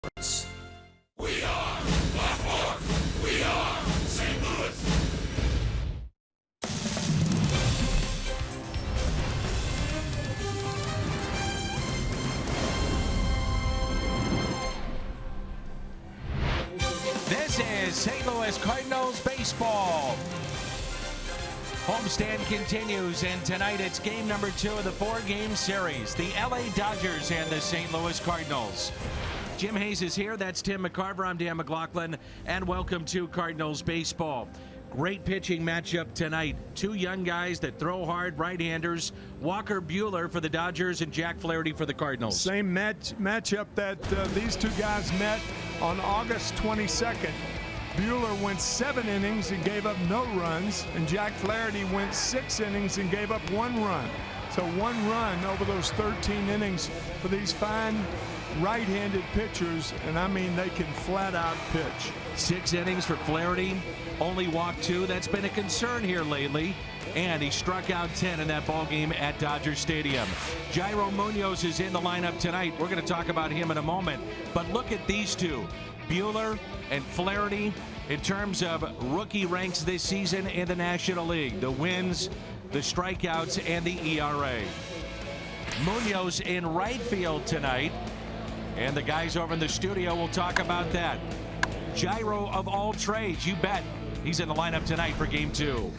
We are the Fourth. We are St. Louis. This is St. Louis Cardinals baseball. Homestand continues, and tonight it's game number 2 of the 4-game series. The LA Dodgers and the St. Louis Cardinals. Jim Hayes is here. That's Tim McCarver. I'm Dan McLaughlin, and welcome to Cardinals baseball. Great pitching matchup tonight. 2 young guys that throw hard, right-handers. Walker Buehler for the Dodgers and Jack Flaherty for the Cardinals. Same matchup that these 2 guys met on August 22nd. Buehler went 7 innings and gave up no runs, and Jack Flaherty went 6 innings and gave up 1 run. So 1 run over those 13 innings for these fine right-handed pitchers, and I mean they can flat out pitch. 6 innings for Flaherty, only walked 2. That's been a concern here lately, and he struck out 10 in that ball game at Dodger Stadium. Jairo Munoz is in the lineup tonight. We're going to talk about him in a moment, but look at these 2, Buehler and Flaherty, in terms of rookie ranks this season in the National League. The wins, the strikeouts, and the ERA. Munoz in right field tonight, and the guys over in the studio will talk about that. Jairo of all trades, you bet. He's in the lineup tonight for game 2.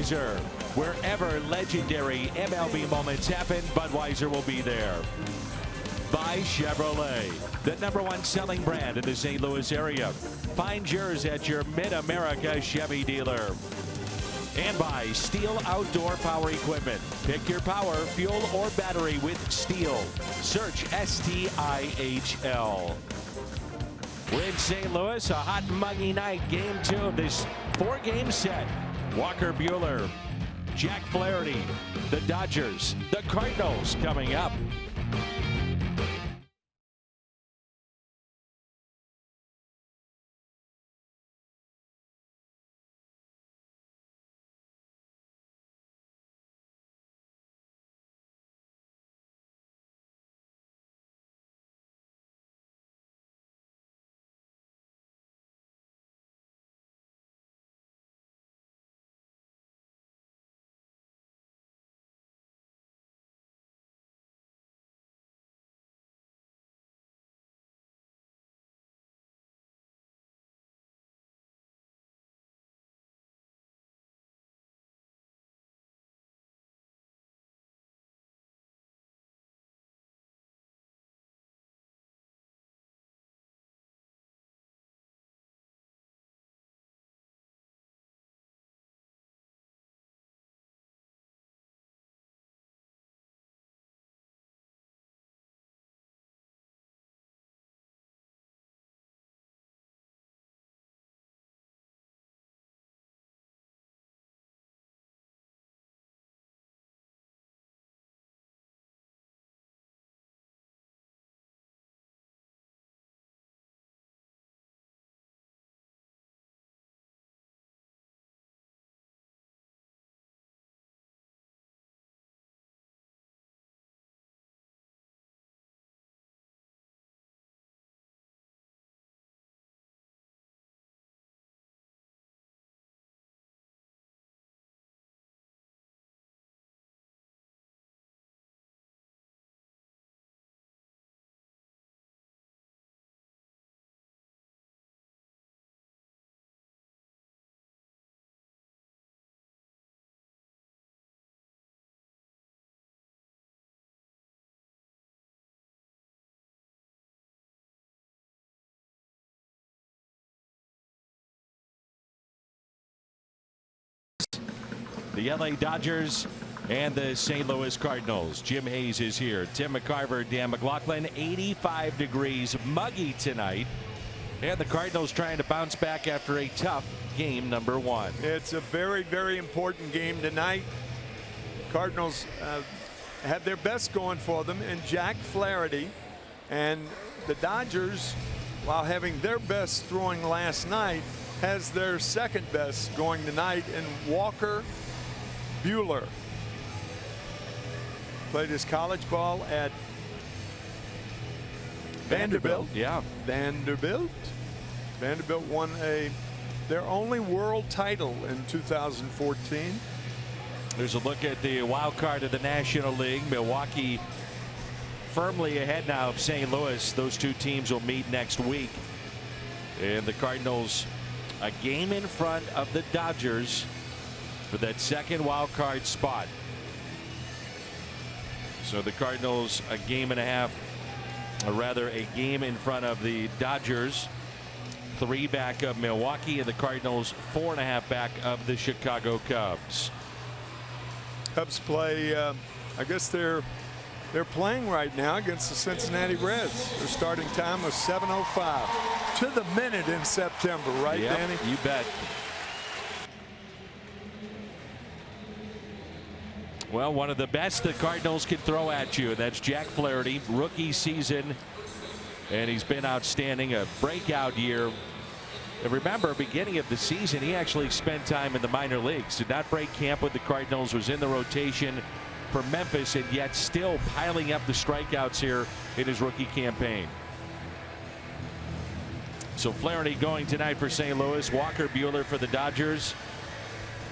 Budweiser. Wherever legendary MLB moments happen, Budweiser will be there. By Chevrolet, the #1 selling brand in the St. Louis area. Find yours at your Mid-America Chevy dealer. And by Steel Outdoor Power Equipment. Pick your power, fuel, or battery with Steel. Search STIHL. We're in St. Louis, a hot, muggy night. Game 2 of this 4-game set. Walker Buehler, Jack Flaherty, the Dodgers, the Cardinals coming up. The LA Dodgers and the St. Louis Cardinals. Jim Hayes is here. Tim McCarver, Dan McLaughlin. 85 degrees, muggy tonight. And the Cardinals trying to bounce back after a tough game #1. It's a very, very important game tonight. Cardinals have their best going for them in Jack Flaherty. And the Dodgers, while having their best throwing last night, has their second best going tonight in Walker Buehler. Played his college ball at Vanderbilt. Yeah. Vanderbilt won their only world title in 2014. There's a look at the wild card of the National League. Milwaukee firmly ahead now of St. Louis. Those two teams will meet next week. And the Cardinals a game in front of the Dodgers for that second wild card spot. So the Cardinals a game and a half, or rather a game in front of the Dodgers, 3 back of Milwaukee, and the Cardinals 4.5 back of the Chicago Cubs. Cubs play, I guess they're playing right now against the Cincinnati Reds. Their starting time was 7:05 to the minute in September, right, yep, Danny? You bet. Well, one of the best the Cardinals can throw at you. That's Jack Flaherty, rookie season, and he's been outstanding. A breakout year. And remember, beginning of the season, he actually spent time in the minor leagues. Did not break camp with the Cardinals, was in the rotation for Memphis, and yet still piling up the strikeouts here in his rookie campaign. So Flaherty going tonight for St. Louis. Walker Buehler for the Dodgers.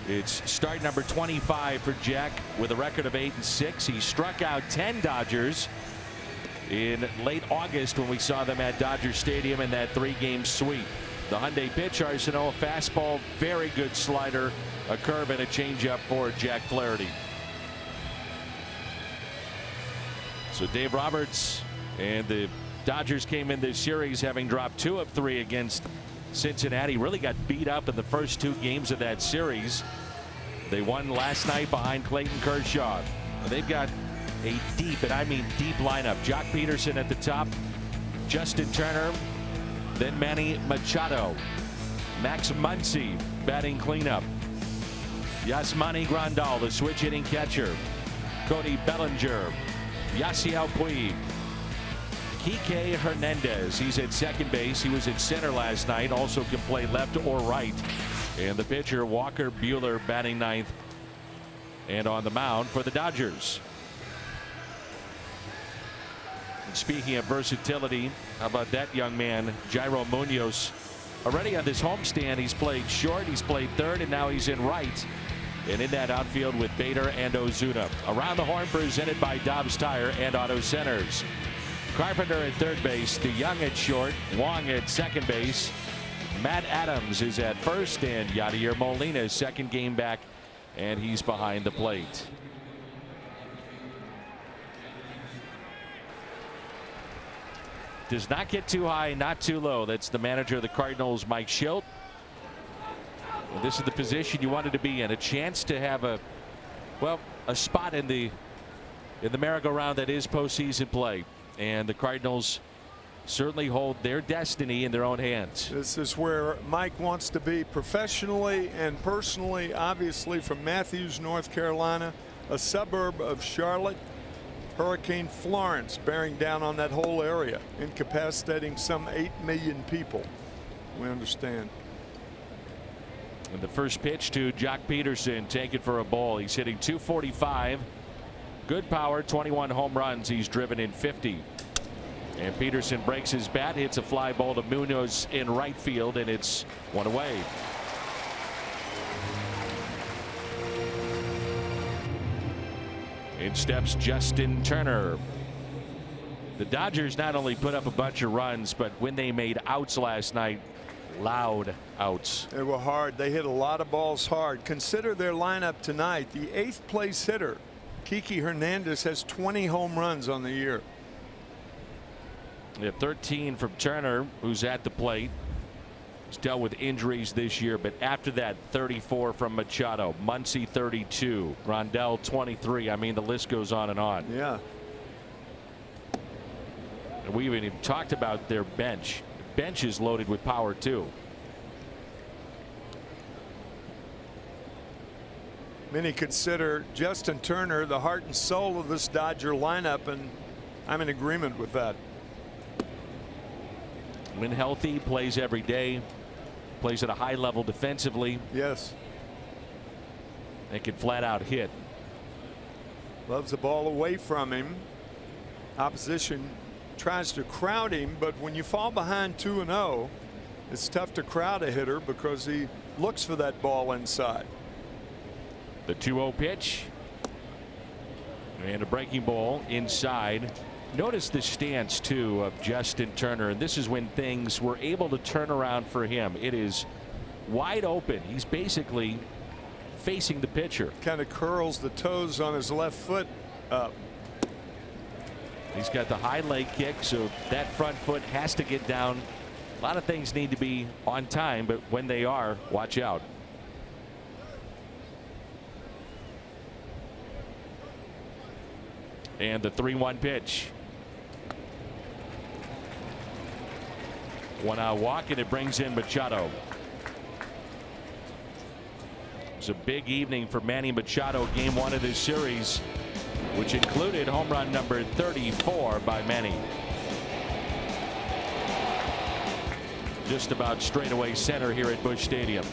It's start number 25 for Jack with a record of 8-6. He struck out 10 Dodgers in late August when we saw them at Dodger Stadium in that 3-game sweep. The Hyundai pitch arsenal: a fastball, very good slider, a curve, and a changeup for Jack Flaherty. So Dave Roberts and the Dodgers came in this series having dropped 2 of 3 against Cincinnati. Really got beat up in the first 2 games of that series. They won last night behind Clayton Kershaw. They've got a deep, and I mean deep, lineup. Jock Peterson at the top, Justin Turner, then Manny Machado, Max Muncy batting cleanup, Yasmani Grandal, the switch hitting catcher, Cody Bellinger, Yasiel Puig, Kike Hernandez. He's at second base. He was at center last night. Also can play left or right. And the pitcher, Walker Buehler, batting ninth and on the mound for the Dodgers. And speaking of versatility, how about that young man, Jairo Munoz? Already on this homestand, he's played short, he's played third, and now he's in right. And in that outfield with Bader and Ozuna. Around the Horn, presented by Dobbs Tire and Auto Centers. Carpenter at third base, DeYoung at short, Wong at second base, Matt Adams is at first, and Yadier Molina's second game back, and he's behind the plate. Does not get too high, not too low. That's the manager of the Cardinals, Mike Schilt. And this is the position you wanted to be in, a chance to have a spot in the merry-go-round that is postseason play. And the Cardinals certainly hold their destiny in their own hands. This is where Mike wants to be professionally and personally. Obviously, from Matthews, North Carolina, a suburb of Charlotte. Hurricane Florence bearing down on that whole area, incapacitating some 8 million people. We understand. And the first pitch to Jock Peterson, taken for a ball. He's hitting .245. Good power, 21 home runs. He's driven in 50. And Peterson breaks his bat, hits a fly ball to Munoz in right field, and it's 1 away. In steps Justin Turner. The Dodgers not only put up a bunch of runs, but when they made outs last night, loud outs. They were hard. They hit a lot of balls hard. Consider their lineup tonight. The 8th place hitter, Kike Hernandez, has 20 home runs on the year. Yeah, 13 from Turner, who's at the plate. He's dealt with injuries this year, but after that, 34 from Machado, Muncy 32, Grandal 23. I mean, the list goes on and on. Yeah. And we even talked about their bench. The bench is loaded with power too. Many consider Justin Turner the heart and soul of this Dodger lineup, and I'm in agreement with that. When healthy, plays every day, plays at a high level defensively. Yes. They can flat out hit. Loves the ball away from him. Opposition tries to crowd him, but when you fall behind 2-0, it's tough to crowd a hitter because he looks for that ball inside. The 2-0 pitch. And a breaking ball inside. Notice the stance too of Justin Turner, and this is when things were able to turn around for him. It is wide open. He's basically facing the pitcher. Kind of curls the toes on his left foot up. He's got the high leg kick, so that front foot has to get down. A lot of things need to be on time, but when they are, watch out. And the 3-1 pitch. 1-out walk, and it brings in Machado. It's a big evening for Manny Machado, game 1 of this series, which included home run number 34 by Manny. Just about straightaway center here at Busch Stadium.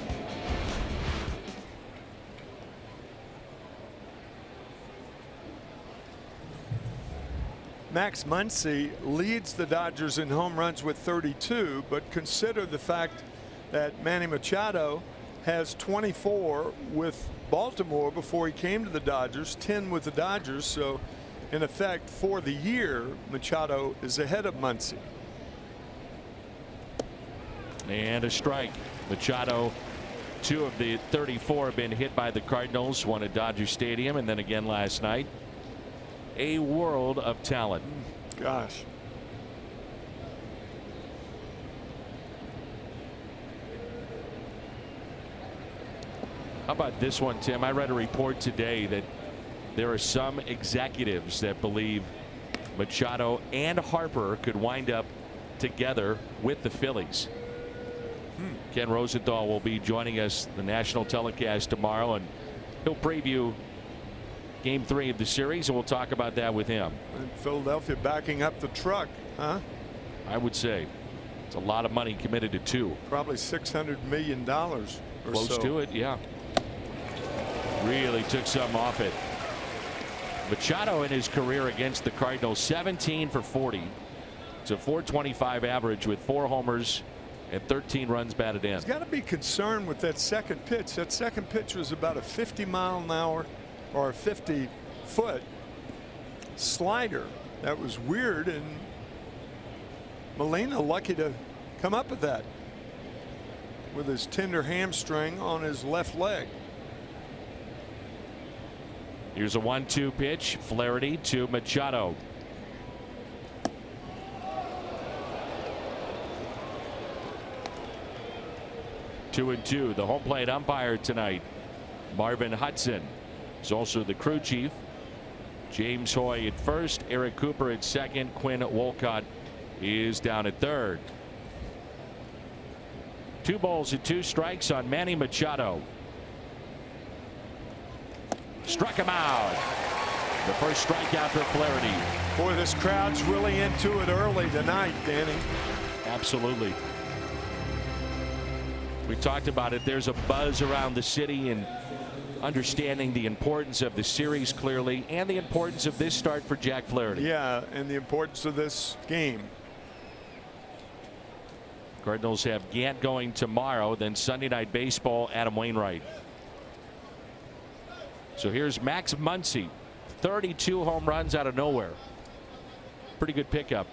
Max Muncy leads the Dodgers in home runs with 32, but consider the fact that Manny Machado has 24 with Baltimore before he came to the Dodgers, 10 with the Dodgers. So in effect, for the year, Machado is ahead of Muncy. And a strike. Machado, 2 of the 34 have been hit by the Cardinals, one at Dodger Stadium and then again last night. A world of talent. Gosh. How about this one, Tim? I read a report today that there are some executives that believe Machado and Harper could wind up together with the Phillies. Ken Rosenthal will be joining us the national telecast tomorrow, and he'll preview Game 3 of the series, and we'll talk about that with him. And Philadelphia backing up the truck, huh? I would say it's a lot of money committed to 2. Probably $600 million or Close so. to it, yeah. Really took some off it. Machado in his career against the Cardinals, 17 for 40. It's a .425 average with 4 homers and 13 runs batted in. He's got to be concerned with that second pitch. That second pitch was about a 50-mile-an-hour or a 50-foot slider. That was weird, and Molina lucky to come up with that with his tender hamstring on his left leg. Here's a 1-2 pitch. Flaherty to Machado. Two and two. The home plate umpire tonight, Marvin Hudson, is also the crew chief. James Hoy at first, Eric Cooper at second, Quinn Wolcott is down at third. 2 balls and 2 strikes on Manny Machado. Struck him out. The first strikeout for Flaherty. Boy, this crowd's really into it early tonight, Danny. Absolutely. We talked about it. There's a buzz around the city and understanding the importance of the series clearly and the importance of this start for Jack Flaherty. Yeah, and the importance of this game. Cardinals have Gant going tomorrow, then Sunday Night Baseball, Adam Wainwright. So here's Max Muncy, 32 home runs out of nowhere. Pretty good pickup.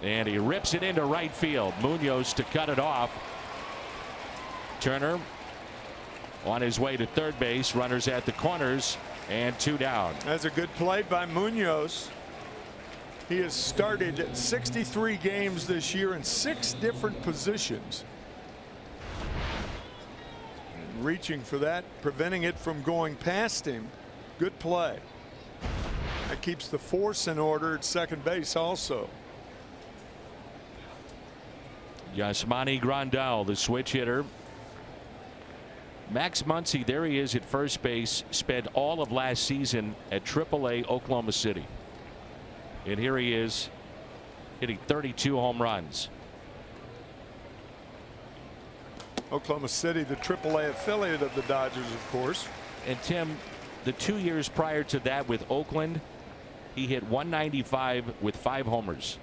And he rips it into right field. Munoz to cut it off. Turner on his way to third base. Runners at the corners and 2 down. That's a good play by Munoz. He has started 63 games this year in 6 different positions. And reaching for that, preventing it from going past him. Good play. That keeps the force in order at second base also. Yasmani Grandal, the switch hitter. Max Muncy, there he is at first base, spent all of last season at AAA Oklahoma City. And here he is hitting 32 home runs. Oklahoma City, the AAA affiliate of the Dodgers, of course. And Tim, the 2 years prior to that with Oakland, he hit 195 with 5 homers.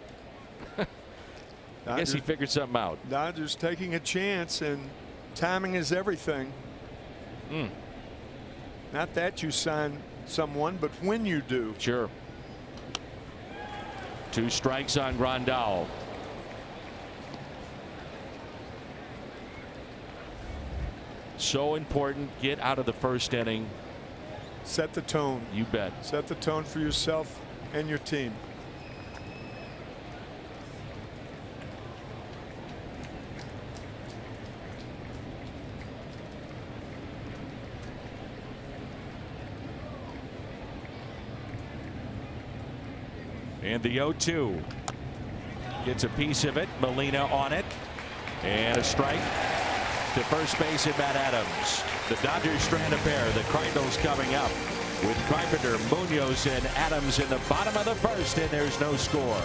I guess he figured something out. Dodgers taking a chance, and timing is everything. Not that you sign someone, but when you do. Sure. 2 strikes on Grandal. So important. Get out of the first inning. Set the tone. You bet. Set the tone for yourself and your team. And the 0-2 gets a piece of it. Molina on it, and a strike to first base at Matt Adams. The Dodgers strand a pair. The Cardinals coming up with Carpenter, Munoz, and Adams in the bottom of the first, and there's no score.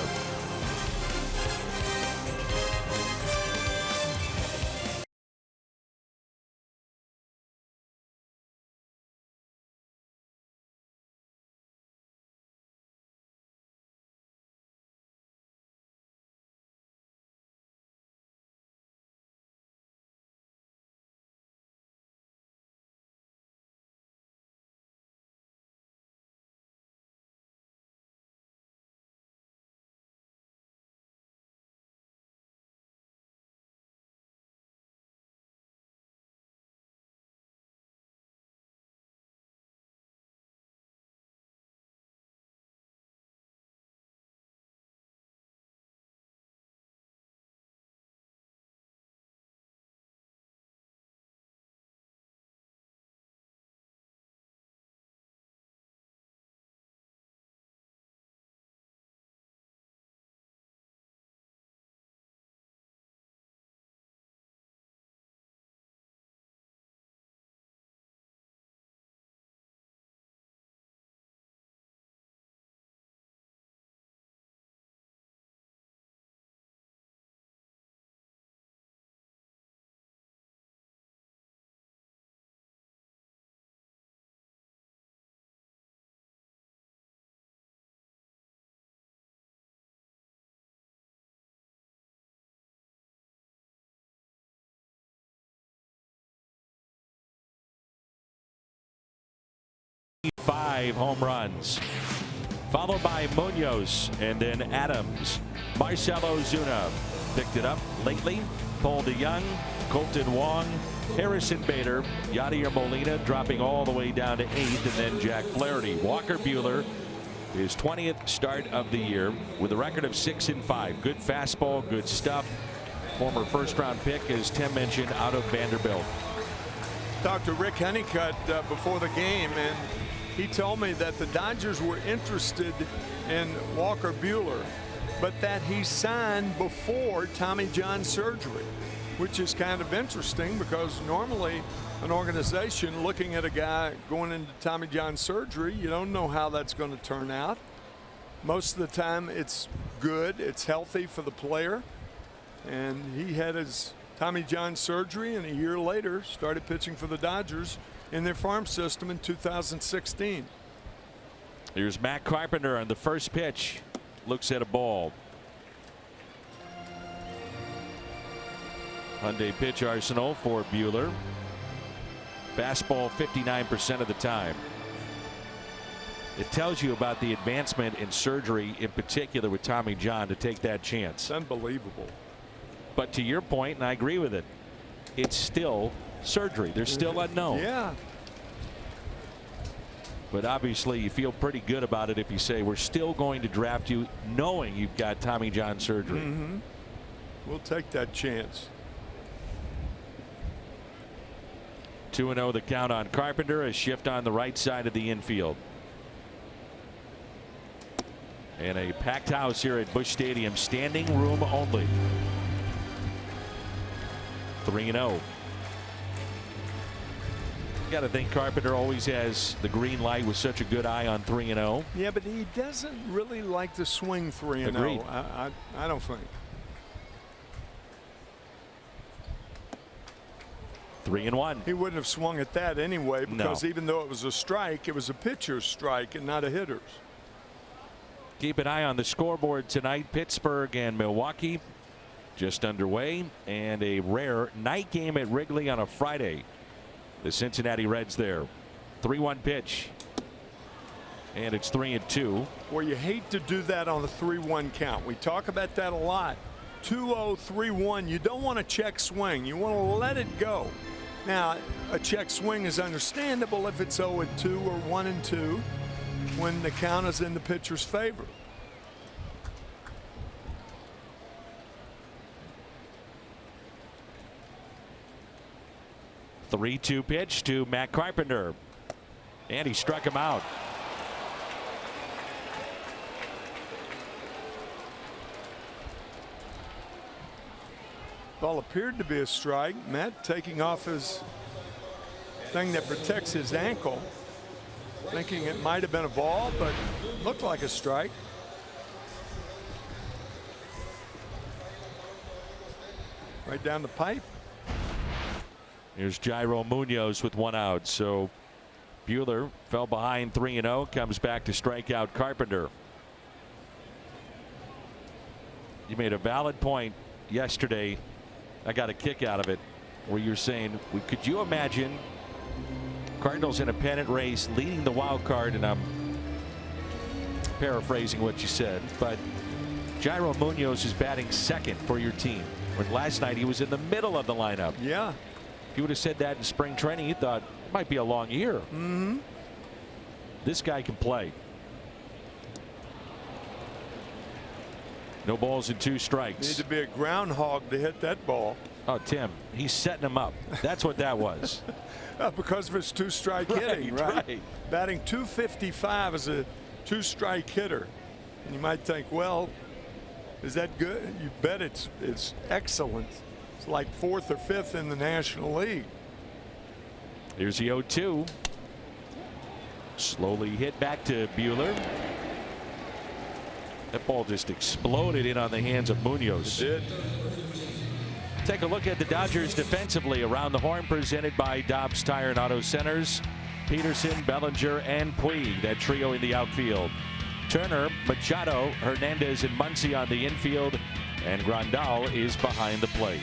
5 home runs, followed by Munoz and then Adams. Marcelo Zuna picked it up lately. Paul DeYoung, Colton Wong, Harrison Bader, Yadier Molina dropping all the way down to 8th, and then Jack Flaherty. Walker Buehler, his 20th start of the year with a record of 6-5. Good fastball, good stuff. Former first-round pick, as Tim mentioned, out of Vanderbilt. Talked to Rick Honeycutt before the game, and he told me that the Dodgers were interested in Walker Buehler, but that he signed before Tommy John surgery, which is kind of interesting because normally an organization looking at a guy going into Tommy John surgery, you don't know how that's going to turn out. Most of the time it's good, it's healthy for the player, and he had his Tommy John surgery and a year later started pitching for the Dodgers in their farm system in 2016. Here's Matt Carpenter on the first pitch. Looks at a ball. Hyundai pitch arsenal for Buehler. Fastball 59% of the time. It tells you about the advancement in surgery, in particular with Tommy John, to take that chance. It's unbelievable. But to your point, and I agree with it, it's still surgery. There's still unknown. Yeah. But obviously you feel pretty good about it if you say we're still going to draft you knowing you've got Tommy John surgery. We'll take that chance. 2-0 the count on Carpenter. A shift on the right side of the infield. And a packed house here at Busch Stadium. Standing room only. 3-0. Got to think Carpenter always has the green light with such a good eye on 3-0. Yeah, but he doesn't really like to swing 3-0. Agreed. I don't think. 3-1. He wouldn't have swung at that anyway because even though it was a strike, it was a pitcher's strike and not a hitter's. Keep an eye on the scoreboard tonight. Pittsburgh and Milwaukee just underway, and a rare night game at Wrigley on a Friday. The Cincinnati Reds there. 3-1 pitch. And it's 3-2. Well, you hate to do that on the 3-1 count. We talk about that a lot. 2-0, 3-1. You don't want a check swing. You want to let it go. Now, a check swing is understandable if it's 0-2 or 1-2 when the count is in the pitcher's favor. The 3-2 pitch to Matt Carpenter. And he struck him out. Ball appeared to be a strike. Matt taking off his thing that protects his ankle, thinking it might have been a ball, but looked like a strike. Right down the pipe. Here's Jairo Munoz with 1 out. So Buehler fell behind 3-0, comes back to strike out Carpenter. You made a valid point yesterday. I got a kick out of it where you're saying, could you imagine Cardinals in a pennant race leading the wild card? And I'm paraphrasing what you said, but Jairo Munoz is batting second for your team, when last night he was in the middle of the lineup. Yeah. If you would have said that in spring training, you thought it might be a long year. This guy can play. No balls and 2 strikes. Need to be a groundhog to hit that ball. Oh, Tim, he's setting him up. That's what that was. Because of his 2-strike hitting, right? Batting .255 as a 2-strike hitter. And you might think, well, is that good? You bet it's excellent. It's like 4th or 5th in the National League. Here's the 0-2. Slowly hit back to Buehler. That ball just exploded in on the hands of Munoz. It did. Take a look at the Dodgers defensively. Around the Horn, presented by Dobbs Tire and Auto Centers. Peterson, Bellinger, and Puig, that trio in the outfield. Turner, Machado, Hernandez, and Muncy on the infield, and Grandal is behind the plate.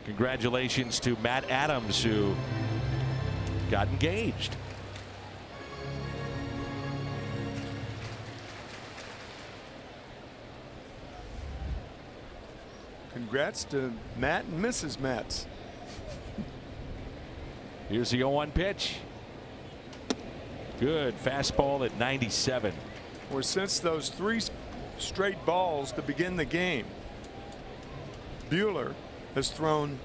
Congratulations to Matt Adams, who got engaged. Congrats to Matt and Mrs. Matz. Here's the 0-1 pitch. Good fastball at 97. Well, since those 3 straight balls to begin the game, Buehler has thrown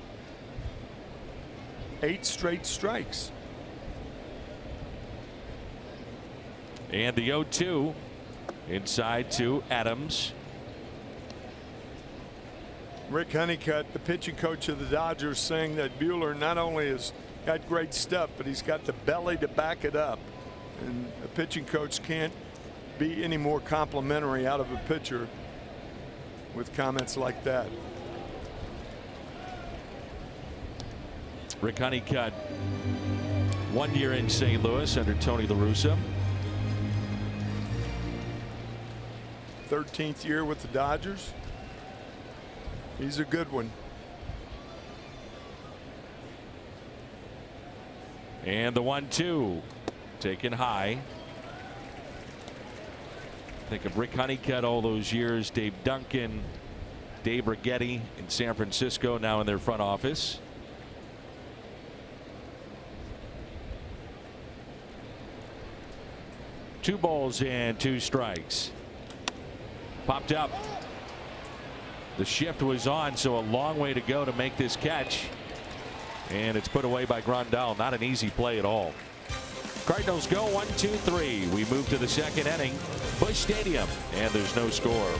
8 straight strikes. And the 0-2 inside to Adams. Rick Honeycutt, the pitching coach of the Dodgers, saying that Buehler not only has got great stuff, but he's got the belly to back it up. And a pitching coach can't be any more complimentary out of a pitcher with comments like that. Rick Honeycutt, 1 year in St. Louis under Tony La Russa. 13th year with the Dodgers. He's a good one. And the 1-2 taken high. Think of Rick Honeycutt all those years, Dave Duncan, Dave Righetti in San Francisco, now in their front office. Two balls and 2 strikes. Popped up. The shift was on, so a long way to go to make this catch. And it's put away by Grandal. Not an easy play at all. Cardinals go 1-2-3. We move to the 2nd inning. Busch Stadium, and there's no score.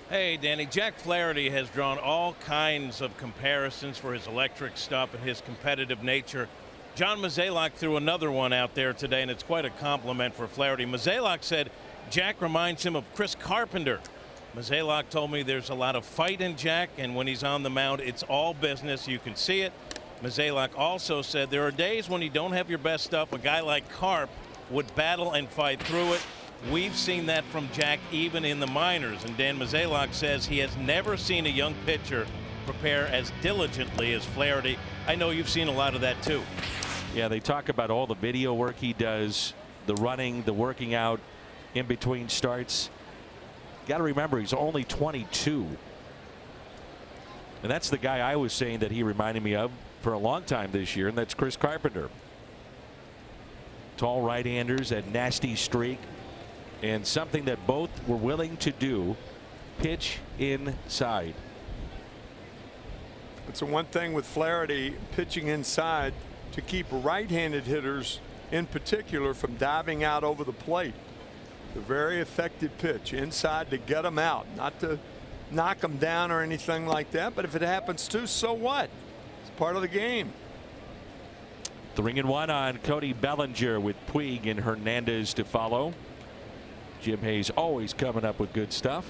Hey, Danny, Jack Flaherty has drawn all kinds of comparisons for his electric stuff and his competitive nature. John Mozeliak threw another one out there today, and it's quite a compliment for Flaherty. Mozeliak said Jack reminds him of Chris Carpenter. Mozeliak told me there's a lot of fight in Jack, and when he's on the mound, it's all business. You can see it. Mozeliak also said there are days when you don't have your best stuff. A guy like Carp would battle and fight through it. We've seen that from Jack even in the minors, and Dan Mozeliak says he has never seen a young pitcher prepare as diligently as Flaherty. I know you've seen a lot of that too. Yeah, they talk about all the video work he does, the running, the working out in between starts. Got to remember, he's only 22. And that's the guy I was saying that he reminded me of for a long time this year, and that's Chris Carpenter. Tall right-handers, that nasty streak. And something that both were willing to do, pitch inside. It's the one thing with Flaherty pitching inside to keep right-handed hitters in particular from diving out over the plate. A very effective pitch inside to get them out, not to knock them down or anything like that. But if it happens too, so what? It's part of the game. 3-1 on Cody Bellinger with Puig and Hernandez to follow. Jim Hayes always coming up with good stuff.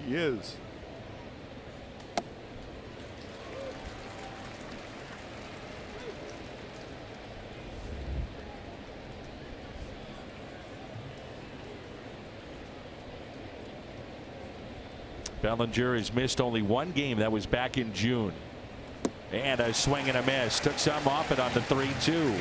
He is. Bellinger has missed only one game. That was back in June. And a swing and a miss. Took some off it on the 3-2.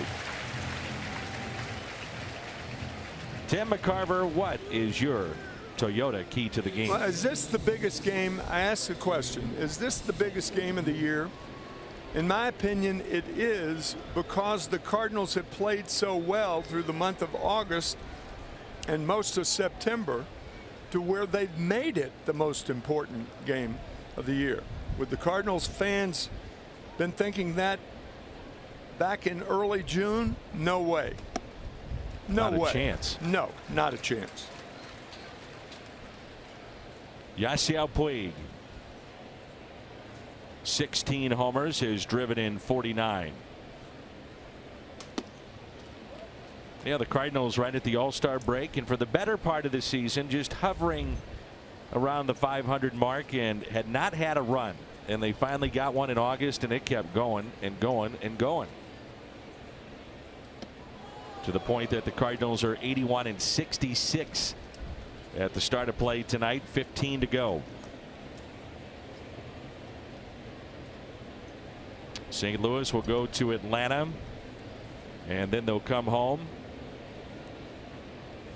Tim McCarver, what is your Toyota key to the game? Well, is this the biggest game? I asked the question. Is this the biggest game of the year? In my opinion, it is, because the Cardinals have played so well through the month of August and most of September, to where they've made it the most important game of the year. Would the Cardinals fans been thinking that back in early June? No way. No way. Not a chance. No, not a chance. Yasiel Puig, 16 homers, has driven in 49. Yeah, the Cardinals right at the All-Star break, and for the better part of the season just hovering around the 500 mark and had not had a run, and they finally got one in August, and it kept going and going and going, to the point that the Cardinals are 81-66 at the start of play tonight. 15 to go. St. Louis will go to Atlanta, and then they'll come home.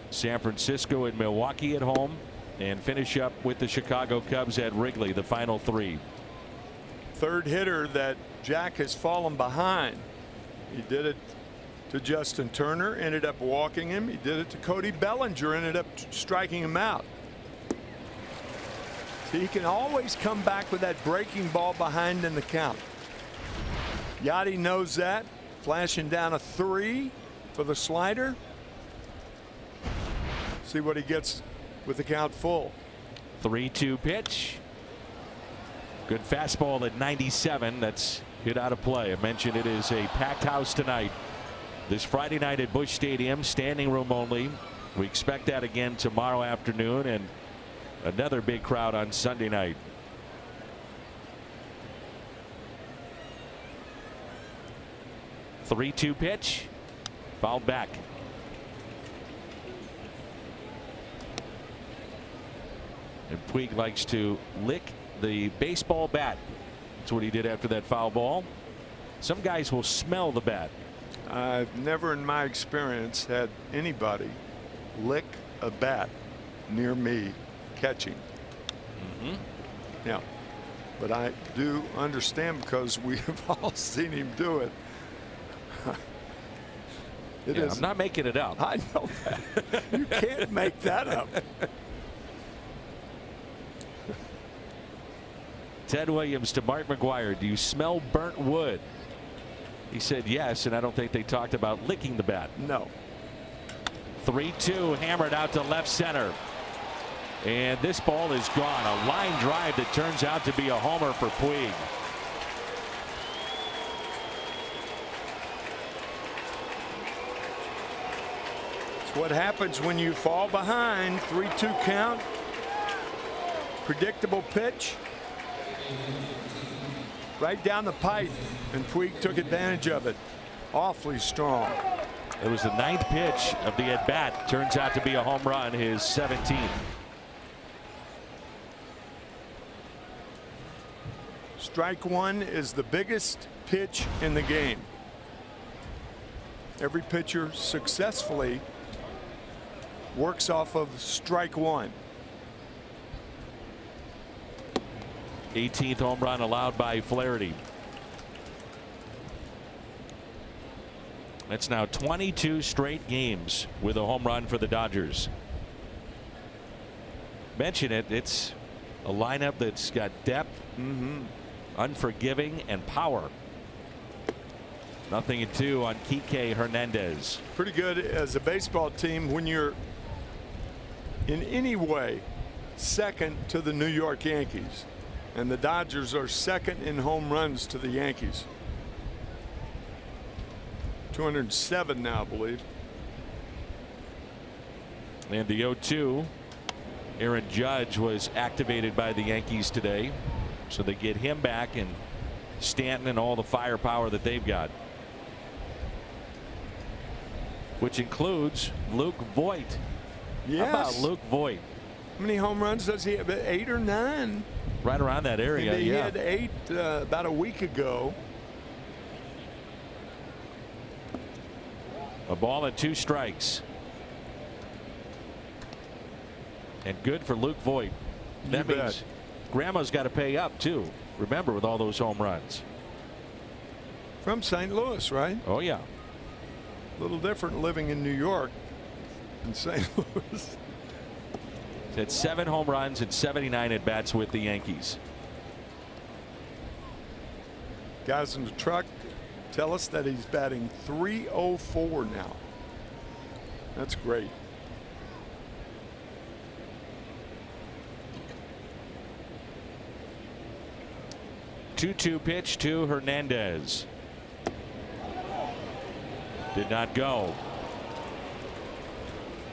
San Francisco and Milwaukee at home, and finish up with the Chicago Cubs at Wrigley, the final three. Third hitter that Jack has fallen behind. He did it to Justin Turner, ended up walking him. He did it to Cody Bellinger, ended up striking him out. So he can always come back with that breaking ball behind in the count. Yachty knows that. Flashing down a 3 for the slider. See what he gets with the count full. 3-2 pitch. Good fastball at 97. That's hit out of play. I mentioned it is a packed house tonight. This Friday night at Busch Stadium, standing room only. We expect that again tomorrow afternoon, and another big crowd on Sunday night. Three-two pitch, fouled back. And Puig likes to lick the baseball bat. That's what he did after that foul ball. Some guys will smell the bat. I've never in my experience had anybody lick a bat near me catching. Yeah, but I do understand, because we have all seen him do it. I'm not making it up. I know that. You can't make that up. Ted Williams to Mark McGwire. Do you smell burnt wood? He said yes, and I don't think they talked about licking the bat. No. 3-2, hammered out to left center. And this ball is gone. A line drive that turns out to be a homer for Puig. It's what happens when you fall behind. 3-2 count. Predictable pitch. Right down the pipe, and Puig took advantage of it. Awfully strong. It was the 9th pitch of the at bat. Turns out to be a home run, his 17th. Strike one is the biggest pitch in the game. Every pitcher successfully works off of strike one. 18th home run allowed by Flaherty. That's now 22 straight games with a home run for the Dodgers. Mention it. It's a lineup that's got depth, unforgiving, and power. 0-2 on Kike Hernandez. Pretty good as a baseball team when you're in any way second to the New York Yankees. And the Dodgers are second in home runs to the Yankees. 207 now, I believe. And the 0-2, Aaron Judge was activated by the Yankees today. So they get him back, and Stanton and all the firepower that they've got, which includes Luke Voit. Yes. How about Luke Voit? How many home runs does he have? 8 or 9? Right around that area. He yeah. had 8 about a week ago. A ball and 2 strikes. And good for Luke Voit. That You means bet. Grandma's got to pay up too. Remember, with all those home runs. From St. Louis, right? Oh yeah. A little different living in New York than St. Louis. He's had 7 home runs and 79 at bats with the Yankees. Guys in the truck tell us that he's batting .304 now. That's great. Two pitch to Hernandez. Did not go.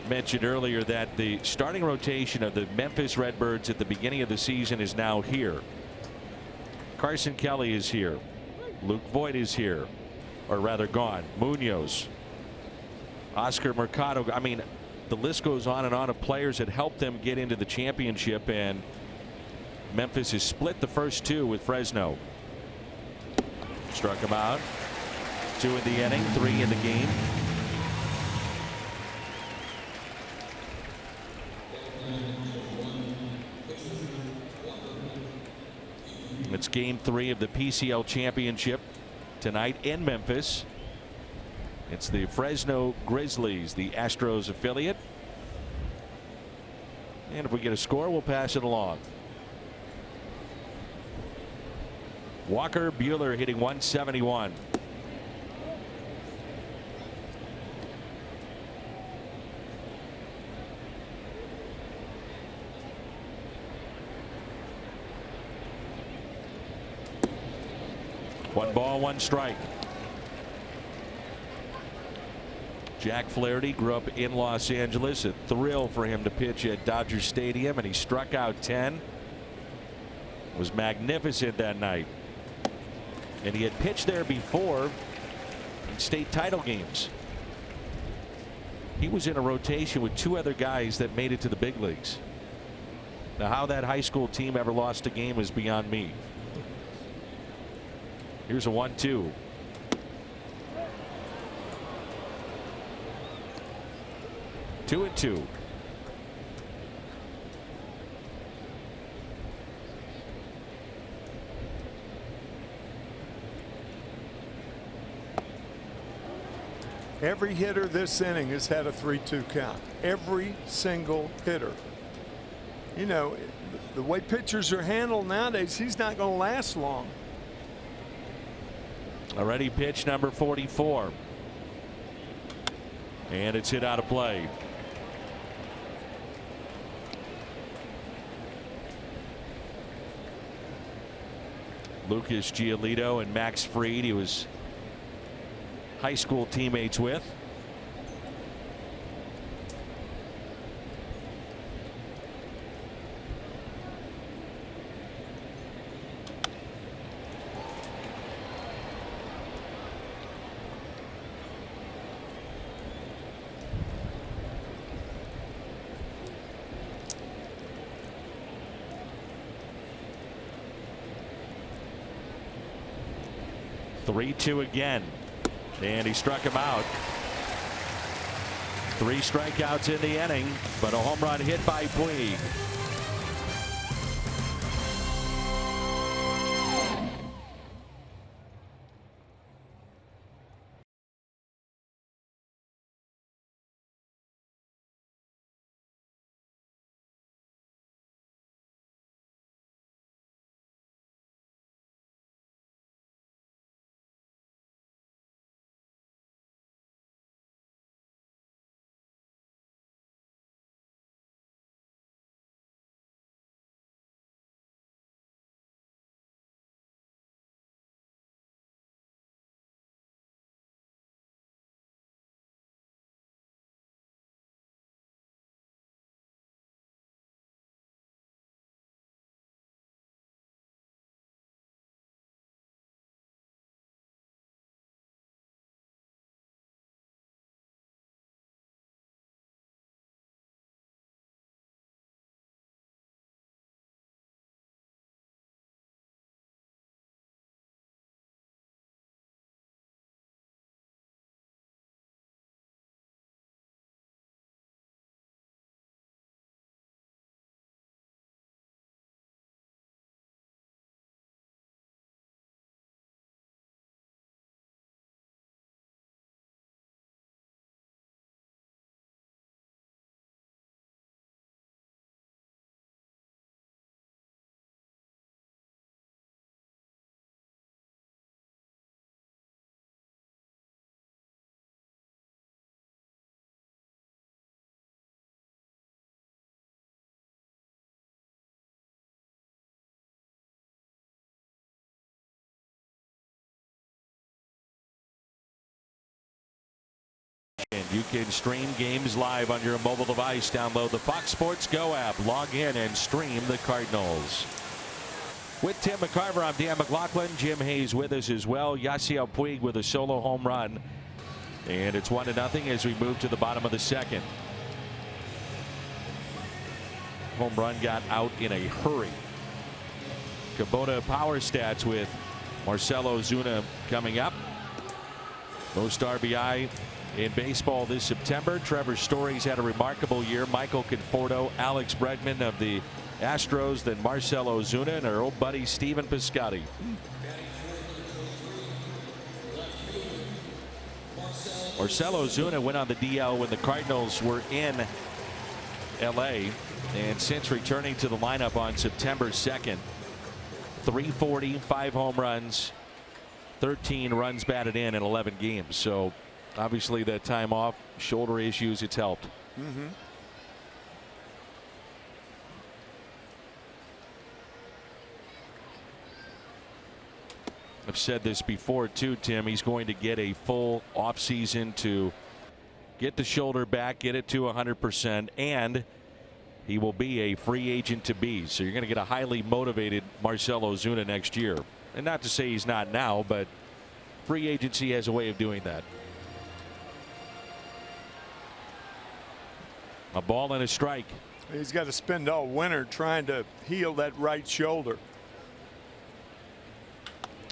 Mentioned earlier that the starting rotation of the Memphis Redbirds at the beginning of the season is now here. Carson Kelly is here. Luke Voit is here, or rather gone. Munoz, Oscar Mercado. I mean, the list goes on and on of players that helped them get into the championship, and Memphis has split the first 2 with Fresno. Struck him out. 2 in the inning, 3 in the game. It's game 3 of the PCL championship tonight in Memphis. It's the Fresno Grizzlies, the Astros affiliate. And if we get a score, we'll pass it along. Walker Buehler hitting 171. One ball, 1 strike. Jack Flaherty grew up in Los Angeles. A thrill for him to pitch at Dodger Stadium, and he struck out 10. Was magnificent that night. And he had pitched there before in state title games. He was in a rotation with 2 other guys that made it to the big leagues. Now, how that high school team ever lost a game is beyond me. Here's a 1-2. Two and 2. Every hitter this inning has had a 3-2 count. Every single hitter. You know, the way pitchers are handled nowadays, he's not going to last long. Already pitch number 44. And it's hit out of play. Lucas Giolito and Max Fried, he was high school teammates with. Three-two again, and he struck him out. 3 strikeouts in the inning, but a home run hit by Puig. And you can stream games live on your mobile device. Download the Fox Sports Go app, log in and stream the Cardinals. With Tim McCarver, I'm Dan McLaughlin. Jim Hayes with us as well. Yasiel Puig with a solo home run. And it's 1-0 as we move to the bottom of the second. Home run got out in a hurry. Kubota Power Stats with Marcell Ozuna coming up. Most RBI in baseball this September. Trevor Story's had a remarkable year. Michael Conforto, Alex Bregman of the Astros, then Marcell Ozuna, and our old buddy Steven Piscotty. Marcell Ozuna went on the DL when the Cardinals were in LA, and since returning to the lineup on September 2nd, 340, 5 home runs, 13 runs batted in 11 games. So obviously that time off, shoulder issues, it's helped. I've said this before too, Tim. He's going to get a full offseason to get the shoulder back, get it to 100%, and he will be a free agent to be. So you're going to get a highly motivated Marcell Ozuna next year. And not to say he's not now, but free agency has a way of doing that. A ball and a strike. He's got to spend all winter trying to heal that right shoulder.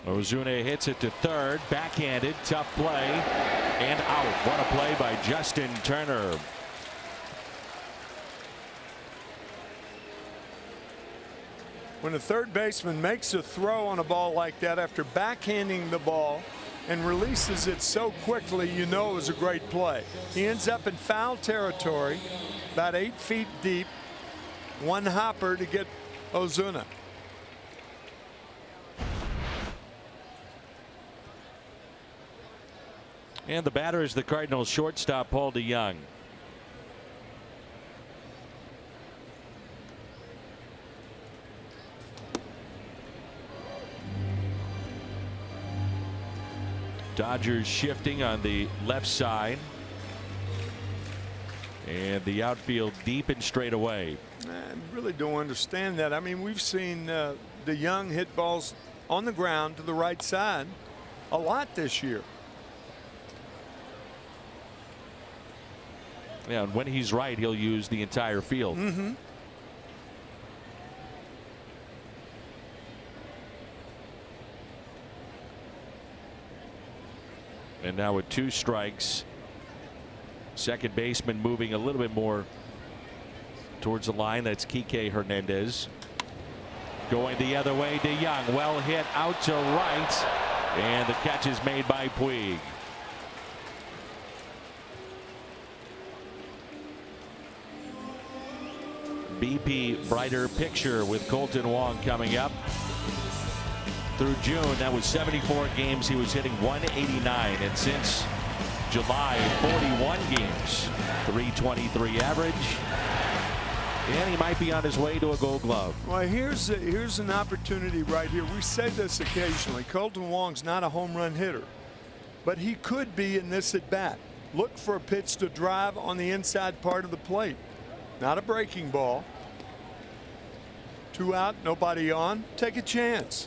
Ozuna hits it to third, backhanded, tough play, and out. What a play by Justin Turner. When a third baseman makes a throw on a ball like that after backhanding the ball and releases it so quickly, you know it was a great play. He ends up in foul territory, about 8 feet deep, one hopper to get Ozuna. And the batter is the Cardinals shortstop, Paul DeYoung. Dodgers shifting on the left side. And the outfield deep and straight away. I really don't understand that. I mean, we've seen DeYoung hit balls on the ground to the right side a lot this year. Yeah, and when he's right, he'll use the entire field. Mm-hmm. And now with 2 strikes, second baseman moving a little bit more towards the line. That's Kike Hernandez. Going the other way, DeYoung, well hit out to right, and the catch is made by Puig. BP brighter picture with Colton Wong coming up. Through June, that was 74 games. He was hitting 189, and since July, 41 games, 323 average, and he might be on his way to a Gold Glove. Well, here's an opportunity right here. We say this occasionally. Colton Wong's not a home run hitter, but he could be in this at bat. Look for a pitch to drive on the inside part of the plate. Not a breaking ball. 2 out, nobody on. Take a chance.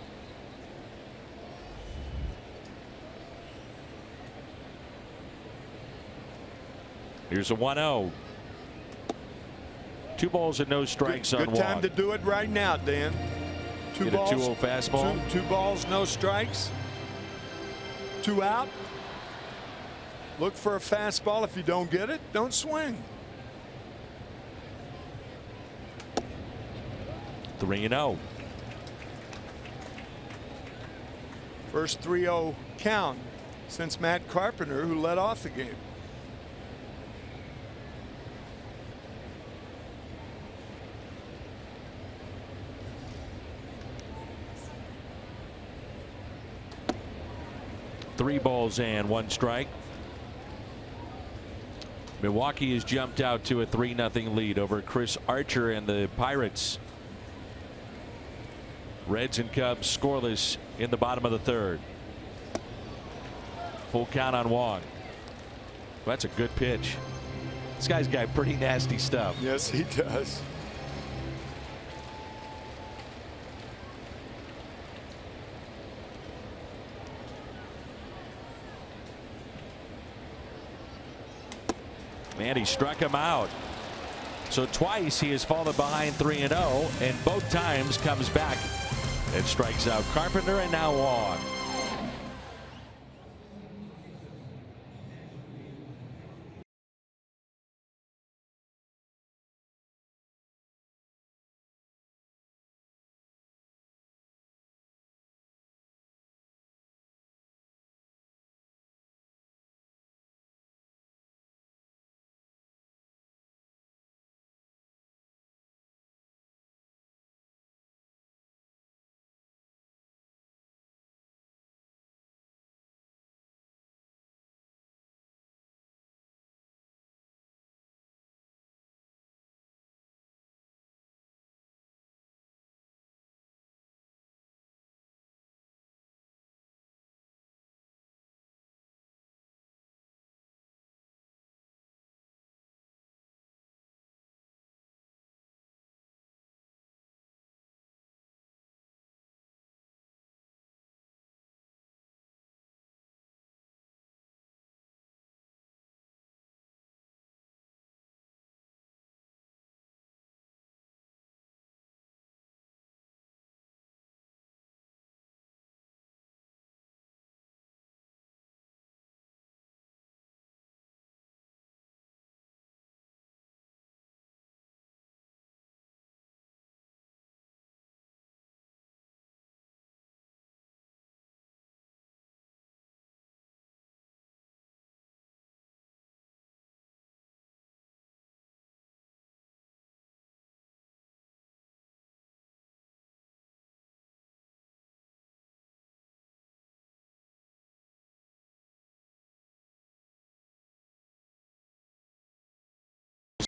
Here's a 1-0. 2 balls and no strikes on Wong. Good time to do it right now, Dan. 2 balls. A 2-0 fastball. 2 balls, no strikes. 2 out. Look for a fastball. If you don't get it, don't swing. 3-0. First 3-0 count since Matt Carpenter, who led off the game. Three balls and 1 strike. Milwaukee has jumped out to a 3-0 lead over Chris Archer and the Pirates. Reds and Cubs scoreless in the bottom of the 3rd. Full count on Wong. Well, that's a good pitch. This guy's got pretty nasty stuff. Yes, he does. And he struck him out. So twice he has fallen behind 3-0, and both times comes back and strikes out Carpenter, and now Wong.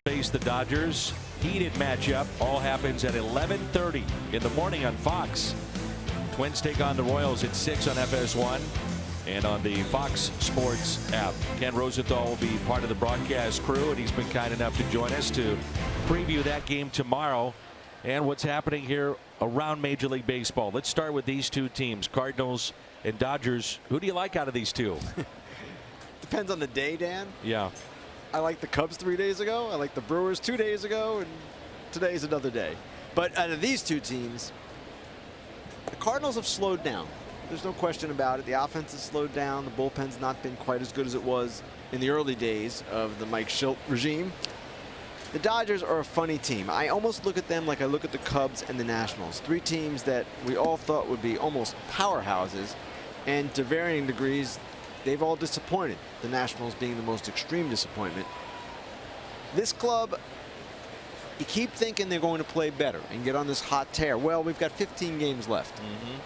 Face the Dodgers. Heated matchup. All happens at 11:30 in the morning on Fox. Twins take on the Royals at 6 on FS1 and on the Fox Sports app. Ken Rosenthal will be part of the broadcast crew, and he's been kind enough to join us to preview that game tomorrow and what's happening here around Major League Baseball. Let's start with these two teams, Cardinals and Dodgers. Who do you like out of these two? Depends on the day, Dan. Yeah. I liked the Cubs 3 days ago. I liked the Brewers 2 days ago, and today's another day. But out of these two teams, the Cardinals have slowed down. There's no question about it. The offense has slowed down. The bullpen's not been quite as good as it was in the early days of the Mike Shildt regime. The Dodgers are a funny team. I almost look at them like I look at the Cubs and the Nationals. 3 teams that we all thought would be almost powerhouses, and to varying degrees, they've all disappointed, the Nationals being the most extreme disappointment. This club, you keep thinking they're going to play better and get on this hot tear. Well, we've got 15 games left.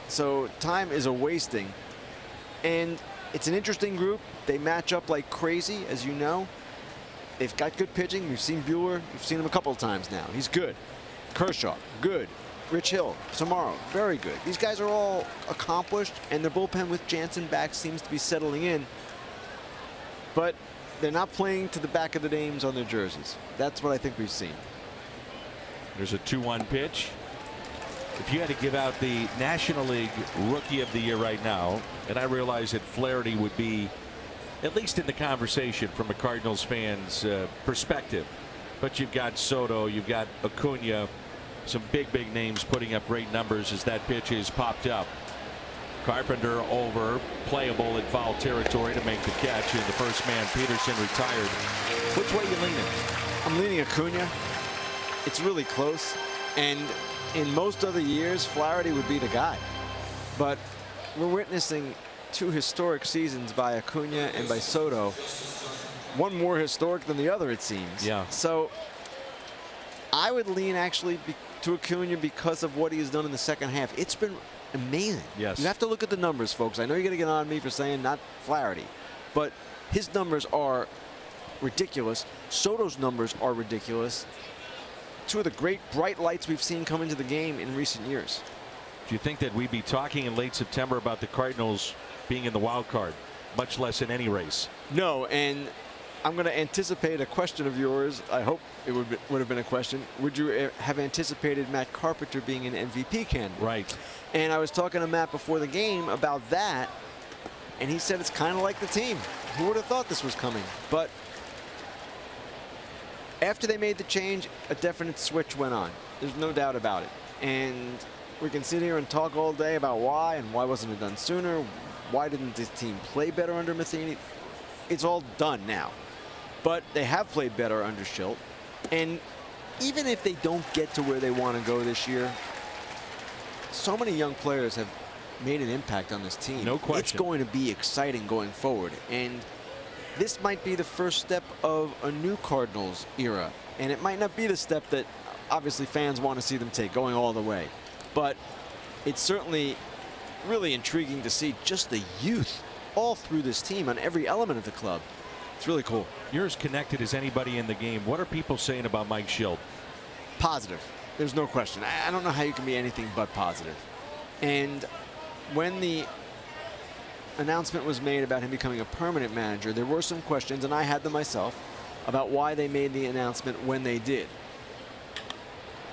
So time is a wasting. And it's an interesting group. They match up like crazy, as you know. They've got good pitching. We've seen Buehler. You've seen him a couple of times now. He's good. Kershaw, good. Rich Hill tomorrow, very good. These guys are all accomplished, and their bullpen with Jansen back seems to be settling in. But they're not playing to the back of the names on their jerseys. That's what I think we've seen. There's a 2-1 pitch. If you had to give out the National League Rookie of the Year right now, and I realize that Flaherty would be at least in the conversation from a Cardinals fan's perspective, but you've got Soto, you've got Acuna, some big names putting up great numbers as that pitch is popped up. Carpenter over, playable in foul territory to make the catch, and the first man, Peterson, retired. Which way are you leaning? I'm leaning Acuna. It's really close, and in most other years, Flaherty would be the guy. But we're witnessing 2 historic seasons by Acuna and by Soto. One more historic than the other, it seems. Yeah. So I would lean actually to Acuna because of what he has done in the second half. It's been amazing. Yes. You have to look at the numbers, folks. I know you're going to get on me for saying not Flaherty, but his numbers are ridiculous. Soto's numbers are ridiculous. 2 of the great bright lights we've seen come into the game in recent years. Do you think that we'd be talking in late September about the Cardinals being in the wild card, much less in any race? No, and I'm going to anticipate a question of yours. I hope it would have been a question. Would you have anticipated Matt Carpenter being an MVP candidate? Right. And I was talking to Matt before the game about that, and he said it's kind of like the team. Who would have thought this was coming? But after they made the change, a definite switch went on. There's no doubt about it. And we can sit here and talk all day about why and why wasn't it done sooner. Why didn't this team play better under Matheny? It's all done now. But they have played better under Schilt. And even if they don't get to where they want to go this year, so many young players have made an impact on this team. No question. It's going to be exciting going forward. And this might be the first step of a new Cardinals era. And it might not be the step that obviously fans want to see them take, going all the way. But it's certainly really intriguing to see just the youth all through this team on every element of the club. It's really cool. You're as connected as anybody in the game. What are people saying about Mike Schilt? Positive. There's no question. I don't know how you can be anything but positive. And when the announcement was made about him becoming a permanent manager, there were some questions, and I had them myself, about why they made the announcement when they did.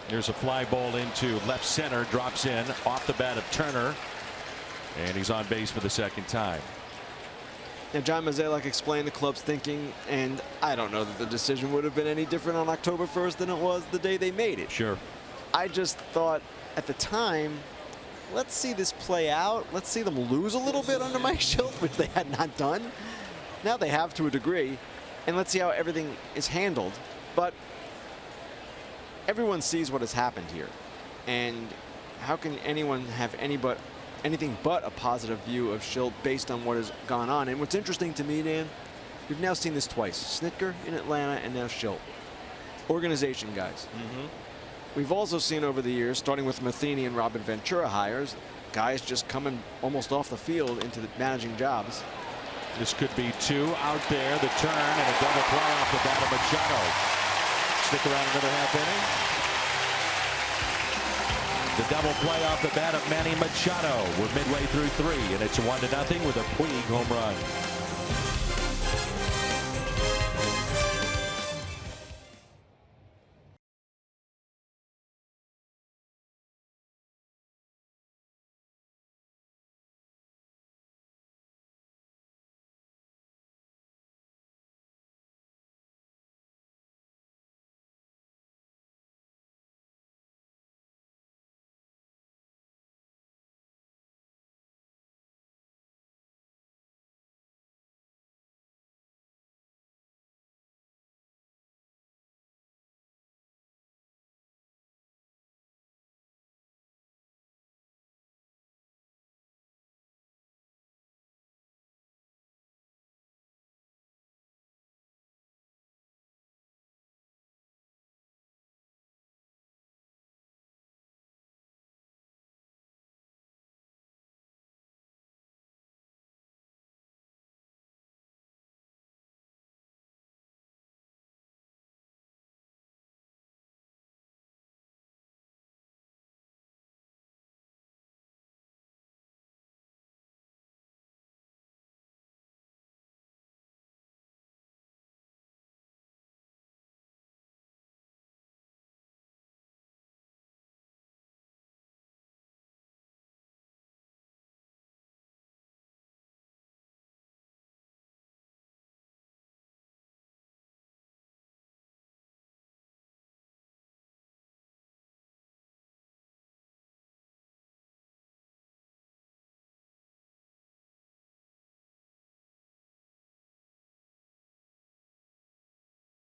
There's a fly ball into left center, drops in off the bat of Turner, and he's on base for the second time. Now, John Mozeliak explained the club's thinking, and I don't know that the decision would have been any different on October 1st than it was the day they made it. Sure. I just thought at the time, let's see this play out. Let's see them lose a little bit under Mike Schilt, which they had not done. Now they have to a degree, and let's see how everything is handled. But everyone sees what has happened here, and how can anyone have anything but a positive view of Schilt based on what has gone on? And what's interesting to me, Dan, we've now seen this twice. Snitker in Atlanta and now Schilt. Organization guys. We've also seen over the years, starting with Matheny and Robin Ventura hires, guys just coming almost off the field into the managing jobs. This could be two out there, the turn, and a double play off the bat of Machado. Stick around another half inning. The double play off the bat of Manny Machado. We're midway through 3, and it's 1-0 with a Puig home run.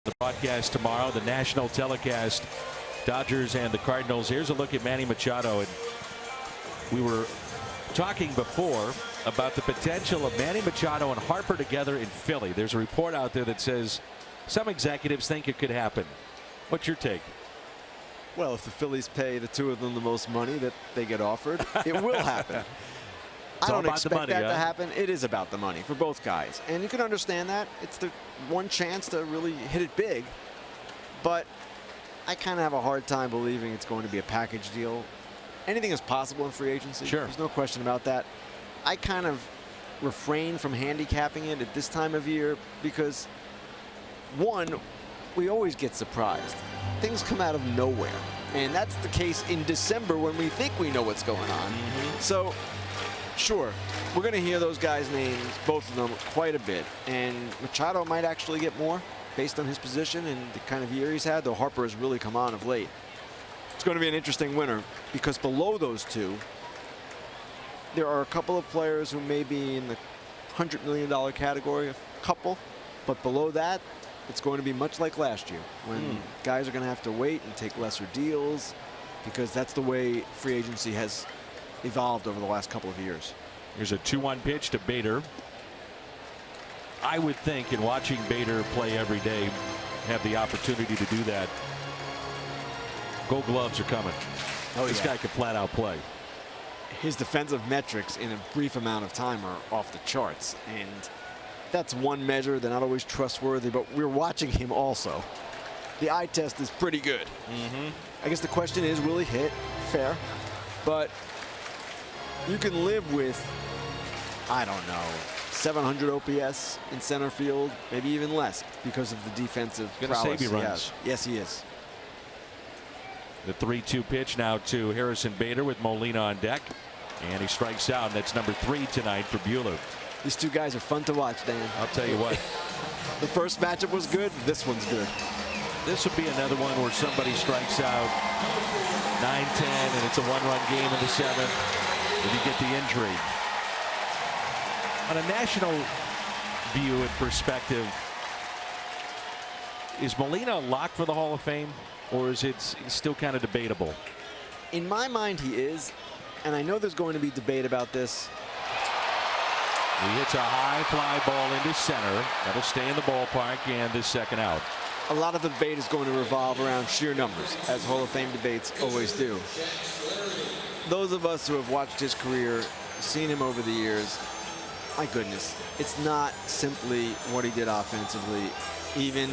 The broadcast tomorrow, the national telecast, Dodgers and the Cardinals. Here's a look at Manny Machado. And we were talking before about the potential of Manny Machado and Harper together in Philly. There's a report out there that says some executives think it could happen. What's your take? Well, if the Phillies pay the two of them the most money that they get offered, it will happen. I don't expect that to happen. It is about the money for both guys. And you can understand that. It's the one chance to really hit it big. But I kind of have a hard time believing it's going to be a package deal. Anything is possible in free agency. Sure. There's no question about that. I kind of refrain from handicapping it at this time of year because one, we always get surprised. Things come out of nowhere. And that's the case in December when we think we know what's going on. So, sure, we're going to hear those guys' names, both of them, quite a bit. And Machado might actually get more based on his position and the kind of year he's had, though Harper has really come on of late. It's going to be an interesting winter because below those two, there are a couple of players who may be in the $100 million category, a couple, but below that, it's going to be much like last year when guys are going to have to wait and take lesser deals because that's the way free agency has evolved over the last couple of years. Here's a 2-1 pitch to Bader. I would think in watching Bader play every day, have the opportunity to do that. Gold gloves are coming. Oh, this guy could flat out play. His defensive metrics in a brief amount of time are off the charts, and that's one measure. They're not always trustworthy, but we're watching him also. The eye test is pretty good. I guess the question is, will he hit? Fair. But you can live with, I don't know, 700 OPS in center field, maybe even less because of the defensive prowess. Gonna save you runs. Yes, he is. The 3-2 pitch now to Harrison Bader with Molina on deck. And he strikes out, and that's number 3 tonight for Buehler. These two guys are fun to watch, Dan. I'll tell you what. The first matchup was good. This one's good. This would be another one where somebody strikes out 9-10, and it's a 1-run game in the 7th. If you get the injury. On a national view and perspective, is Molina a lock for the Hall of Fame, or is it still kind of debatable? In my mind, he is. And I know there's going to be debate about this. He hits a high fly ball into center. That'll stay in the ballpark, and the second out. A lot of the debate is going to revolve around sheer numbers, as Hall of Fame debates always do. Those of us who have watched his career, seen him over the years, my goodness, it's not simply what he did offensively, even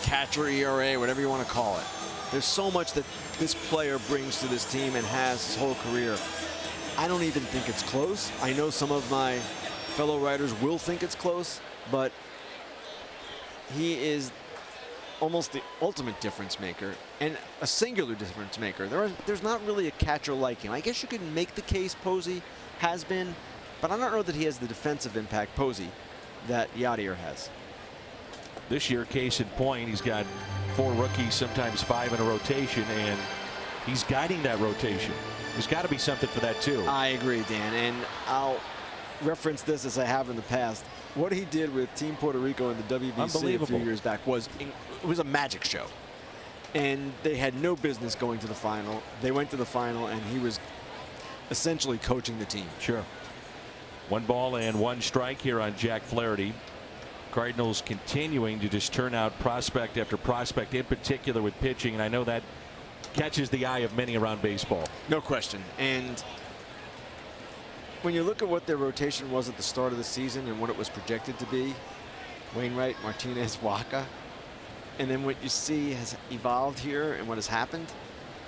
catcher ERA, whatever you want to call it. There's so much that this player brings to this team and has his whole career. I don't even think it's close. I know some of my fellow writers will think it's close, but he is almost the ultimate difference maker and a singular difference maker. There's not really a catcher like him. I guess you can make the case Posey has been, but I don't know that he has the defensive impact Posey that Yadier has. This year, case in point, he's got 4 rookies, sometimes 5 in a rotation, and he's guiding that rotation. There's got to be something for that too. I agree, Dan, and I'll reference this as I have in the past. What he did with Team Puerto Rico in the WBC a few years back was a magic show. And they had no business going to the final. They went to the final, and he was essentially coaching the team. Sure. 1 ball and 1 strike here on Jack Flaherty. Cardinals continuing to just turn out prospect after prospect, in particular with pitching, and I know that catches the eye of many around baseball. No question. And when you look at what their rotation was at the start of the season and what it was projected to be, Wainwright, Martinez, Waka, and then what you see has evolved here and what has happened,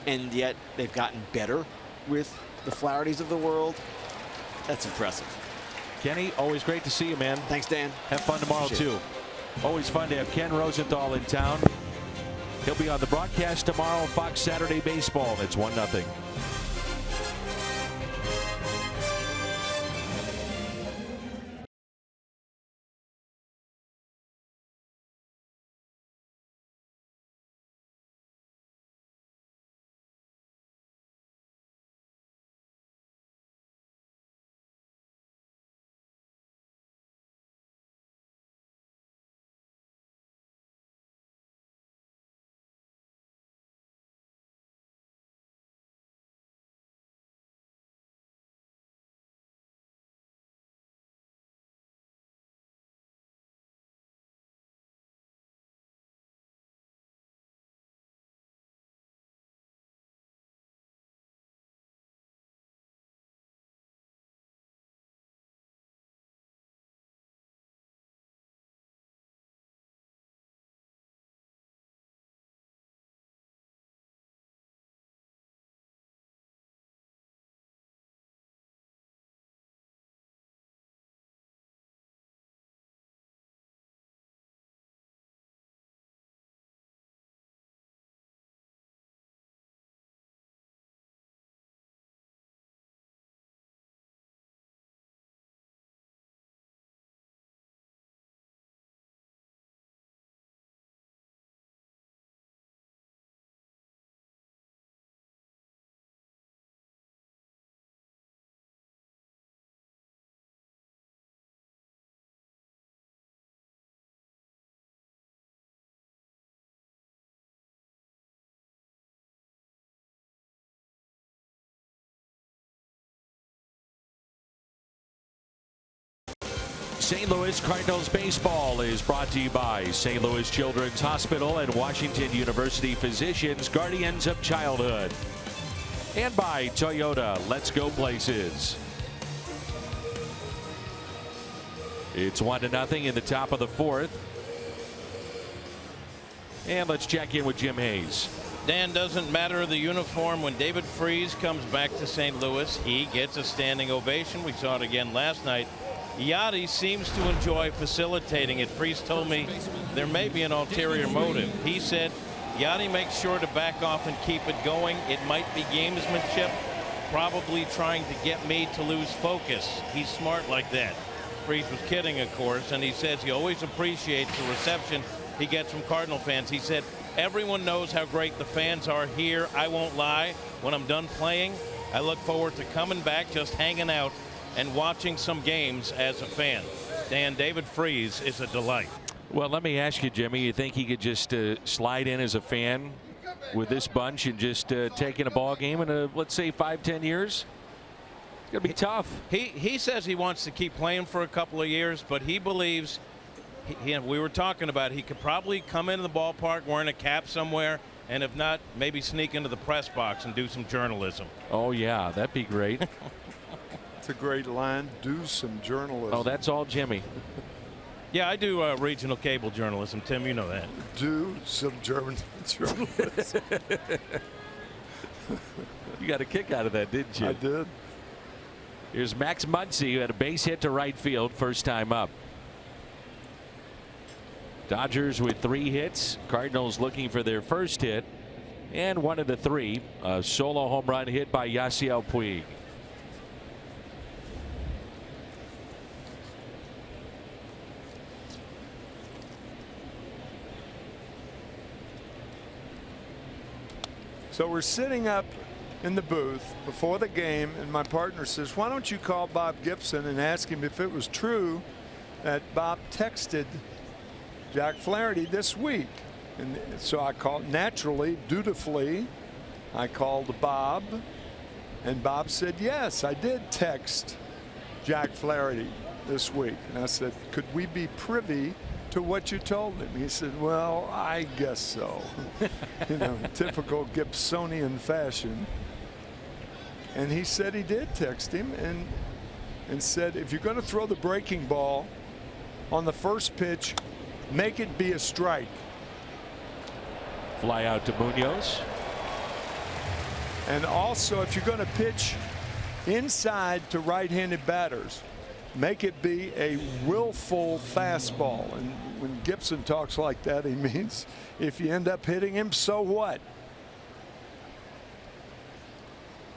and yet they've gotten better with the Flahertys of the world, that's impressive. Kenny, always great to see you, man. Thanks, Dan. Have fun tomorrow, too. Always fun to have Ken Rosenthal in town. He'll be on the broadcast tomorrow, Fox Saturday Baseball. It's 1-0. St. Louis Cardinals baseball is brought to you by St. Louis Children's Hospital and Washington University Physicians, Guardians of Childhood. And by Toyota, let's go places. It's 1-0 in the top of the fourth. And let's check in with Jim Hayes. Dan, doesn't matter the uniform. When David Freese comes back to St. Louis, he gets a standing ovation. We saw it again last night. Yachty seems to enjoy facilitating it. Freese told me there may be an ulterior motive. He said Yachty makes sure to back off and keep it going. It might be gamesmanship, probably trying to get me to lose focus. He's smart like that. Freese was kidding, of course, and he says he always appreciates the reception he gets from Cardinal fans. He said, everyone knows how great the fans are here. I won't lie. When I'm done playing, I look forward to coming back, just hanging out and watching some games as a fan. Dan, David Freese is a delight. Well, let me ask you, Jimmy, you think he could just slide in as a fan with this bunch and just take in a ball game in, let's say, 5-10 years? It's going to be tough. He says he wants to keep playing for a couple of years, but he believes, we were talking about, he could probably come into the ballpark wearing a cap somewhere, and if not, maybe sneak into the press box and do some journalism. Oh, yeah, that'd be great. It's a great line. Do some journalism. Oh, that's all Jimmy. Yeah, I do regional cable journalism, Tim. You know that. Do some journalism. You got a kick out of that, didn't you? I did. Here's Max Muncy, who had a base hit to right field, first time up. Dodgers with 3 hits. Cardinals looking for their first hit. And one of the 3, a solo home run hit by Yasiel Puig. So we're sitting up in the booth before the game, and my partner says, why don't you call Bob Gibson and ask him if it was true that Bob texted Jack Flaherty this week. And so I called, naturally, dutifully, I called Bob, and Bob said, yes, I did text Jack Flaherty this week. And I said, could we be privy to what you told him? He said, well, I guess so. You know, typical Gibsonian fashion. And he said he did text him and said, if you're going to throw the breaking ball on the first pitch, make it be a strike. Fly out to Munoz. And also, if you're going to pitch inside to right-handed batters, make it be a willful fastball. And when Gibson talks like that, he means if you end up hitting him, so what?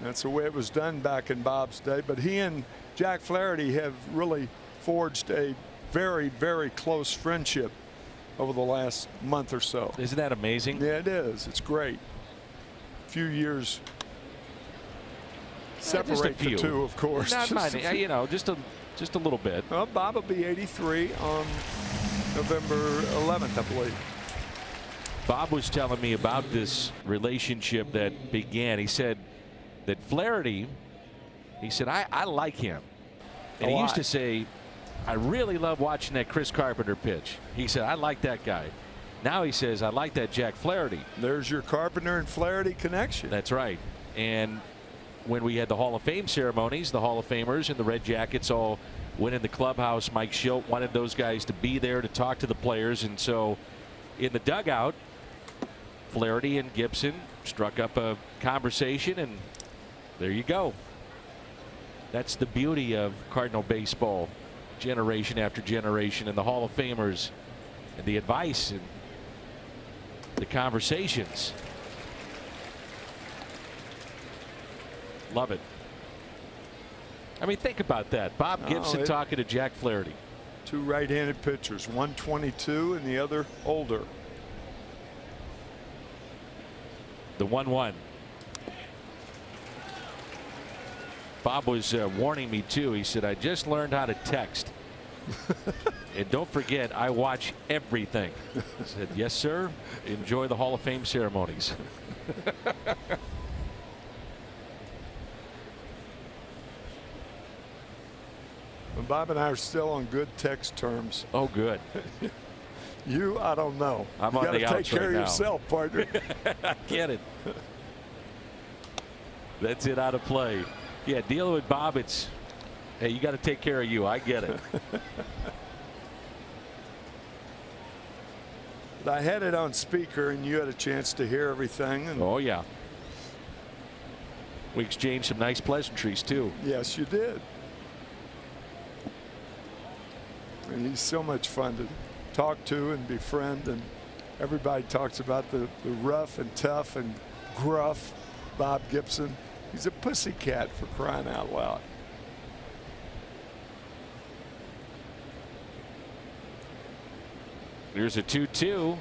That's the way it was done back in Bob's day. But he and Jack Flaherty have really forged a very, very close friendship over the last month or so. Isn't that amazing? Yeah, it is. It's great. A few years separate the two, of course. Not mine, you know, just a little bit. Well, Bob will be 83 on November 11th, I believe. Bob was telling me about this relationship that began. He said that Flaherty, he said, I like him. And he used to say, I really love watching that Chris Carpenter pitch. He said, I like that guy. Now he says, I like that Jack Flaherty. There's your Carpenter and Flaherty connection. That's right. And when we had the Hall of Fame ceremonies, the Hall of Famers and the Red Jackets all went in the clubhouse. Mike Schilt wanted those guys to be there to talk to the players. And so in the dugout, Flaherty and Gibson struck up a conversation, and there you go. That's the beauty of Cardinal baseball, generation after generation, and the Hall of Famers and the advice and the conversations. Love it. I mean, think about that. Bob Gibson talking to Jack Flaherty. Two right-handed pitchers, one 22 and the other older. The 1-1. Bob was warning me too. He said, I just learned how to text. And don't forget, I watch everything. I said, yes, sir. Enjoy the Hall of Fame ceremonies. And Bob and I are still on good text terms. Oh, good. You, I don't know. I'm you on the gotta take outs care right of now. yourself, partner. I get it. That's it out of play. Yeah, dealing with Bob, it's, hey, you got to take care of you. I get it. But I had it on speaker, and you had a chance to hear everything. And Oh, yeah. We exchanged some nice pleasantries, too. yes, you did. And he's so much fun to talk to and befriend, and everybody talks about the rough and tough and gruff Bob Gibson. He's a pussycat, for crying out loud. Here's a 2-2.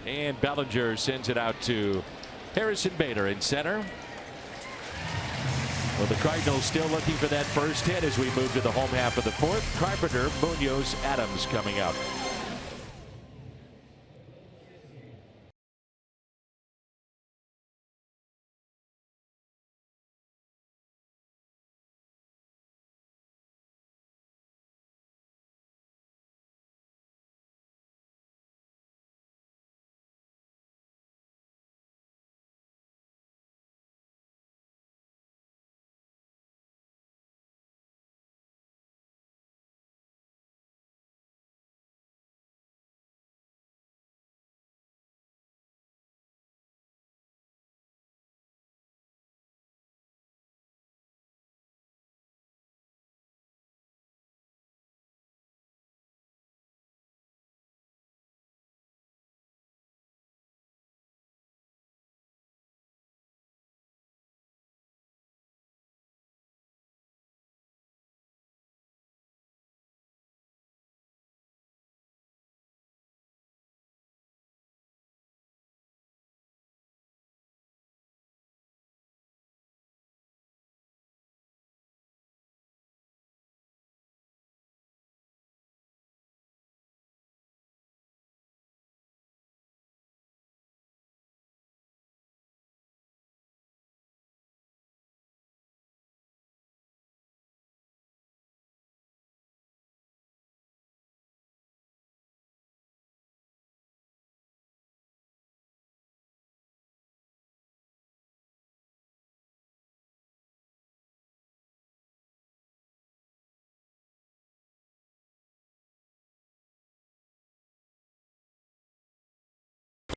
And Bellinger sends it out to Harrison Bader in center. Well, the Cardinals still looking for that first hit as we move to the home half of the fourth. Carpenter, Munoz, Adams coming out.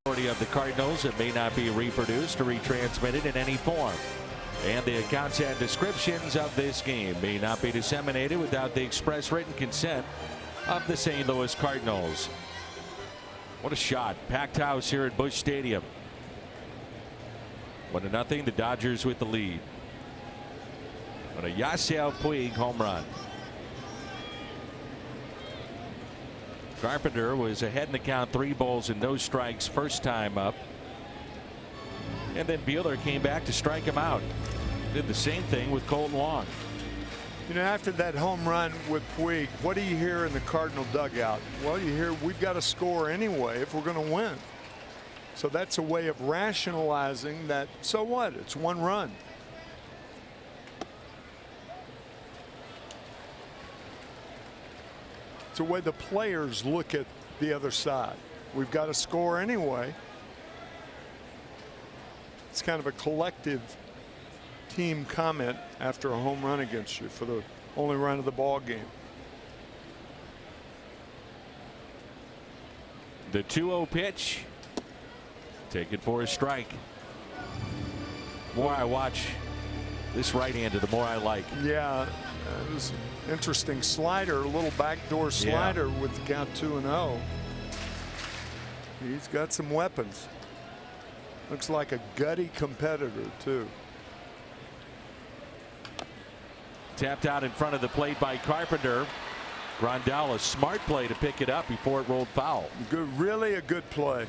Of the Cardinals, it may not be reproduced or retransmitted in any form. And the accounts and descriptions of this game may not be disseminated without the express written consent of the St. Louis Cardinals. What a shot. Packed house here at Busch Stadium. 1-0, the Dodgers with the lead. On a Yasiel Puig home run. Carpenter was ahead in the count, 3 balls and no strikes first time up. And then Buehler came back to strike him out. Did the same thing with Colton Long. You know, after that home run with Puig, what do you hear in the Cardinal dugout? Well, you hear we've got to score anyway if we're going to win. So that's a way of rationalizing that. So what? It's 1 run. It's the way the players look at the other side. We've got to score anyway. It's kind of a collective team comment after a home run against you for the only run of the ball game. The 2-0 pitch. Take it for a strike. The more I watch this right-hander, the more I like. Yeah, it was an interesting slider, a little backdoor slider with the count 2-0. He's got some weapons. Looks like a gutty competitor, too. Tapped out in front of the plate by Carpenter. Grandal, a smart play to pick it up before it rolled foul. Good, really a good play.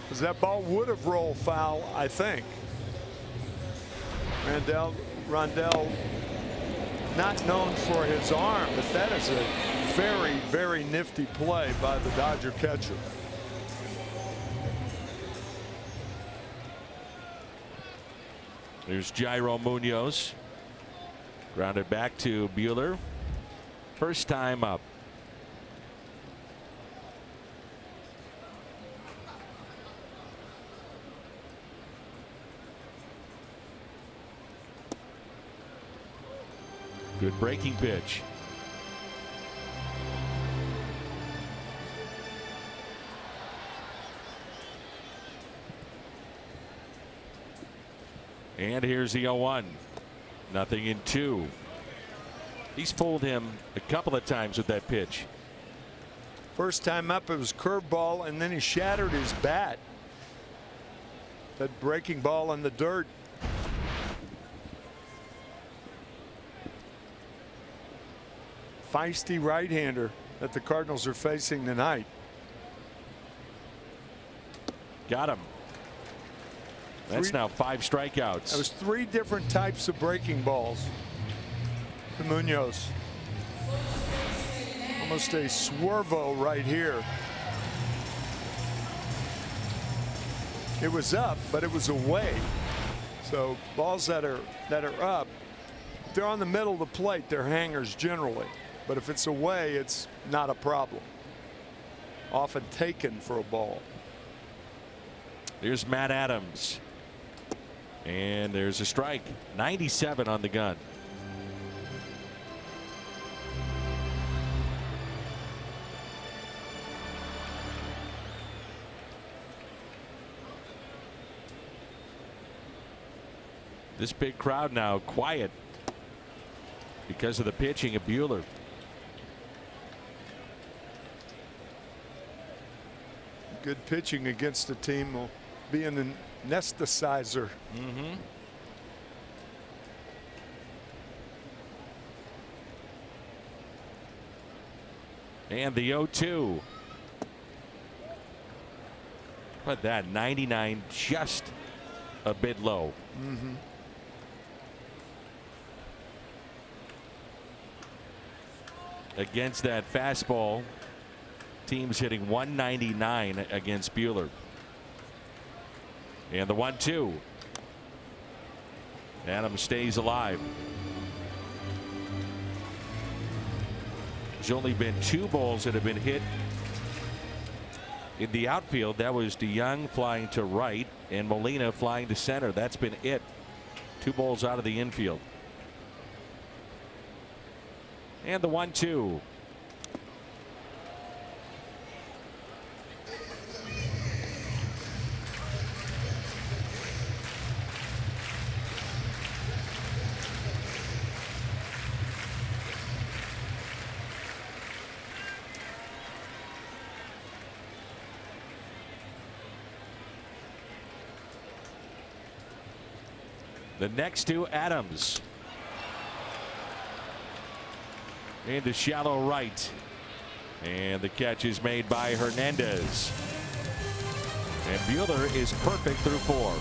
Because that ball would have rolled foul, I think. Rondell, not known for his arm, but that is a very, very nifty play by the Dodger catcher. There's Jairo Munoz. Grounded back to Buehler. First time up. Good breaking pitch. And here's the 0-1. Nothing in 2. He's fooled him a couple of times with that pitch. First time up, it was curveball, and then he shattered his bat. That breaking ball in the dirt. Feisty right-hander that the Cardinals are facing tonight. Got him. That's now 5 strikeouts. That was 3 different types of breaking balls to Munoz. Almost a swervo right here. It was up, but it was away. So balls that are up, if they're on the middle of the plate, they're hangers generally. But if it's away, it's not a problem. Often taken for a ball. Here's Matt Adams. And there's a strike. 97 on the gun. This big crowd now quiet because of the pitching of Buehler. Good pitching against a team will be an anesthetizer. And the 0-2. But that 99 just a bit low. Against that fastball, teams hitting 199 against Buehler. And the 1-2. Adams stays alive. There's only been 2 balls that have been hit in the outfield. That was DeYoung flying to right and Molina flying to center. That's been it. 2 balls out of the infield. And the 1-2. The next to Adams. Into shallow right. And the catch is made by Hernandez. And Buehler is perfect through 4.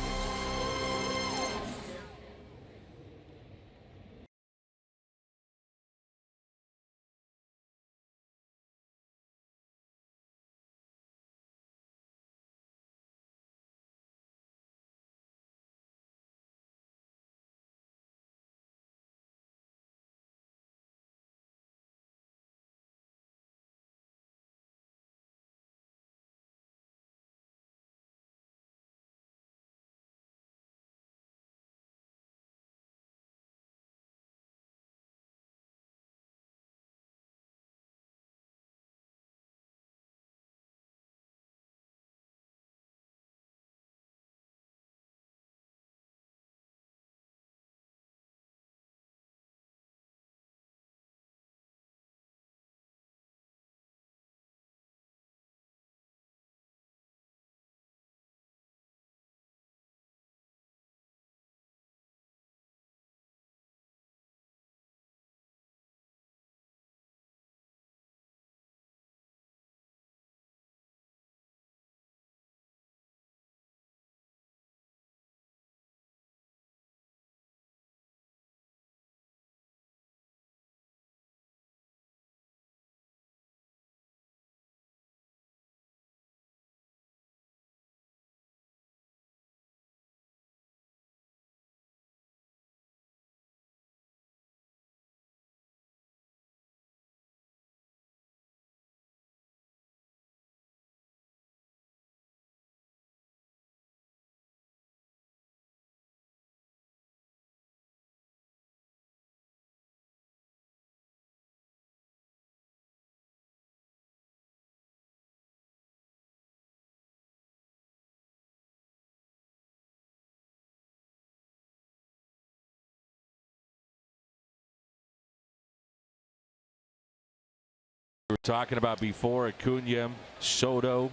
were talking about before, Acuna, Soto,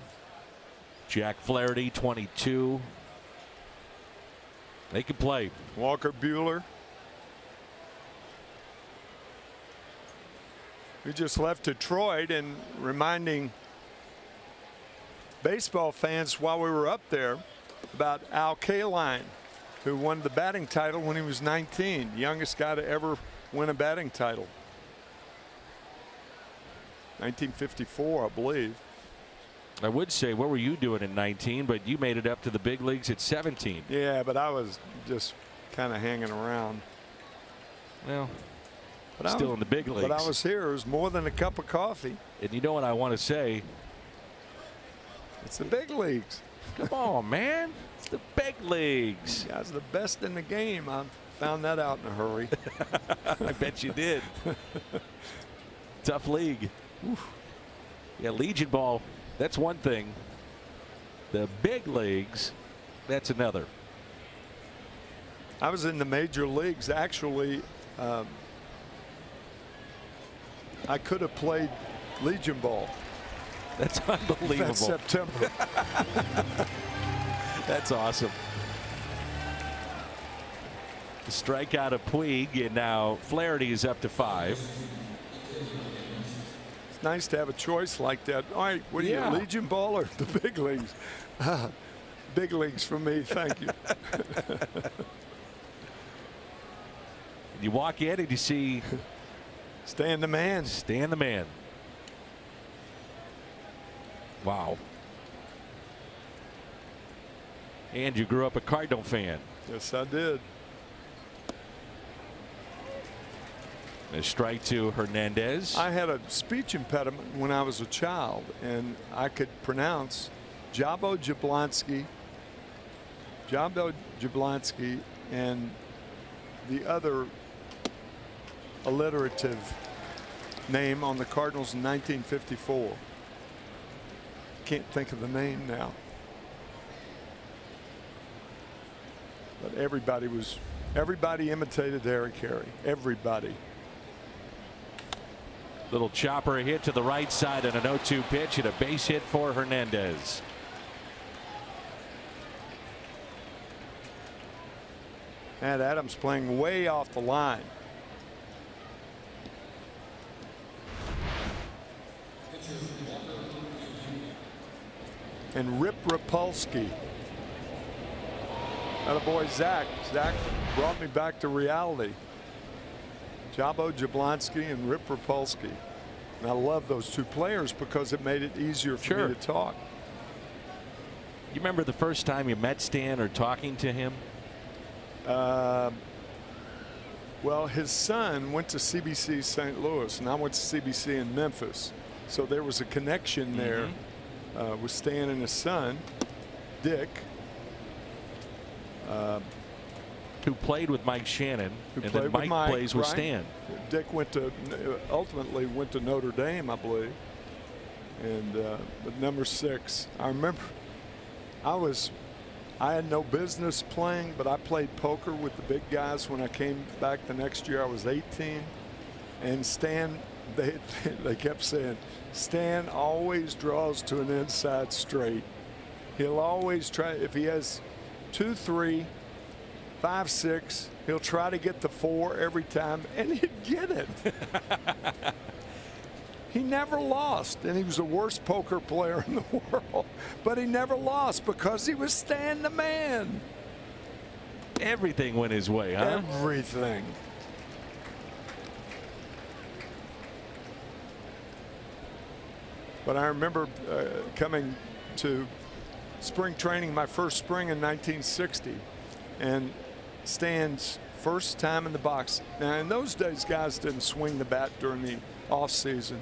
Jack Flaherty, 22. They can play. Walker Buehler. We just left Detroit, and reminding baseball fans while we were up there about Al Kaline, who won the batting title when he was 19, youngest guy to ever win a batting title. 1954, I believe. I would say, what were you doing at 19? But you made it up to the big leagues at 17. Yeah, but I was just kind of hanging around. Well, but still in the big leagues. But I was here. It was more than a cup of coffee. And you know what I want to say? It's the big leagues. Come on, man. It's the big leagues. You guys are the best in the game. I found that out in a hurry. I bet you did. Tough league. Oof. Yeah, Legion Ball, that's one thing. The big leagues, that's another. I was in the major leagues. Actually, I could have played Legion Ball. That's unbelievable. That's September. That's awesome. The strikeout of Puig, and now Flaherty is up to 5. It's nice to have a choice like that. All right, what are you, Legion Ball or the big leagues? Big leagues for me, thank you. You walk in and you see Stan the Man. Stan the Man. Wow. And you grew up a Cardinal fan. Yes, I did. A strike to Hernandez. I had a speech impediment when I was a child, and I could pronounce Jabo Jablonski, and the other alliterative name on the Cardinals in 1954. Can't think of the name now. But everybody imitated Harry Carey. Everybody. Little chopper hit to the right side and an 0-2 pitch and a base hit for Hernandez. And Adams playing way off the line. And Rip Rapolsky. Attaboy Zach. Zach brought me back to reality. Jabo Jablonski and Rip Rapolsky. And I love those two players because it made it easier for me to talk. You remember the first time you met Stan or talking to him? Well, his son went to CBC St. Louis, and I went to CBC in Memphis. So there was a connection there with Stan and his son, Dick. Who played with Mike Shannon, and then Mike plays with Stan. Dick ultimately went to Notre Dame, I believe. And but number 6, I remember I had no business playing, but I played poker with the big guys when I came back the next year. I was 18, and Stan, they kept saying, Stan always draws to an inside straight. He'll always try, if he has 2-3, 5-6, he'll try to get the 4 every time, and he'd get it. He never lost, and he was the worst poker player in the world, but he never lost because he was Stan the Man. Everything went his way, huh? Everything. But I remember coming to spring training, my first spring in 1960, and Stan's first time in the box. Now, in those days, guys didn't swing the bat during the off season.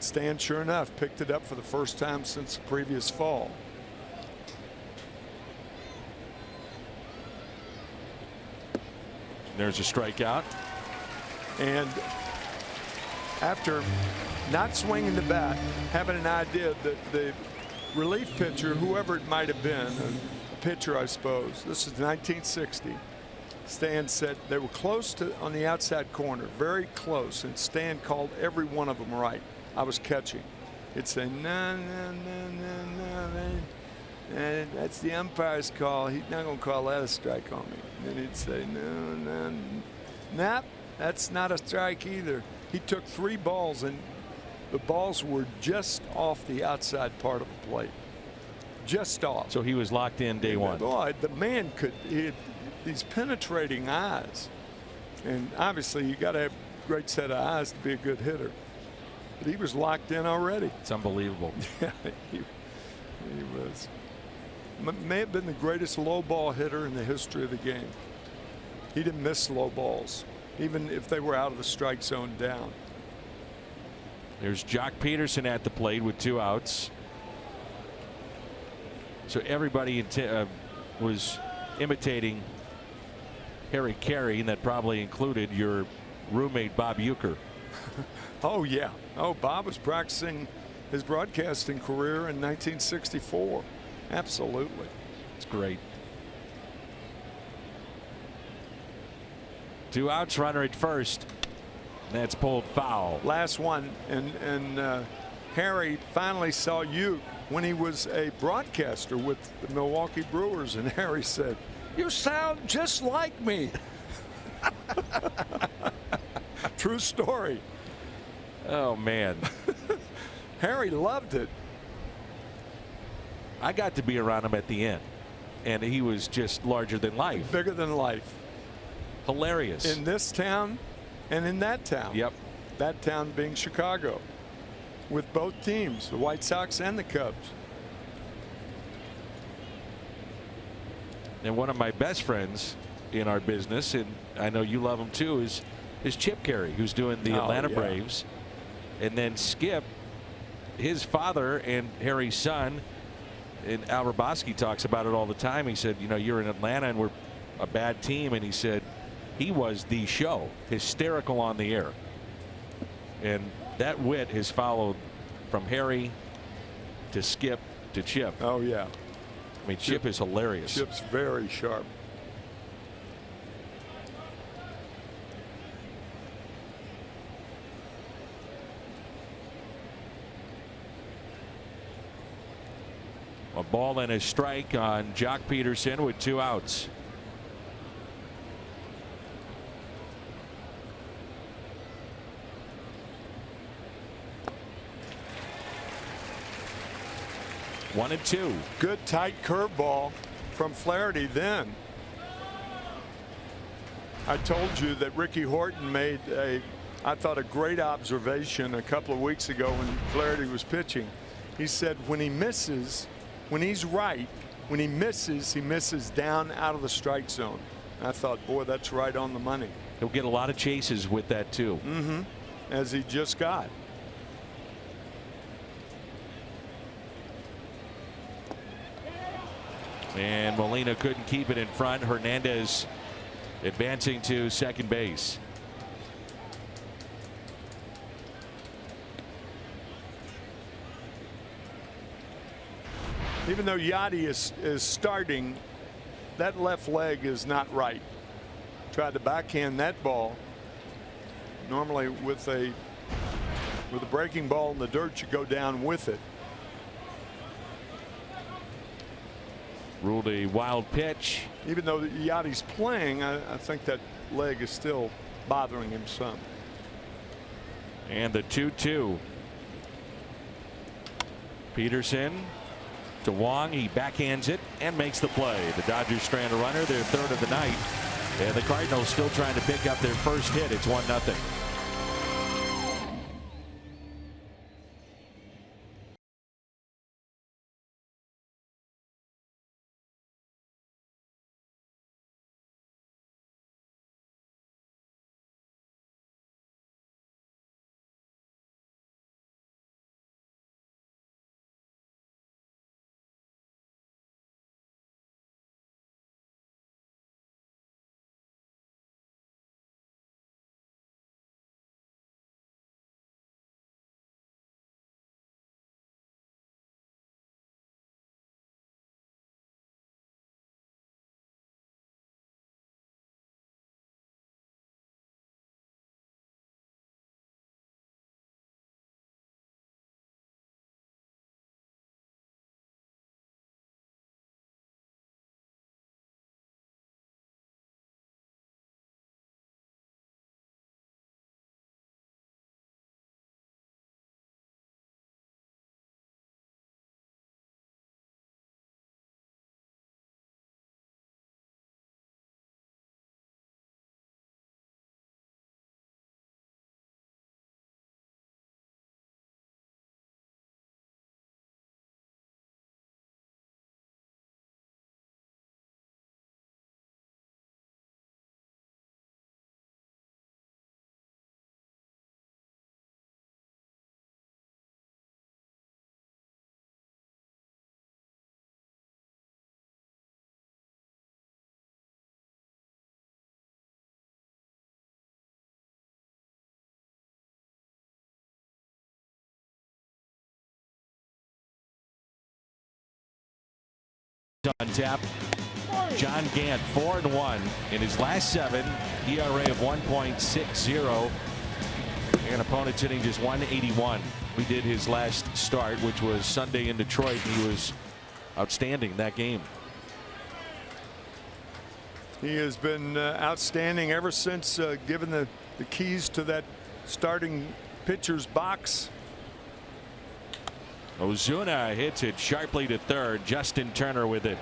Stan, sure enough, picked it up for the first time since the previous fall. There's a strikeout. And after not swinging the bat, having an idea that the relief pitcher, whoever it might have been, a pitcher, I suppose, this is 1960, Stan said they were close to on the outside corner, very close, and Stan called every one of them right. I was catching. He'd say, no, no, no, no, no, man. And that's the umpire's call. He's not going to call that a strike on me. And then he'd say, no, no, nope, that's not a strike either. He took 3 balls, and the balls were just off the outside part of the plate. Just off. So he was locked in day one. Boy, the man he had these penetrating eyes. And obviously, you got to have a great set of eyes to be a good hitter. But he was locked in already. It's unbelievable. Yeah, he was. May have been the greatest low ball hitter in the history of the game. He didn't miss low balls, even if they were out of the strike zone down. There's Jock Peterson at the plate with 2 outs. So everybody was imitating Harry Carey, and that probably included your roommate Bob Uecker. Oh yeah. Oh, Bob was practicing his broadcasting career in 1964. Absolutely. It's great. 2 outs, runner at first. That's pulled foul. Last one, and Harry finally saw Uecker when he was a broadcaster with the Milwaukee Brewers, and Harry said, "You sound just like me." True story. Oh man. Harry loved it. I got to be around him at the end, and he was just larger than life. Bigger than life. Hilarious. In this town and in that town. Yep. That town being Chicago, with both teams, the White Sox and the Cubs. And one of my best friends in our business, and I know you love him too, is Chip Carey, who's doing the Atlanta Braves. And then Skip, his father and Harry's son, and Al Raboski talks about it all the time. He said, you know, you're in Atlanta and we're a bad team, and he said he was the show, hysterical on the air. And that wit has followed from Harry to Skip to Chip. Oh yeah. I mean, Chip is hilarious. Chip's very sharp. A ball and a strike on Jock Peterson with 2 outs. One and 2. Good tight curveball from Flaherty then. I told you that Ricky Horton made I thought a great observation a couple of weeks ago when Flaherty was pitching. He said when he misses, when he's right, when he misses down out of the strike zone. And I thought, boy, that's right on the money. He'll get a lot of chases with that too. Mm-hmm. As he just got. And Molina couldn't keep it in front. Hernandez advancing to second base. Even though Yachty is starting, that left leg is not right. Tried to backhand that ball. Normally with a breaking ball in the dirt, you go down with it. Ruled a wild pitch. Even though Yachty's playing, I think that leg is still bothering him some. And the 2-2. Peterson to Wong. He backhands it and makes the play. The Dodgers strand a runner, their 3rd of the night. And the Cardinals still trying to pick up their first hit. It's 1-0. on tap. John Gant, 4-1 in his last 7, ERA of 1.60, and opponents hitting just 181. We did his last start, which was Sunday in Detroit. He was outstanding that game. He has been outstanding ever since given the keys to that starting pitcher's box. Ozuna hits it sharply to third. Justin Turner with it.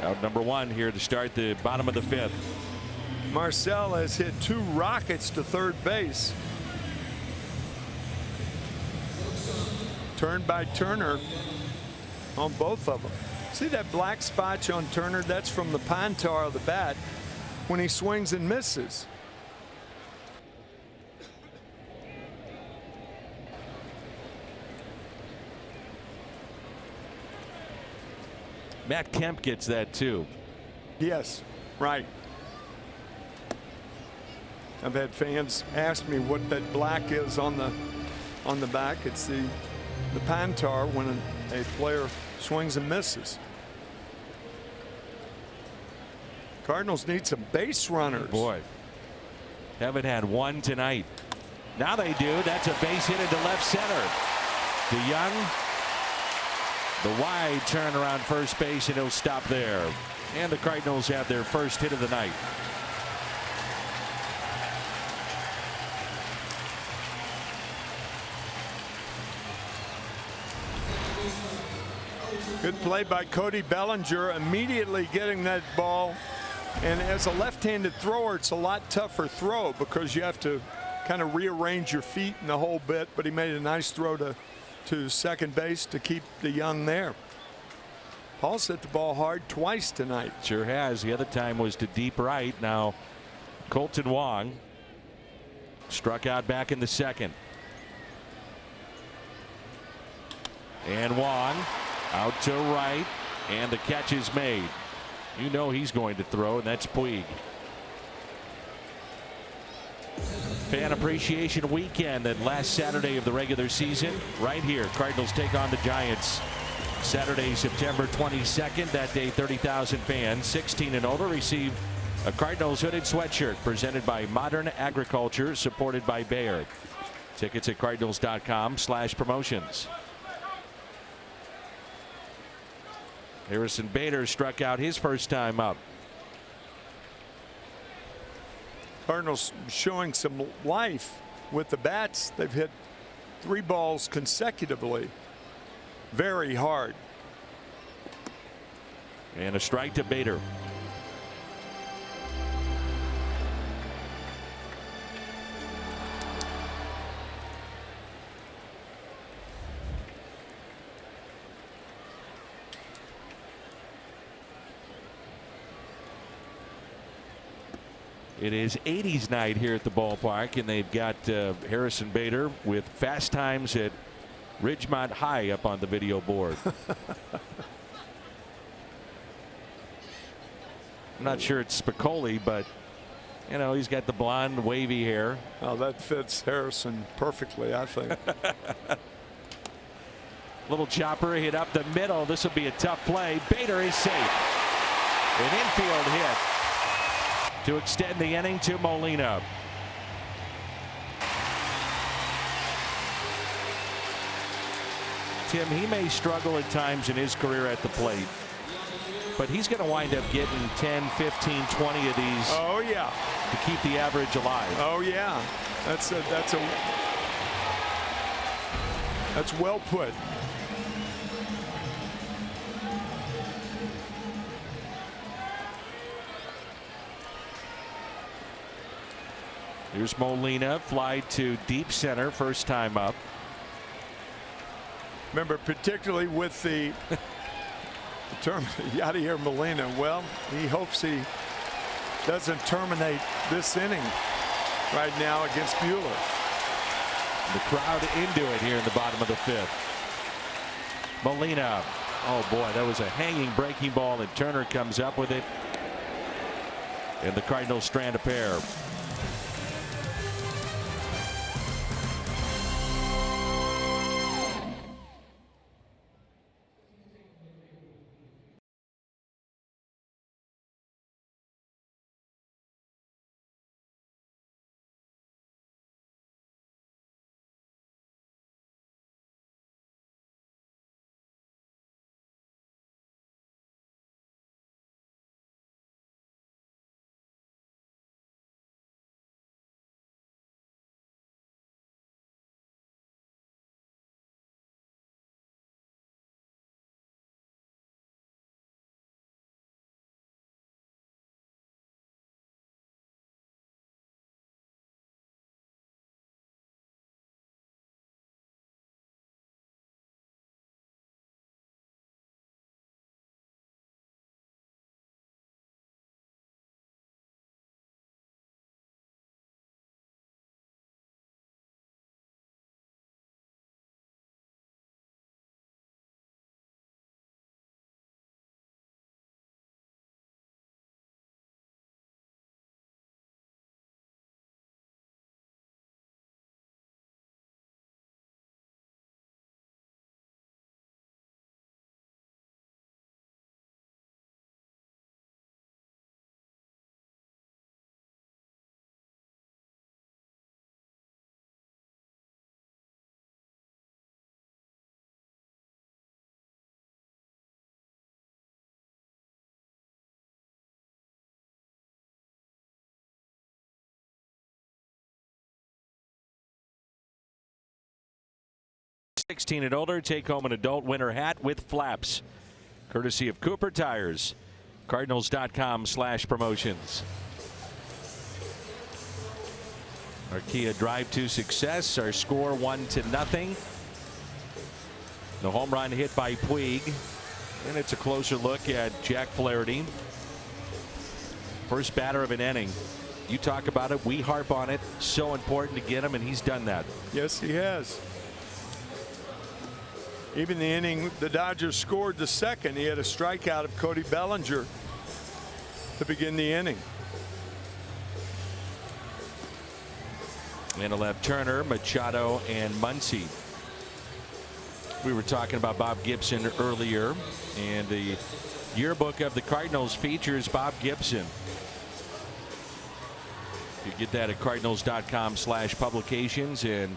Out number 1 here to start the bottom of the 5th. Marcel has hit 2 rockets to third base. Turned by Turner on both of them. See that black spotch on Turner? That's from the pine tar of the bat when he swings and misses. Matt Kemp gets that too. Yes, right. I've had fans ask me what that black is on the back. It's the pine tar when a player swings and misses. Cardinals need some base runners. Boy, haven't had one tonight. Now they do. That's a base hit into left center. DeYoung, the wide turn around first base, and he'll stop there. And the Cardinals have their first hit of the night. Good play by Cody Bellinger, immediately getting that ball. And as a left-handed thrower, it's a lot tougher throw because you have to kind of rearrange your feet in the whole bit. But he made a nice throw to second base to keep DeYoung there. Paul's hit the ball hard twice tonight. Sure has. The other time was to deep right. Now Colton Wong struck out back in the 2nd. And Wong out to right, and the catch is made. You know he's going to throw, and that's Puig. Fan Appreciation Weekend, that last Saturday of the regular season, right here. Cardinals take on the Giants Saturday, September 22nd. That day, 30,000 fans, 16 and over, receive a Cardinals hooded sweatshirt presented by Modern Agriculture, supported by Bayer. Tickets at cardinals.com/promotions. Harrison Bader struck out his first time up. Cardinals showing some life with the bats. They've hit 3 balls consecutively. Very hard. And a strike to Bader. It is 80s night here at the ballpark, and they've got Harrison Bader with fast times at Ridgemont High up on the video board. I'm not sure it's Spicoli, but you know, he's got the blonde wavy hair. Oh, that fits Harrison perfectly, I think. Little chopper hit up the middle. This will be a tough play. Bader is safe. An infield hit to extend the inning to Molina. Tim, he may struggle at times in his career at the plate, but he's going to wind up getting 10, 15, 20 of these. Oh yeah, to keep the average alive. Oh yeah, that's well put. Here's Molina, fly to deep center, first time up. Remember, particularly with the term Yadier Molina, well, he hopes he doesn't terminate this inning right now against Buehler. The crowd into it here in the bottom of the 5th. Molina, oh boy, that was a hanging breaking ball, and Turner comes up with it, and the Cardinals strand a pair. 16 and older, take home an adult winter hat with flaps, courtesy of Cooper Tires. Cardinals.com/promotions. Our Kia drive to success. Our score 1-0. The home run hit by Puig. And it's a closer look at Jack Flaherty. First batter of an inning. You talk about it. We harp on it. So important to get him, and he's done that. Yes, he has. Even the inning the Dodgers scored the second, he had a strikeout of Cody Bellinger to begin the inning. And he'll have Turner, Machado, and Muncy. We were talking about Bob Gibson earlier, and the yearbook of the Cardinals features Bob Gibson. You get that at Cardinals.com/publications, and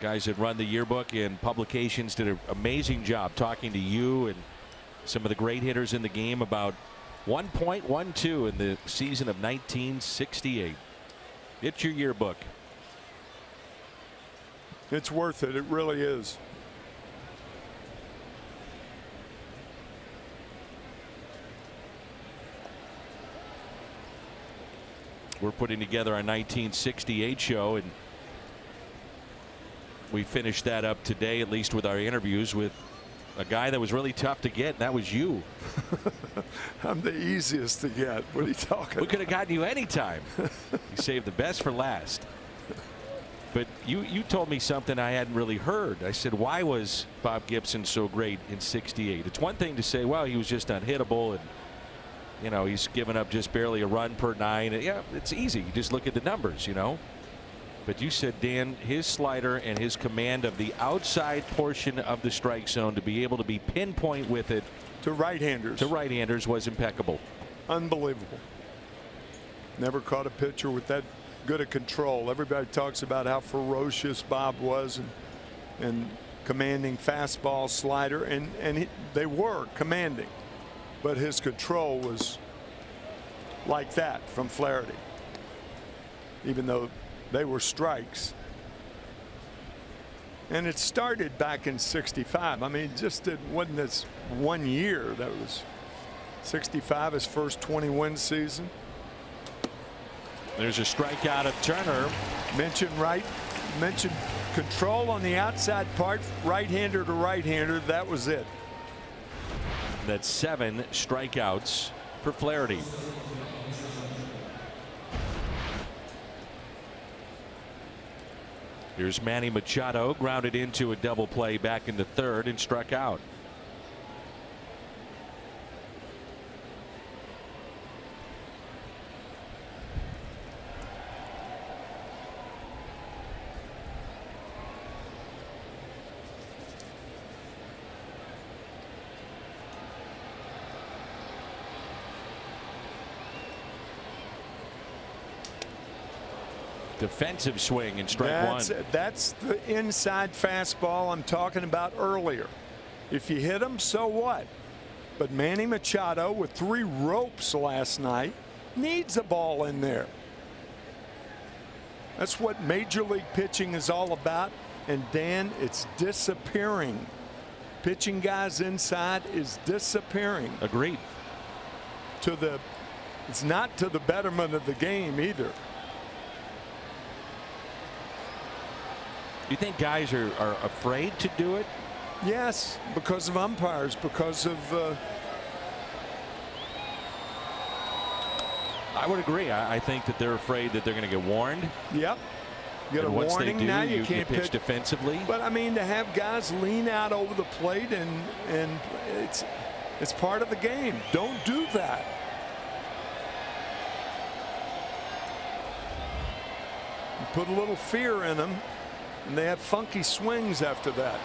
guys that run the yearbook and publications did an amazing job talking to you and some of the great hitters in the game about 1.12 in the season of 1968. It's your yearbook. It's worth it. It really is. We're putting together our 1968 show, and we finished that up today, at least with our interviews with a guy that was really tough to get, and that was you. I'm the easiest to get. What are you talking We could have gotten you anytime. You saved the best for last. But you told me something I hadn't really heard. I said, why was Bob Gibson so great in '68? It's one thing to say, well, he was just unhittable, and you know, he's given up just barely a run per 9. Yeah, it's easy. You just look at the numbers, you know. But you said, Dan, his slider and his command of the outside portion of the strike zone to be able to be pinpoint with it to right-handers was impeccable. Unbelievable. Never caught a pitcher with that good a control. Everybody talks about how ferocious Bob was and commanding fastball, slider, and they were commanding, but his control was like that from Flaherty, even though they were strikes. And it started back in '65. I mean, it wasn't this 1 year. That was '65, his first 20-win season. There's a strikeout of Turner. Mentioned control on the outside part, right-hander to right-hander. That was it. That's 7 strikeouts for Flaherty. Here's Manny Machado, grounded into a double play back in the third and struck out. Defensive swing and strike one. That's the inside fastball I'm talking about earlier. If you hit him, so what? But Manny Machado, with 3 ropes last night, needs a ball in there. That's what Major League pitching is all about. And Dan, it's disappearing. Pitching guys inside is disappearing. Agreed. It's not to the betterment of the game either. You think guys are afraid to do it? Yes, because of umpires, because of I would agree. I think that they're afraid that they're going to get warned. Yep. You get a once warning, they do, now you can't pitch defensively. But I mean, to have guys lean out over the plate and it's part of the game. Don't do that. You put a little fear in them, and they have funky swings after that.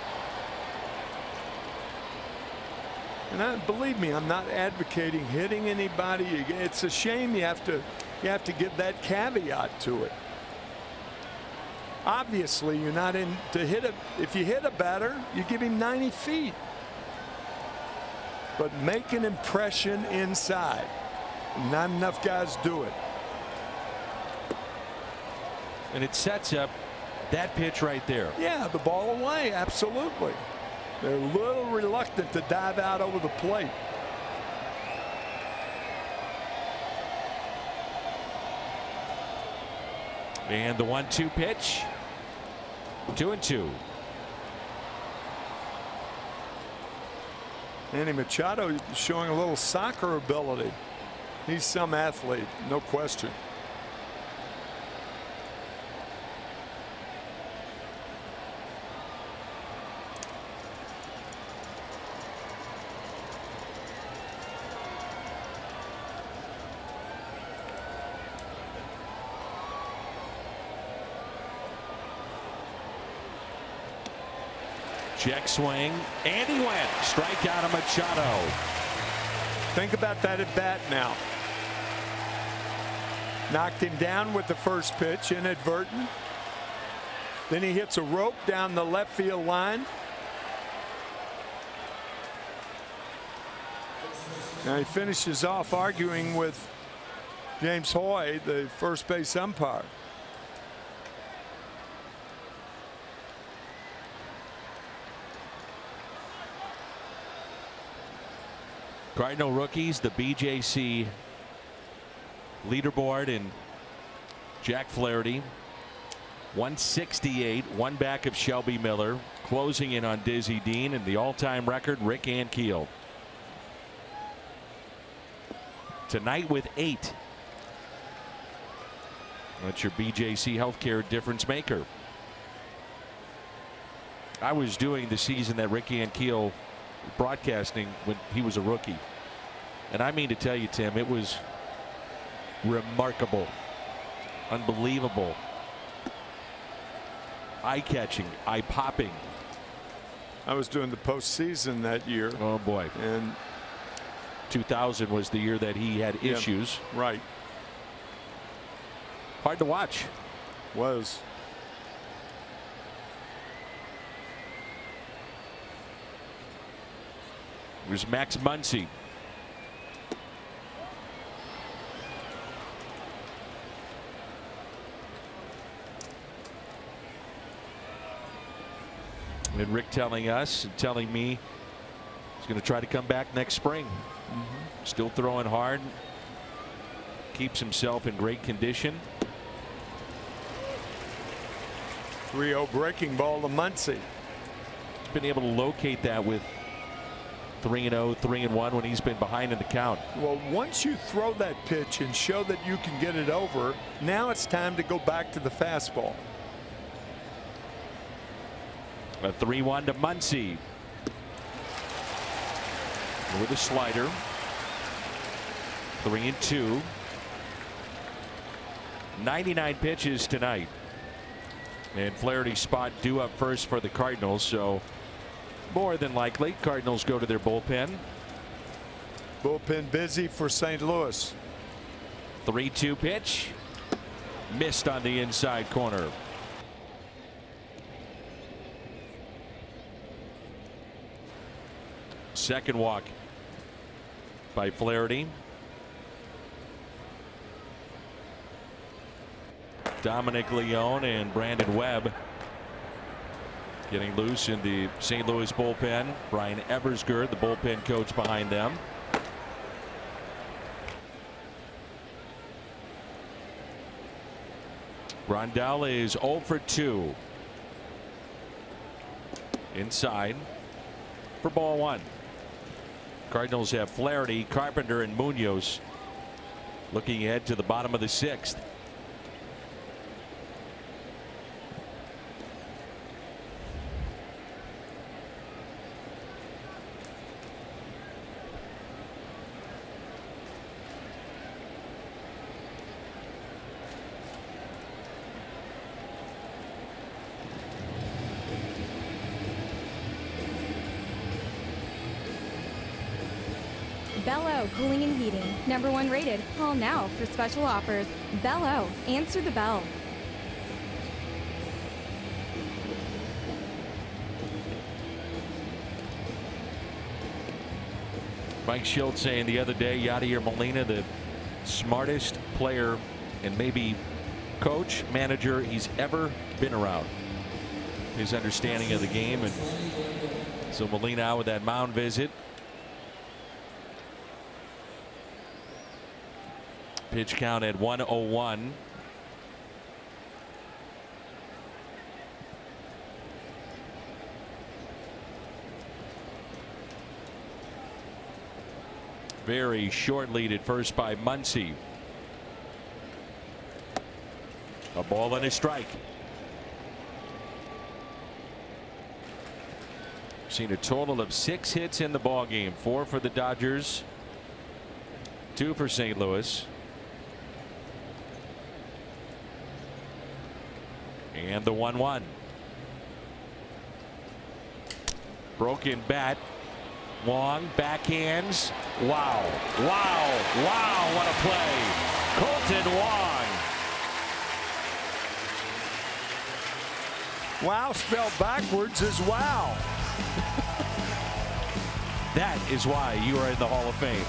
And believe me, I'm not advocating hitting anybody. It's a shame you have to give that caveat to it. Obviously, you're not in to hit it. If you hit a batter, you give him 90 feet. But make an impression inside. Not enough guys do it. And it sets up That pitch right there. Yeah, the ball away, absolutely. They're a little reluctant to dive out over the plate. And the 1-2 pitch. 2-2. Manny Machado showing a little soccer ability. He's some athlete, no question. Check swing, and he went. Strikeout of Machado. Think about that at bat now. Knocked him down with the first pitch, inadvertent. Then he hits a rope down the left field line. Now he finishes off arguing with James Hoy, the first base umpire. Cardinal rookies, the BJC leaderboard, and Jack Flaherty 168, one back of Shelby Miller, closing in on Dizzy Dean, and the all-time record Rick Ankiel tonight with 8. That's your BJC healthcare difference maker. I was doing the season that Rick Ankiel broadcasting when he was a rookie, and I mean to tell you, Tim, it was remarkable, unbelievable, eye-catching, eye-popping. I was doing the postseason that year. Oh boy. And 2000 was the year that he had issues. Right. Hard to watch. Was. Here's Max Muncy. And Rick telling us and telling me he's going to try to come back next spring. Still throwing hard. Keeps himself in great condition. 3-0 breaking ball to Muncy. He's been able to locate that with 3-0, 3-1 when he's been behind in the count. Well, once you throw that pitch and show that you can get it over, now it's time to go back to the fastball. A 3-1 to Muncy. With a slider. 3-2. 99 pitches tonight. And Flaherty's spot due up first for the Cardinals, so more than likely Cardinals go to their bullpen. Bullpen busy for St. Louis. 3-2 pitch. Missed on the inside corner. Second walk by Flaherty. Dominic Leone and Brandon Webb getting loose in the St. Louis bullpen. Brian Eversgerd, the bullpen coach, behind them. Rondell is 0 for 2. Inside for ball 1. Cardinals have Flaherty, Carpenter, and Munoz looking ahead to the bottom of the 6th. Bello Cooling and Heating, #1 rated. Call now for special offers. Bello, answer the bell. Mike Schultz saying the other day, Yadier Molina, the smartest player and maybe coach, manager he's ever been around. His understanding of the game. And so Molina with that mound visit. Pitch count at 101. Very short lead at first by Muncy. A ball and a strike. Seen a total of 6 hits in the ball game. 4 for the Dodgers, 2 for St. Louis. And the 1-1. Broken bat. Wong backhands. Wow. Wow. Wow. What a play. Colton Wong. Wow spelled backwards is wow. That is why you are in the Hall of Fame.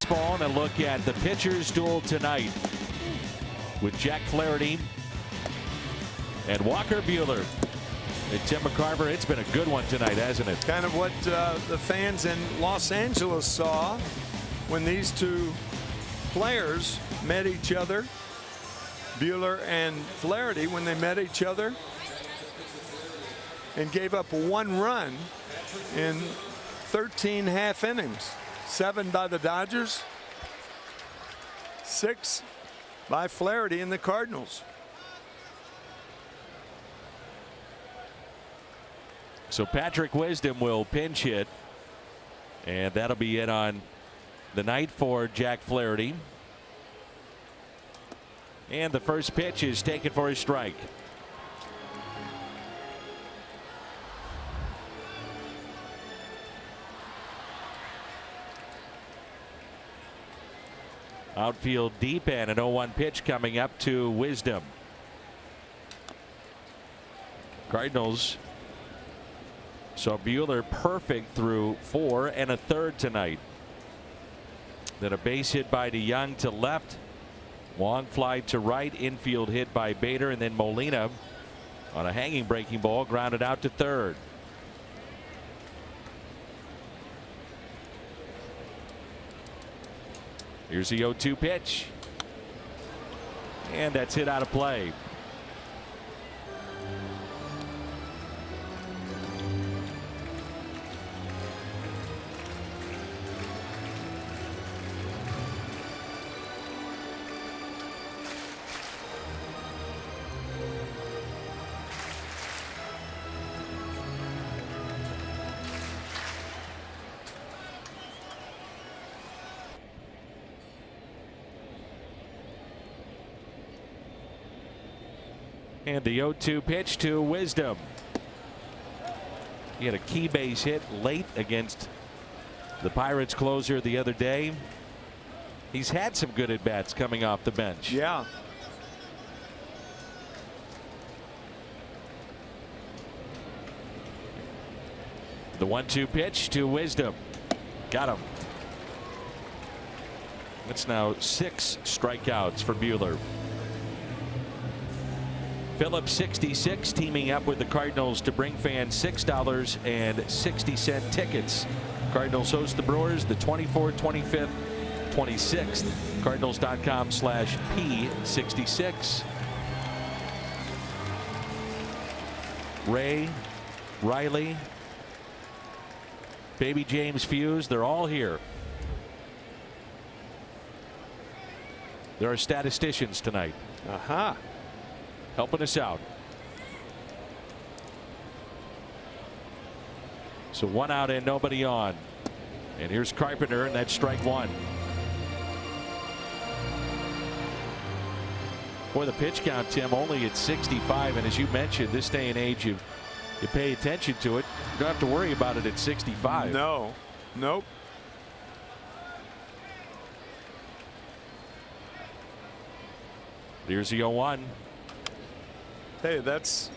Baseball, and a look at the pitchers duel tonight with Jack Flaherty and Walker Buehler. And Tim McCarver, it's been a good one tonight, hasn't it? Kind of what the fans in Los Angeles saw when these two players met each other. Buehler and Flaherty, when they met each other and gave up 1 run in 13 half innings. 7 by the Dodgers, 6 by Flaherty and the Cardinals. So Patrick Wisdom will pinch hit, and that'll be it on the night for Jack Flaherty. And the first pitch is taken for a strike. Outfield deep, and an 0-1 pitch coming up to Wisdom. Cardinals saw Buehler perfect through 4 1/3 tonight. Then a base hit by DeYoung to left. Long fly to right. Infield hit by Bader, and then Molina on a hanging breaking ball grounded out to third. Here's the 0-2 pitch. And that's hit out of play. And the 0-2 pitch to Wisdom. He had a key base hit late against the Pirates closer the other day. He's had some good at-bats coming off the bench. Yeah. The 1-2 pitch to Wisdom. Got him. It's now 6 strikeouts for Buehler. Phillips 66 teaming up with the Cardinals to bring fans $6.60 tickets. Cardinals host the Brewers the 24th, 25th, 26th. Cardinals.com/P66. Ray, Riley, Baby James Fuse, they're all here. There are statisticians tonight. Aha. Helping us out. So 1 out and nobody on. And here's Carpenter, and that's strike 1. Boy, the pitch count, Tim, only at 65. And as you mentioned, this day and age, you pay attention to it. You don't have to worry about it at 65. No. Nope. Here's the 0-1. Hey, that's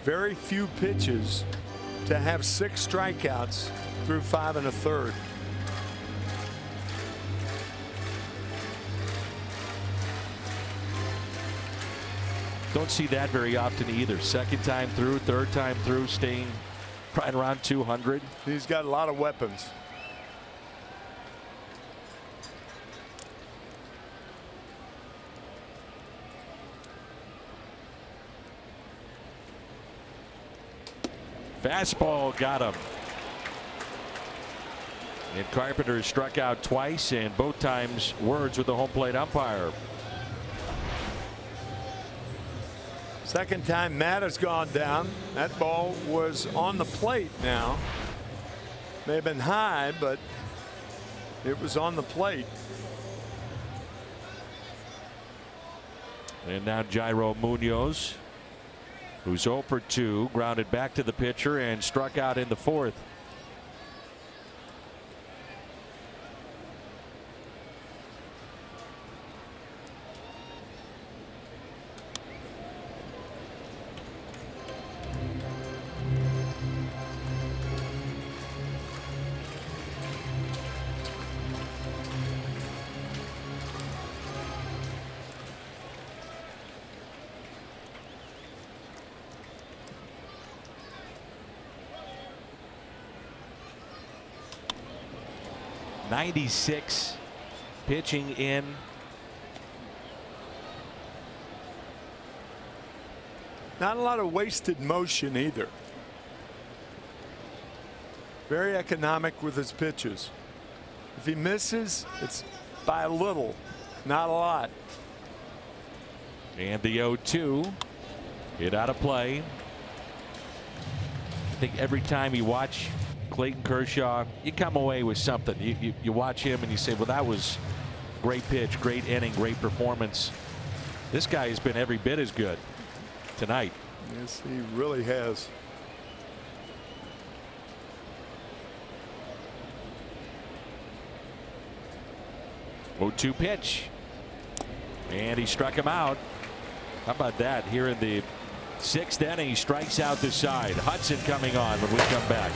very few pitches to have 6 strikeouts through 5 1/3. Don't see that very often either. Second time through, third time through, staying right around 200. He's got a lot of weapons. Fastball got him. And Carpenter struck out twice, and both times words with the home plate umpire. Second time Matt has gone down. That ball was on the plate now. May have been high, but it was on the plate. And now Jairo Munoz, who's 0 for 2, grounded back to the pitcher and struck out in the 4th. '96 pitching in. Not a lot of wasted motion either. Very economic with his pitches. If he misses, it's by a little, not a lot. And the 0-2 hit out of play. I think every time you watch Clayton Kershaw, you come away with something. You watch him and you say, well, that was great pitch, great inning, great performance. This guy has been every bit as good tonight. Yes, he really has. Oh, 2 pitch. And he struck him out. How about that? Here in the 6th inning, he strikes out the side. Hudson coming on when we come back.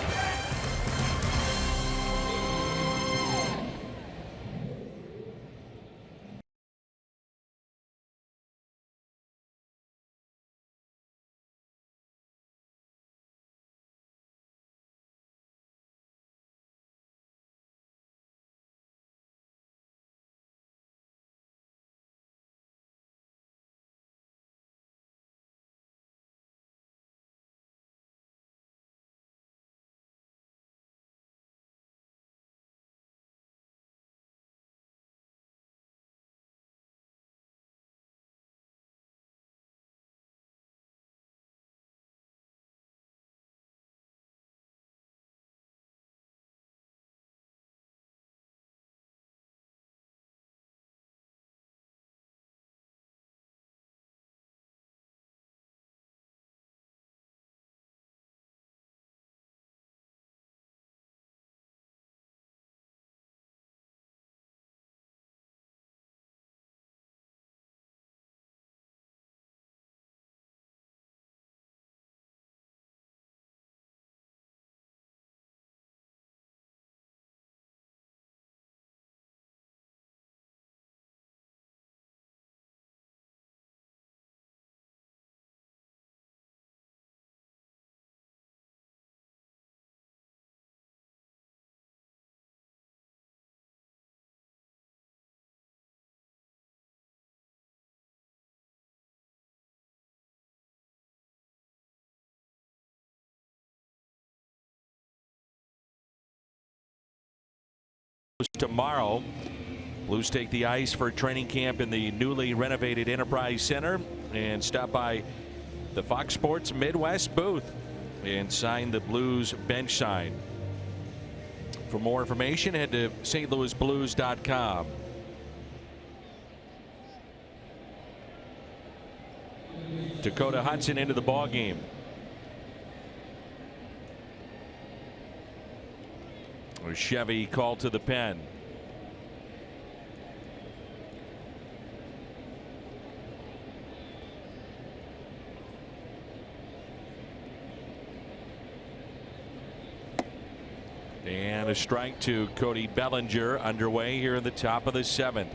tomorrow. Blues take the ice for training camp in the newly renovated Enterprise Center and stop by the Fox Sports Midwest booth and sign the Blues bench sign. For more information, head to stlouisblues.com. Dakota Hudson into the ball game. Chevy called to the pen. And a strike to Cody Bellinger underway here in the top of the 7th.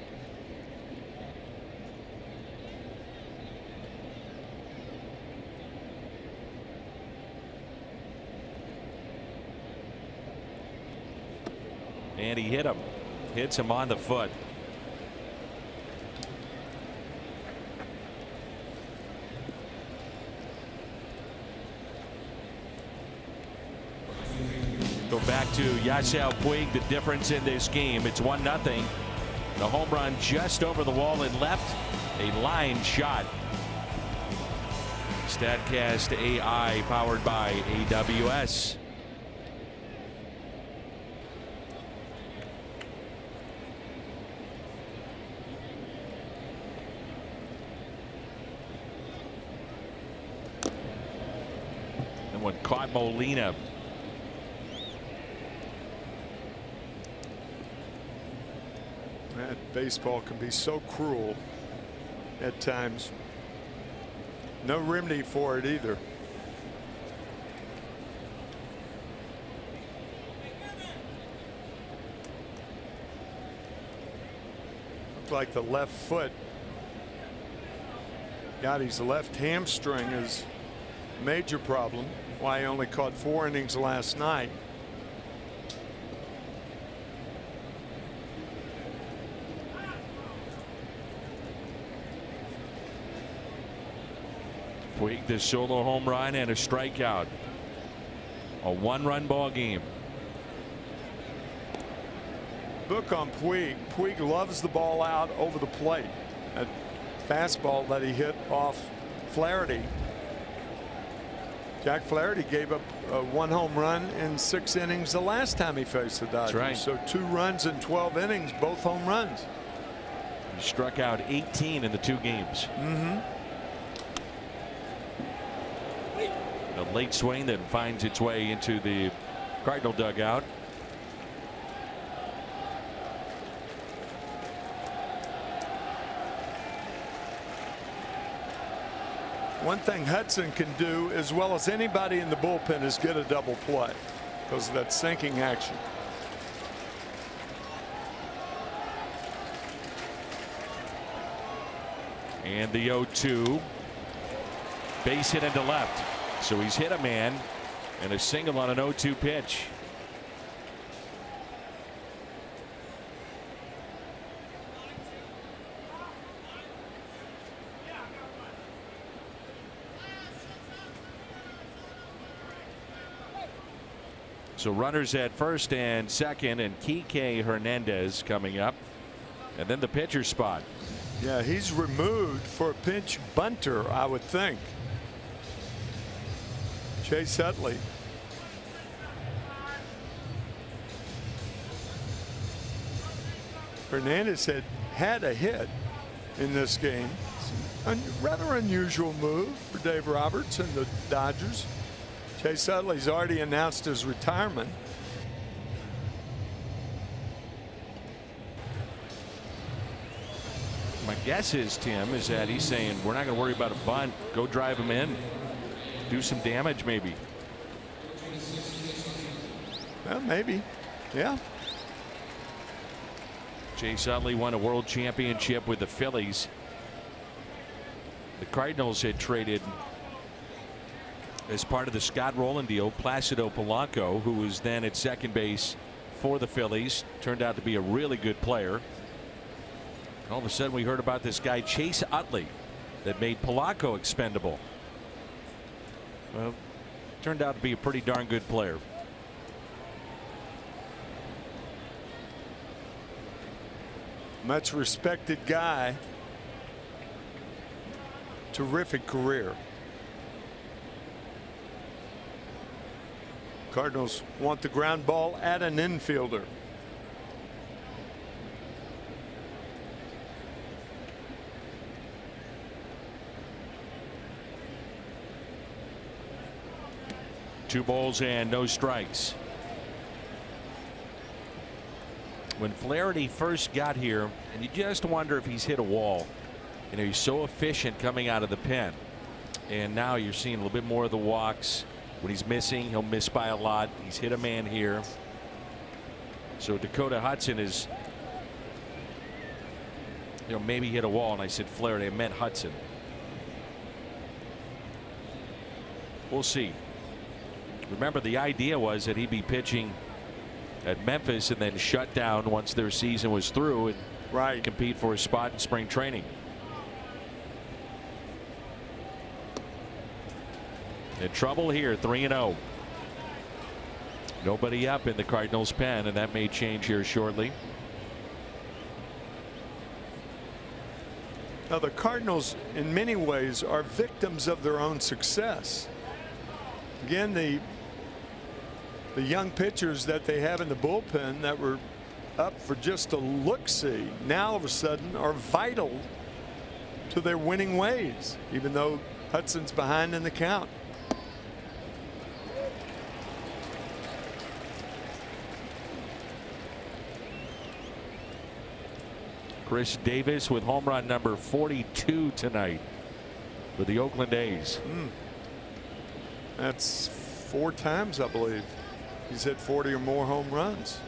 And he hits him on the foot. Go back to Yasiel Puig. The difference in this game, it's 1-0. The home run just over the wall and left. A line shot. StatCast AI powered by AWS. And one caught Molina. That baseball can be so cruel at times. No remedy for it either. Looked like the left foot got his left hamstring is a major problem. Why he only caught 4 innings last night. Puig, the solo home run and a strikeout. A 1-run ball game. Book on Puig. Puig loves the ball out over the plate. That fastball that he hit off Flaherty. Jack Flaherty gave up 1 home run in 6 innings the last time he faced the Dodgers. That's right. So 2 runs in 12 innings, both home runs. He struck out 18 in the 2 games. A late swing that finds its way into the Cardinal dugout. One thing Hudson can do as well as anybody in the bullpen is get a double play because of that sinking action. And the 0-2. Base hit into left. So he's hit a man and a single on an 0-2 pitch. So runners at first and second, and Kike Hernandez coming up, and then the pitcher spot. Yeah, he's removed for a pinch bunter, I would think. Chase Utley. Hernandez had a hit in this game. Rather unusual move for Dave Roberts and the Dodgers. Chase Utley's already announced his retirement. My guess is, Tim, is that he's saying we're not going to worry about a bunt. Go drive him in. Do some damage maybe. Well, maybe. Yeah. Chase Utley won a world championship with the Phillies. The Cardinals had traded, as part of the Scott Rowland deal, Placido Polanco, who was then at second base for the Phillies. Turned out to be a really good player. All of a sudden we heard about this guy Chase Utley that made Polanco expendable. Well, turned out to be a pretty darn good player. Much respected guy. Terrific career. Cardinals want the ground ball at an infielder. Two balls and no strikes. When Flaherty first got here, and you just wonder if he's hit a wall. You know, he's so efficient coming out of the pen, and now you're seeing a little bit more of the walks. When he's missing, he'll miss by a lot. He's hit a man here. So Dakota Hudson is, you know, maybe hit a wall, and I said Flaherty, I meant Hudson. We'll see. Remember, the idea was that he'd be pitching at Memphis and then shut down once their season was through and compete for a spot in spring training. In trouble here, 3-0. Nobody up in the Cardinals pen, and that may change here shortly. Now the Cardinals in many ways are victims of their own success. Again, the young pitchers that they have in the bullpen that were up for just a look-see now all of a sudden are vital to their winning ways, even though Hudson's behind in the count. Chris Davis with home run number 42 tonight for the Oakland A's. That's 4 times, I believe. He's hit 40 or more home runs.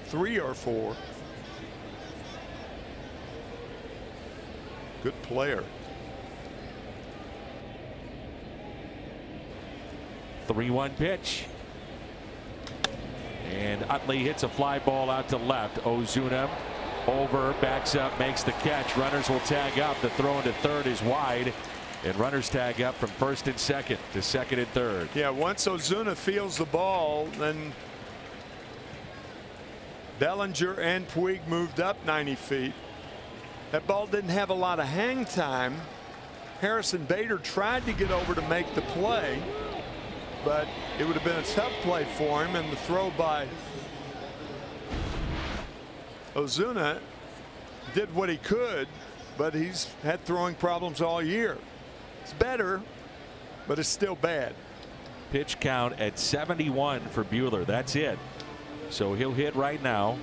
3 or 4. Good player. 3-1 pitch. And Utley hits a fly ball out to left. Ozuna over, backs up, makes the catch. Runners will tag up. The throw into third is wide. And runners tag up from first and second to second and third. Yeah, once Ozuna feels the ball, then Bellinger and Puig moved up 90 feet. That ball didn't have a lot of hang time. Harrison Bader tried to get over to make the play, but it would have been a tough play for him, and the throw by Ozuna did what he could, but he's had throwing problems all year. It's better, but it's still bad. Pitch count at 71 for Buehler. That's it. So he'll hit right now.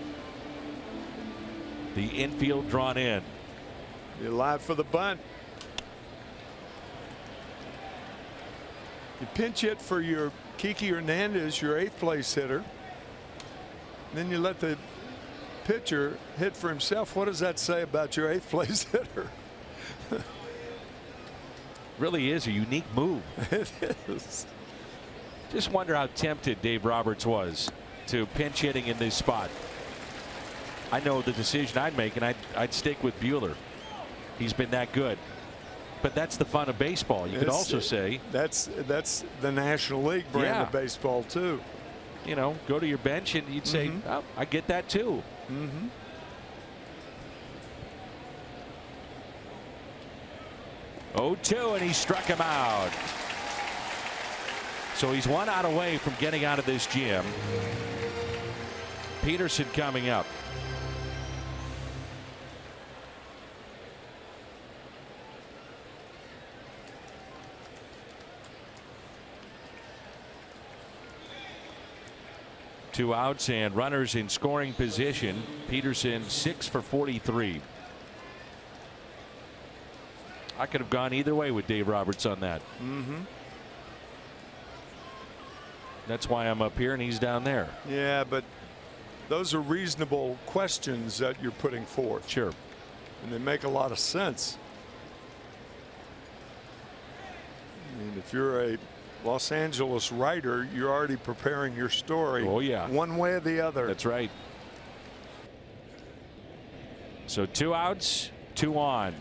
The infield drawn in. You're live for the bunt. You pinch hit for your Kiki Hernandez, your 8th place hitter. Then you let the pitcher hit for himself. What does that say about your 8th place hitter? Really is a unique move. It is. Just wonder how tempted Dave Roberts was to pinch hitting in this spot. I know the decision I'd make, and I'd stick with Buehler. He's been that good. But that's the fun of baseball. You could also say that's the National League brand of baseball too. You know, go to your bench and you'd say, oh, I get that too. 0-2, and he struck him out. So he's 1 out away from getting out of this gym. Peterson coming up. Two outs and runners in scoring position. Peterson 6 for 43. I could have gone either way with Dave Roberts on that. That's why I'm up here and he's down there. Yeah, but those are reasonable questions that you're putting forth. Sure. And they make a lot of sense. I mean, if you're a Los Angeles writer, you're already preparing your story. Oh, yeah. One way or the other. That's right. So 2 outs, 2 on.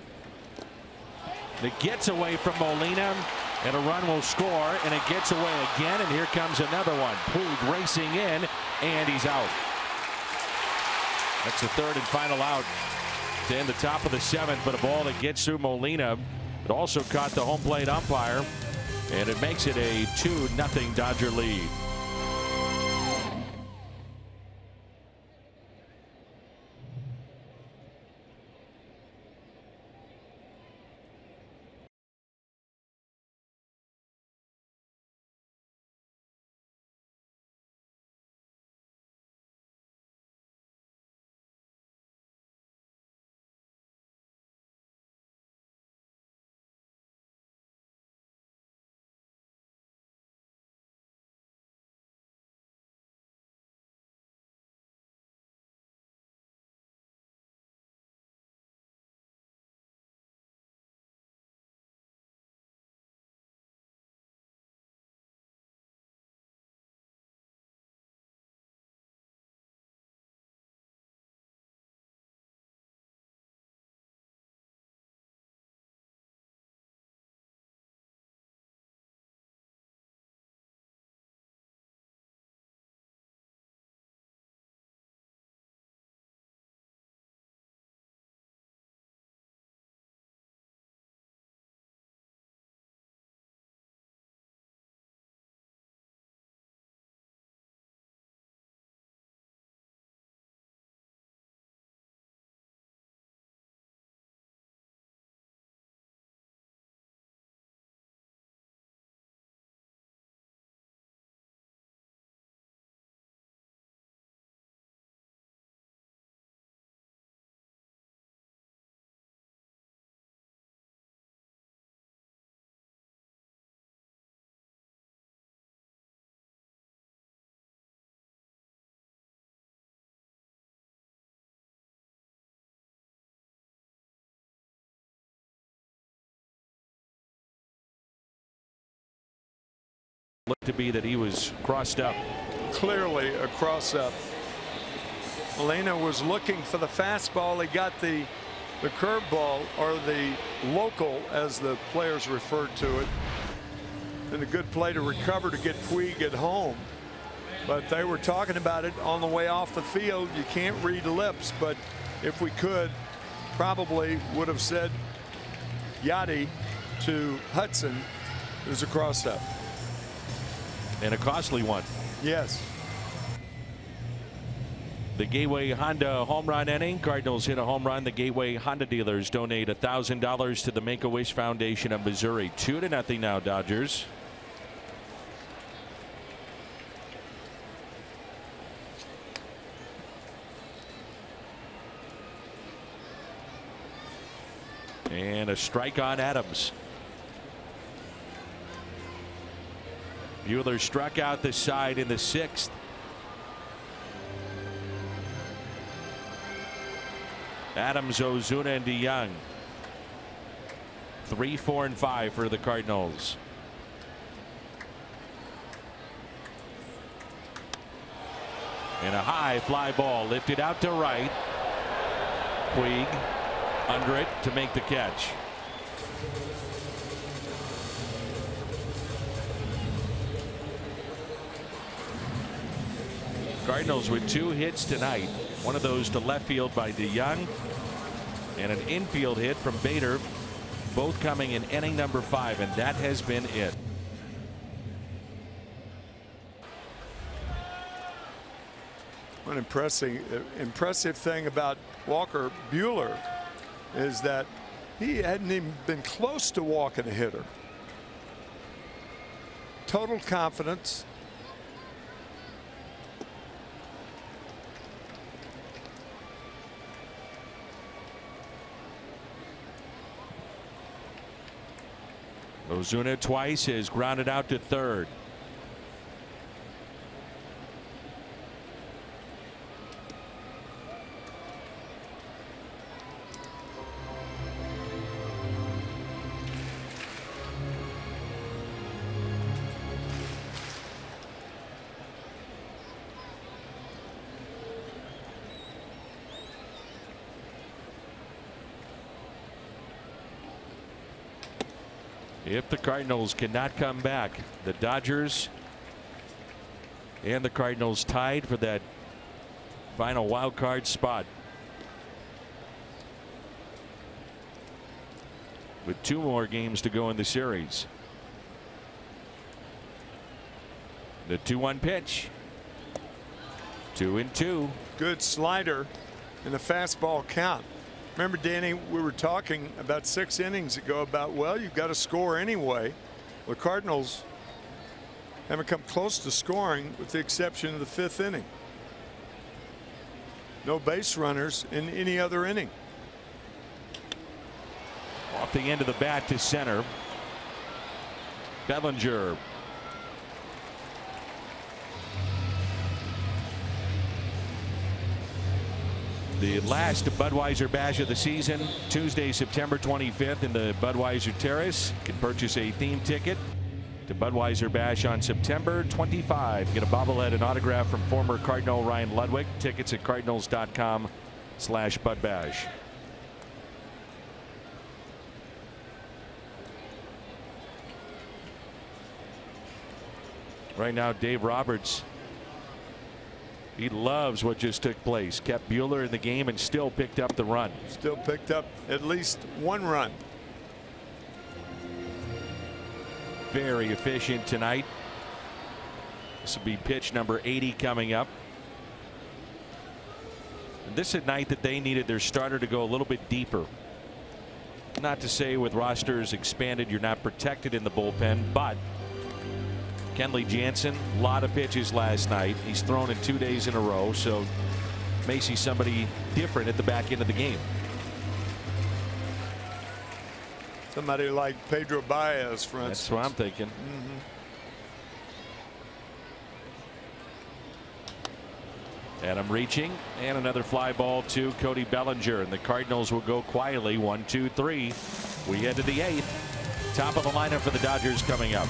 It gets away from Molina, and a run will score, and it gets away again, and here comes another one. Puig racing in, and he's out. That's the third and final out to end the top of the seventh, but a ball that gets through Molina. It also caught the home plate umpire, and it makes it a 2-0 Dodger lead. Looked to be that he was crossed up. Clearly a cross up. Molina was looking for the fastball. He got the curveball, or the local as the players referred to it. And a good play to recover to get Puig at home. But they were talking about it on the way off the field. You can't read lips, but if we could, probably would have said Yachty to Hudson is a cross up. And a costly one. Yes. The Gateway Honda home run inning. Cardinals hit a home run. The Gateway Honda dealers donate $1,000 to the Make-A-Wish Foundation of Missouri. 2-0 now, Dodgers. And a strike on Adams. Buehler struck out the side in the sixth. Adams, Ozuna, and DeYoung. 3, 4, and 5 for the Cardinals. And a high fly ball lifted out to right. Puig under it to make the catch. Cardinals with 2 hits tonight. One of those to left field by DeYoung, and an infield hit from Bader, both coming in inning number 5, and that has been it. One impressive thing about Walker Buehler is that he hadn't even been close to walking a hitter. Total confidence. Ozuna twice is grounded out to third. If the Cardinals cannot come back, the Dodgers and the Cardinals tied for that final wild card spot. with 2 more games to go in the series. The 2-1 pitch. 2-2. Good slider and a fastball count. Remember, Danny, we were talking about 6 innings ago about, well, you've got to score anyway. The Cardinals haven't come close to scoring with the exception of the 5th inning. No base runners in any other inning. Off the end of the bat to center. Bellinger. The last Budweiser Bash of the season, Tuesday, September 25th in the Budweiser Terrace. You can purchase a theme ticket to Budweiser Bash on September 25. Get a bobblehead and autograph from former Cardinal Ryan Ludwig. Tickets at cardinals.com/budbash. Right now, Dave Roberts, he loves what just took place. Kept Buehler in the game and still picked up the run. Still picked up at least 1 run. Very efficient tonight. This will be pitch number 80 coming up. And this is a night that they needed their starter to go a little bit deeper. Not to say with rosters expanded you're not protected in the bullpen, but Kenley Jansen, a lot of pitches last night. He's thrown in 2 days in a row, so may see somebody different at the back end of the game. Somebody like Pedro Baez, for instance. That's what I'm thinking. Adam reaching, and another fly ball to Cody Bellinger, and the Cardinals will go quietly 1-2-3. We head to the 8th. Top of the lineup for the Dodgers coming up.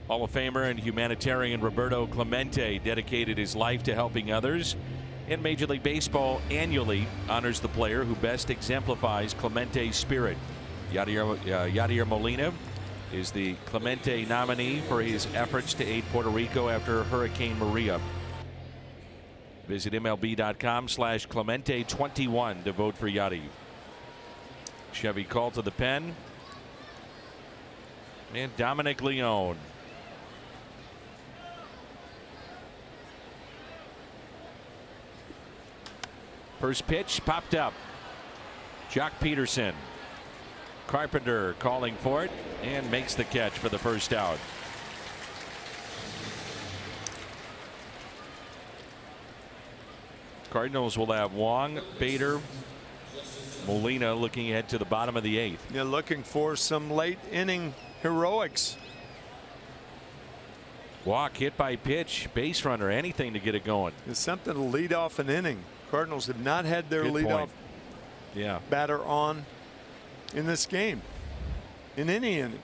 Hall of Famer and humanitarian Roberto Clemente dedicated his life to helping others. And Major League Baseball annually honors the player who best exemplifies Clemente's spirit. Yadier Molina is the Clemente nominee for his efforts to aid Puerto Rico after Hurricane Maria. Visit MLB.com/Clemente21 to vote for Yadi. Chevy call to the pen. And Dominic Leone. First pitch popped up. Jock Peterson. Carpenter calling for it and makes the catch for the first out. Cardinals will have Wong, Bader, Molina looking ahead to the bottom of the 8th. You're looking for some late inning heroics. Walk, hit by pitch, base runner, anything to get it going. It's something to lead off an inning. Cardinals have not had their leadoff batter on in this game, in any inning.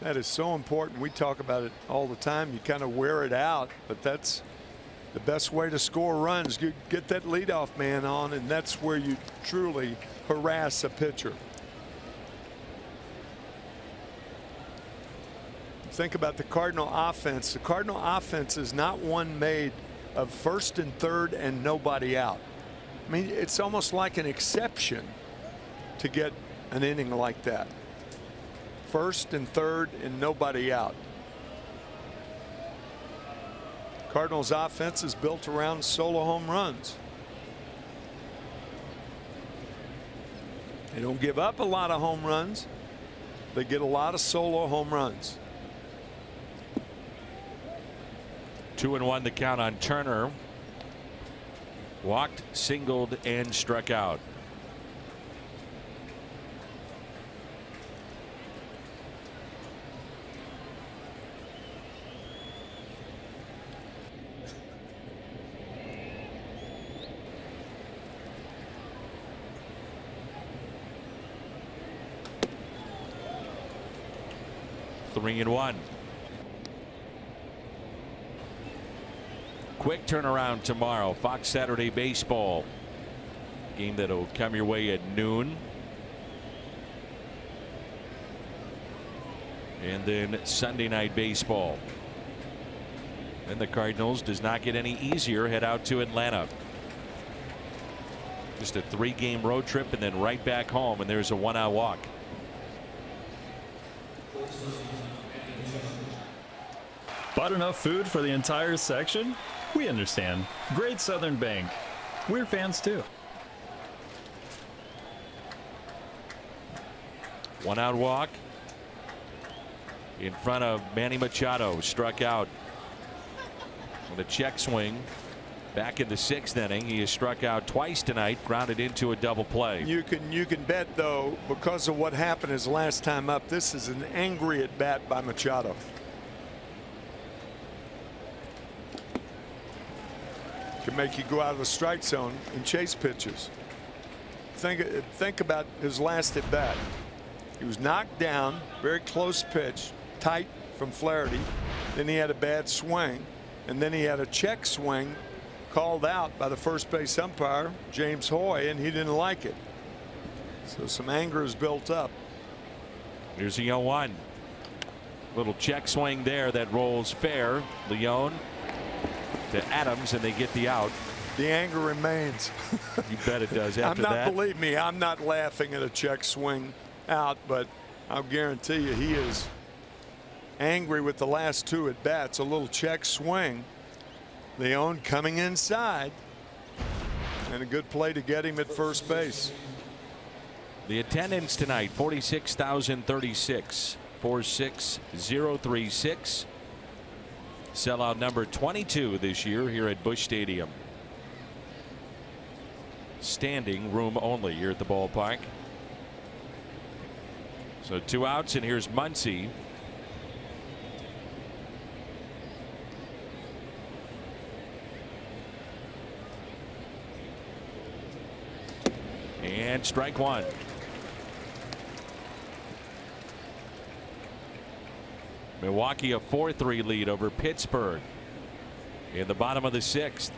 That is so important. We talk about it all the time. You kind of wear it out, but that's the best way to score runs. You get that leadoff man on, and that's where you truly harass a pitcher. Think about the Cardinal offense. The Cardinal offense is not one made of first and third and nobody out. I mean, it's almost like an exception to get an inning like that. First and third and nobody out. Cardinals offense is built around solo home runs. They don't give up a lot of home runs. They get a lot of solo home runs. 2-1 the count on Turner. Walked, singled, and struck out. Three and one. Quick turnaround tomorrow. Fox Saturday Baseball. Game that'll come your way at noon. And then Sunday Night Baseball. And the Cardinals does not get any easier. Head out to Atlanta. Just a 3-game road trip and then right back home, and there's a 1-out walk. Bought enough food for the entire section? We understand. Great Southern Bank. We're fans too. 1-out walk in front of Manny Machado. Struck out with a check swing back in the 6th inning. He has struck out twice tonight, grounded into a double play. You can bet, though, because of what happened his last time up, this is an angry at bat by Machado. Can make you go out of the strike zone and chase pitches. Think about his last at bat. He was knocked down, very close pitch, tight from Flaherty. Then he had a bad swing, and then he had a check swing called out by the first base umpire, James Hoy, and he didn't like it. So some anger is built up. Here's the 0-1. Little check swing there that rolls fair. Leone to Adams, and they get the out. The anger remains. You bet it does. After that, believe me, I'm not laughing at a check swing out, but I'll guarantee you he is angry with the last 2 at bats. A little check swing. Leone coming inside, and a good play to get him at first base. the attendance tonight, 46,036. 46036. Sellout number 22 this year here at Busch Stadium. Standing room only here at the ballpark. So 2 outs, and here's Muncy. And strike 1. Milwaukee a 4-3 lead over Pittsburgh in the bottom of the 6th.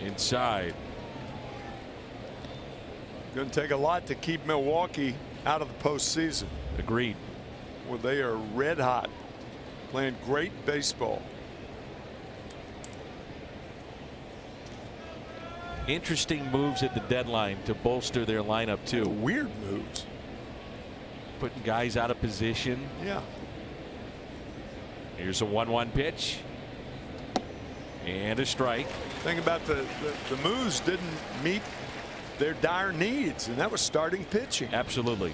Inside. Going to take a lot to keep Milwaukee out of the postseason. Agreed. Well, they are red hot, playing great baseball. Interesting moves at the deadline to bolster their lineup too. Weird moves. Putting guys out of position. Yeah. Here's a 1-1 pitch. And a strike. Think about the moves didn't meet their dire needs, and that was starting pitching. Absolutely.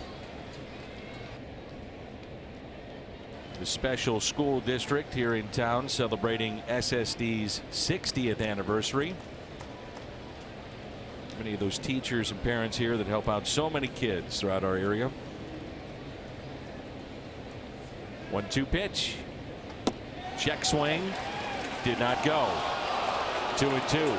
The special school district here in town celebrating SSD's 60th anniversary. Many of those teachers and parents here that help out so many kids throughout our area. 1-2 pitch. Check swing. Did not go. 2-2.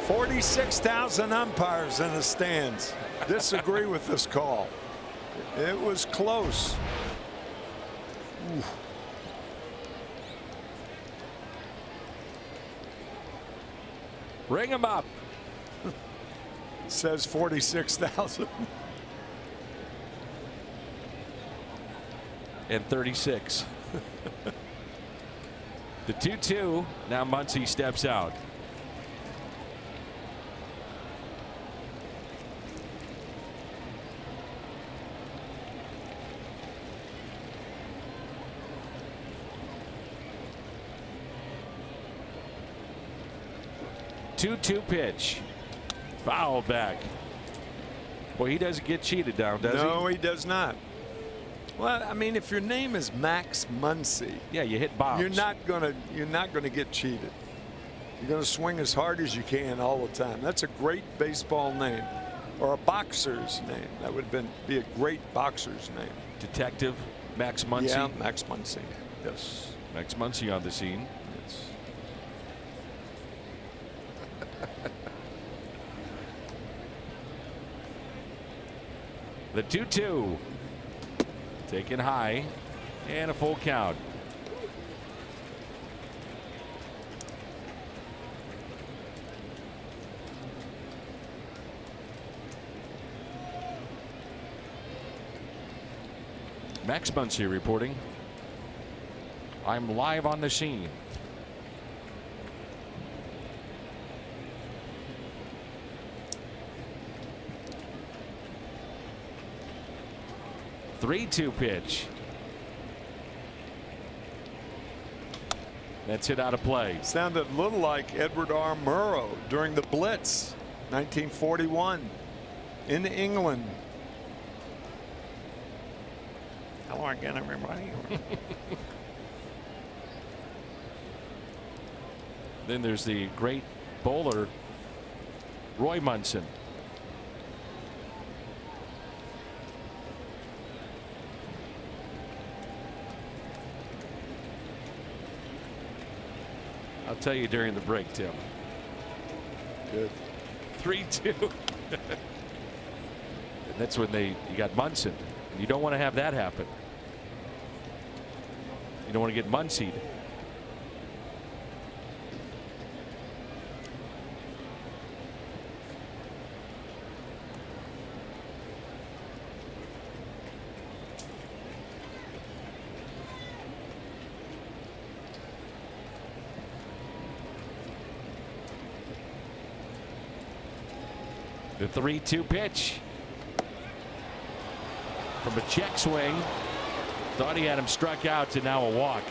46,000 umpires in the stands disagree with this call. It was close. Oof. Ring him up. Says 46,000. And 36. The 2-2. Now Muncy steps out. Two pitch. Foul back. Boy, he doesn't get cheated down, does he? No, he does not. Well, I mean, if your name is Max Muncy, yeah, you hit bombs. You're not gonna get cheated. You're gonna swing as hard as you can all the time. That's a great baseball name, or a boxer's name. That would be a great boxer's name. Detective Max Muncy. Yeah, Max Muncy. Yes. Max Muncy on the scene. Yes. The 2-2. Taken high. And a full count. Max Muncy reporting. I'm live on the scene. Three-two pitch. That's hit out of play. Sounded a little like Edward R. Murrow during the Blitz, 1941, in England. Hello again, everybody. Then there's the great bowler, Roy Munson. I'll tell you during the break, Tim. Good. 3-2. And that's when you got Munson. You don't want to have that happen. You don't want to get Muncied. The 3-2 pitch. From a check swing. Thought he had him struck out to now a walk.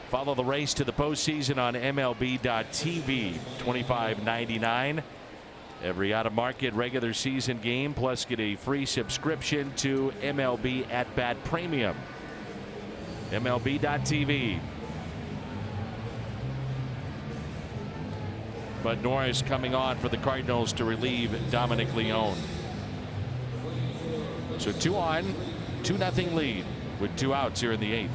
Follow the race to the postseason on MLB.tv. $25.99. Every out-of-market regular season game, plus get a free subscription to MLB At Bat Premium. MLB.tv. But Norris coming on for the Cardinals to relieve Dominic Leone. So 2 on, 2-0 lead with 2 outs here in the 8th.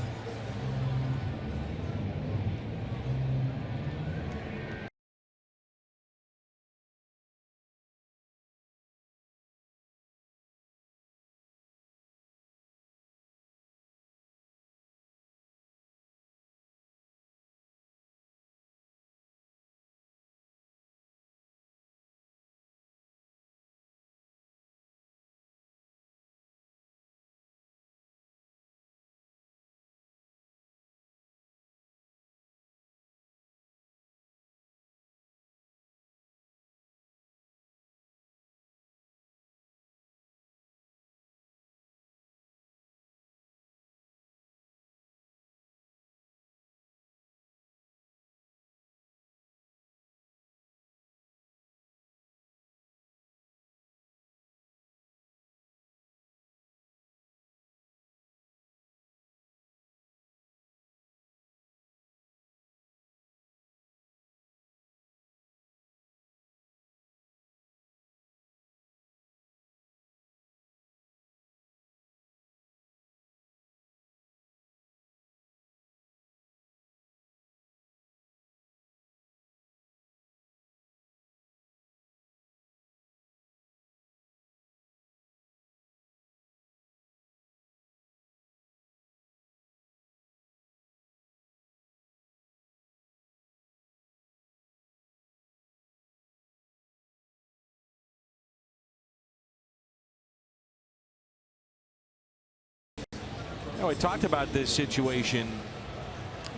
We talked about this situation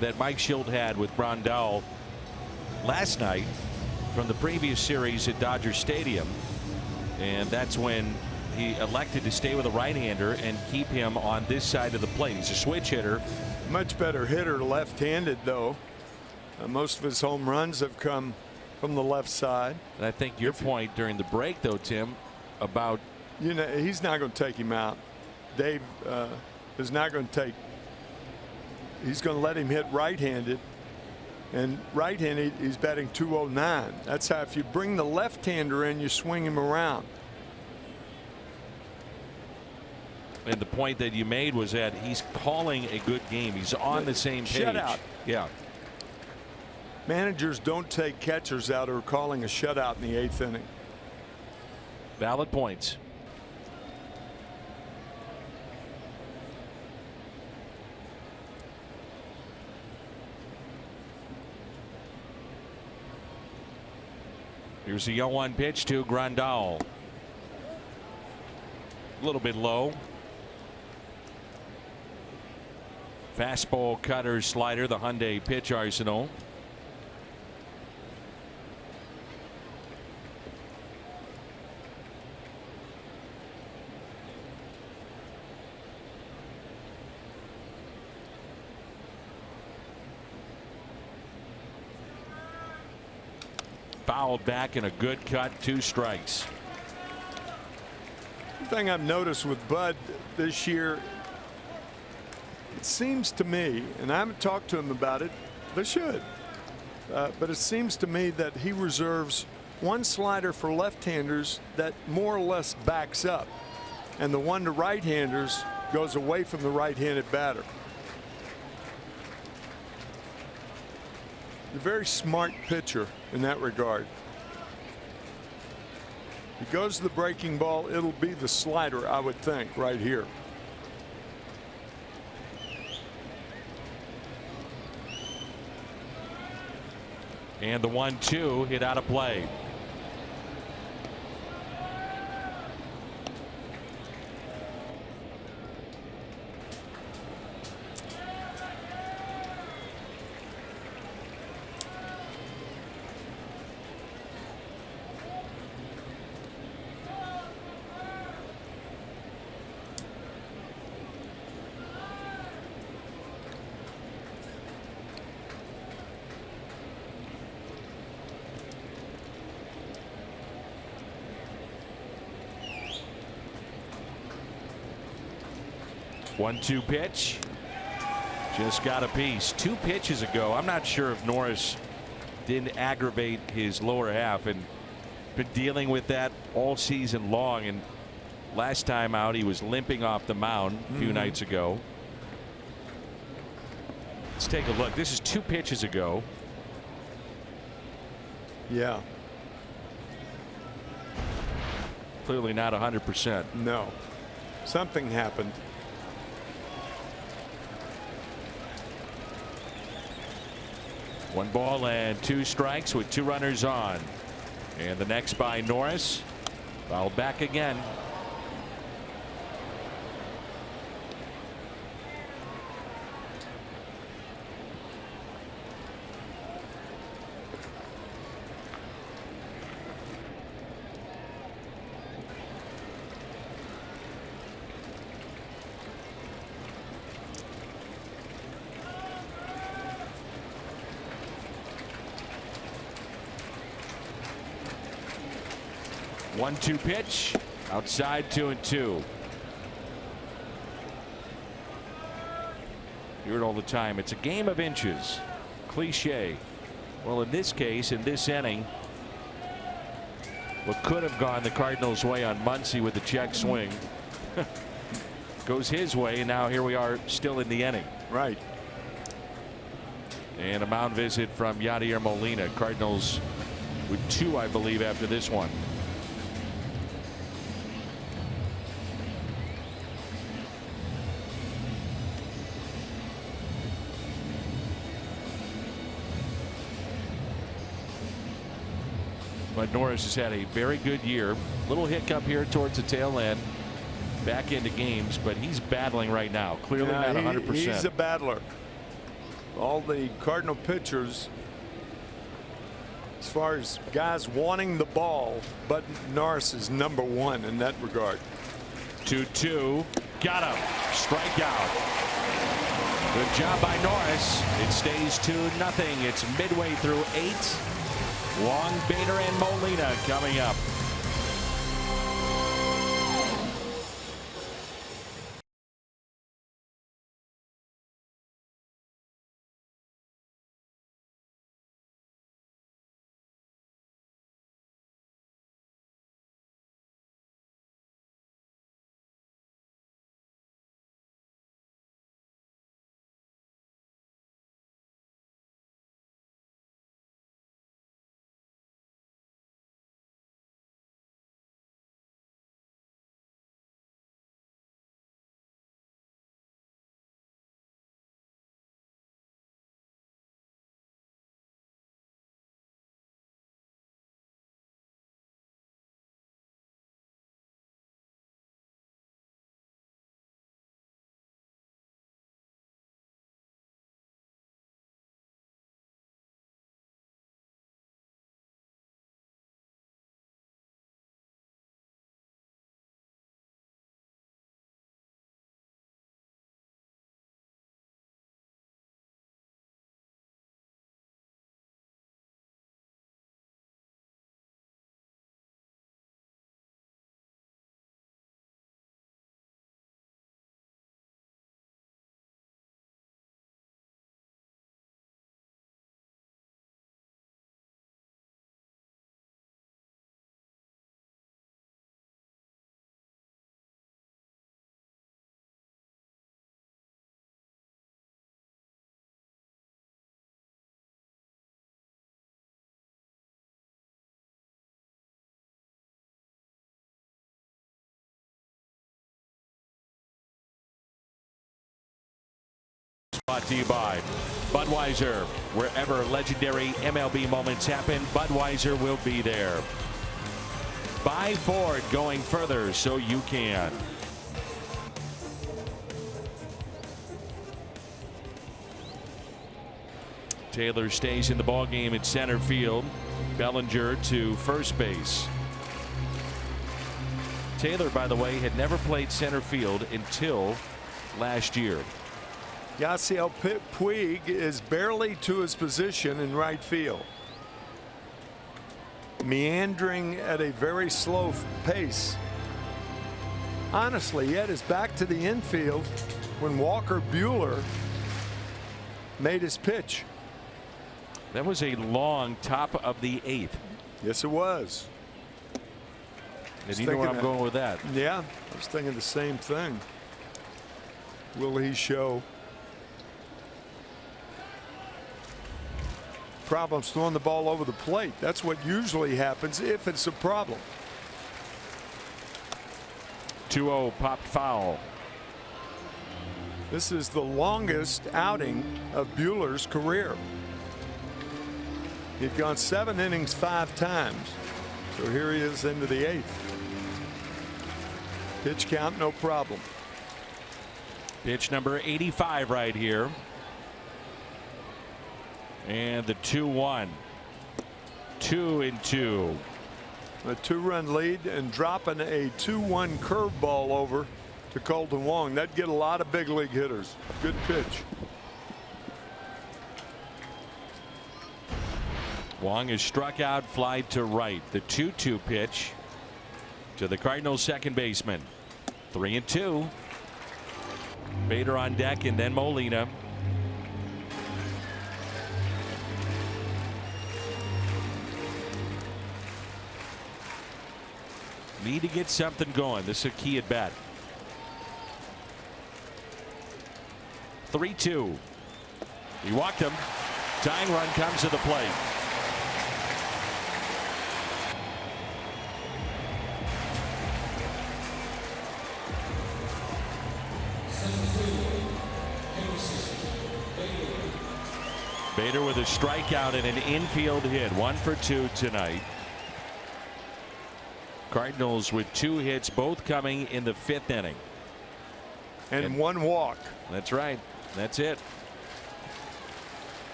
that Mike Schilt had with Grandal last night from the previous series at Dodger Stadium, and that's when he elected to stay with a right-hander and keep him on this side of the plate. He's a switch hitter. Much better hitter left-handed, though. Most of his home runs have come from the left side. And I think your point during the break, though, Tim, about he's not going to take him out. Dave is not going to take. He's going to let him hit right-handed, and right-handed he's batting .209. That's how if you bring the left-hander in, you swing him around. And the point that you made was that he's calling a good game. He's on the same page. Shutout. Yeah. Managers don't take catchers out who are calling a shutout in the 8th inning. Valid points. Here's the 0-1 pitch to Grandal. A little bit low. Fastball, cutter, slider, the Hyundai pitch arsenal. Fouled back and a good cut, 2 strikes. The thing I've noticed with Bud this year, it seems to me, and I haven't talked to him about it, they should, but it seems to me that he reserves one slider for left-handers that more or less backs up, and the one to right-handers goes away from the right-handed batter. A very smart pitcher in that regard. He goes to the breaking ball, it'll be the slider, I would think, right here. And the 1-2 hit out of play. One-two pitch. Just got a piece. 2 pitches ago. I'm not sure if Norris didn't aggravate his lower half and been dealing with that all season long. And last time out, he was limping off the mound a few nights ago. Let's take a look. This is 2 pitches ago. Yeah. Clearly not 100%. No. Something happened. One ball and 2 strikes with 2 runners on. And the next by Norris. Fouled back again. One-two pitch outside, 2-2. Hear it all the time. It's a game of inches. Cliche. Well, in this case, in this inning, what could have gone the Cardinals' way on Muncy with the check swing goes his way, and now here we are still in the inning. Right. And a mound visit from Yadier Molina. Cardinals with 2, I believe, after this one. But Norris has had a very good year. Little hiccup here towards the tail end. back into games, but he's battling right now. Clearly not 100%. He's a battler. All the Cardinal pitchers, as far as guys wanting the ball, but Norris is #1 in that regard. 2-2. Got him. Strikeout. Good job by Norris. It stays 2-0. It's midway through 8. Wong, Bader, and Molina coming up. Brought to you by Budweiser. Wherever legendary MLB moments happen, Budweiser will be there. Buy Ford, going further so you can. Taylor stays in the ballgame in center field. Bellinger to first base. Taylor, by the way, had never played center field until last year. Yasiel Puig is barely to his position in right field. Meandering at a very slow pace. Honestly, he had his back to the infield when Walker Buehler made his pitch. That was a long top of the 8th. Yes, it was. And you know where I'm going with that. Yeah, I was thinking the same thing. Will he show problems throwing the ball over the plate? That's what usually happens if it's a problem. 2-0 popped foul. This is the longest outing of Buehler's career. He'd gone 7 innings 5 times. So here he is into the 8th. Pitch count, no problem. Pitch number 85 right here. And the 2-1. 2-2. A 2-run lead and dropping a 2-1 curveball over to Colton Wong. That'd get a lot of big league hitters. Good pitch. Wong is struck out, fly to right. The 2-2 pitch to the Cardinals second baseman. 3-2. Bader on deck and then Molina. Need to get something going. This is a key at bat. 3-2. He walked him. Tying run comes to the plate. Bader with a strikeout and an infield hit. 1 for 2 tonight. Cardinals with 2 hits, both coming in the 5th inning. And 1 walk. That's right. That's it.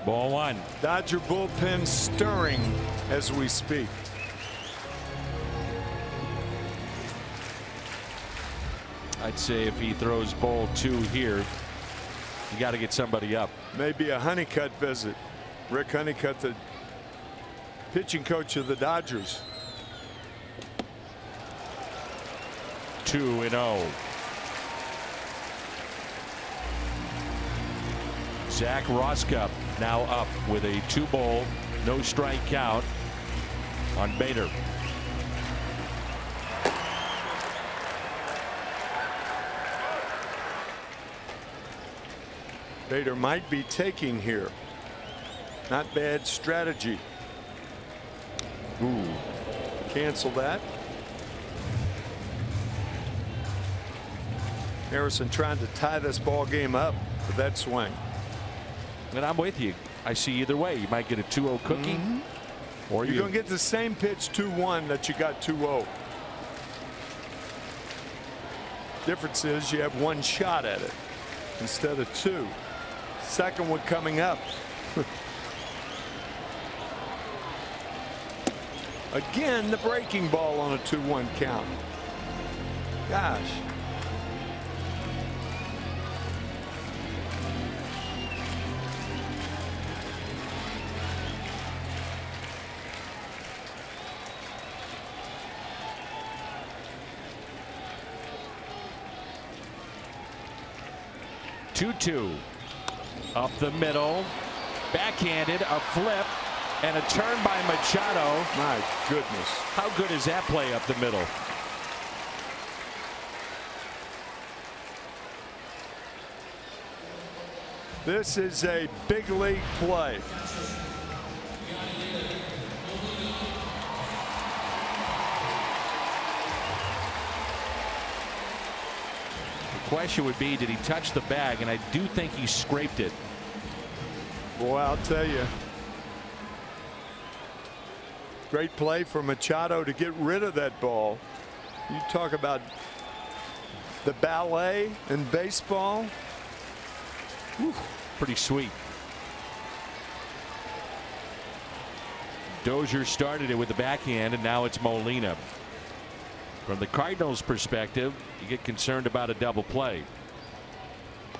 Ball 1. Dodger bullpen stirring as we speak. I'd say if he throws ball 2 here, you got to get somebody up. Maybe a Honeycutt visit. Rick Honeycutt, the pitching coach of the Dodgers. 2-0. Zach Roskup now up with a 2-ball, no strike count on Bader. Bader might be taking here. Not bad strategy. Ooh. Cancel that. Harrison trying to tie this ball game up with that swing. And I'm with you. I see either way. You might get a 2-0 cookie, or you're going to get the same pitch 2-1 that you got 2-0. Difference is you have 1 shot at it instead of 2. Second one coming up. Again, the breaking ball on a 2-1 count. Gosh. Two up the middle, backhanded, a flip, and a turn by Machado. My goodness. How good is that play up the middle? This is a big league play. The question would be, did he touch the bag? And I do think he scraped it. Boy, I'll tell you. Great play for Machado to get rid of that ball. You talk about the ballet in baseball. Whew, pretty sweet. Dozier started it with the backhand, and now it's Molina. From the Cardinals' perspective, you get concerned about a double play.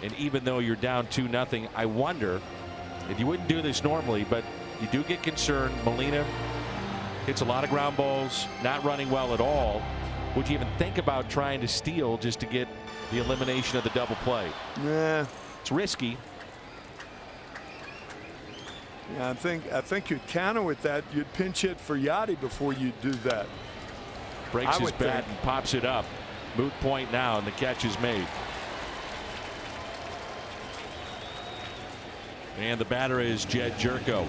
And even though you're down 2-0, I wonder, if you wouldn't do this normally, but you do get concerned. Molina hits a lot of ground balls, not running well at all. Would you even think about trying to steal just to get the elimination of the double play? Yeah. It's risky. Yeah, I think you'd counter with that. You'd pinch hit for Yachty before you do that. Breaks his bat and pops it up. Moot point now, and the catch is made. And the batter is Jed Jerko.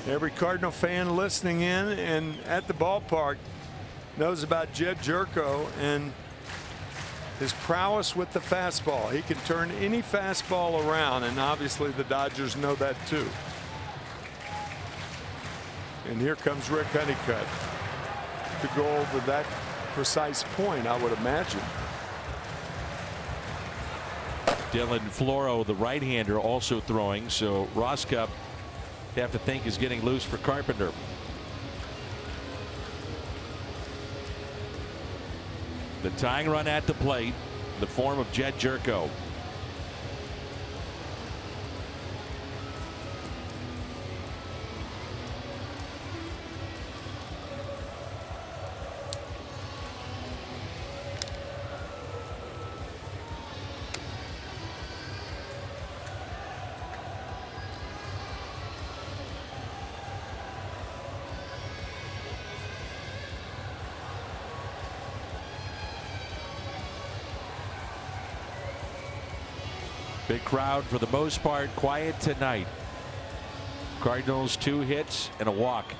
Every Cardinal fan listening in and at the ballpark knows about Jed Jerko and his prowess with the fastball. He can turn any fastball around, and obviously the Dodgers know that too. And here comes Rick Honeycutt to go over that precise point, I would imagine. Dylan Floro, the right-hander, also throwing, so Roskup, you have to think, is getting loose for Carpenter. The tying run at the plate, the form of Jed Jerko. Big crowd for the most part, quiet tonight. Cardinals 2 hits and a walk.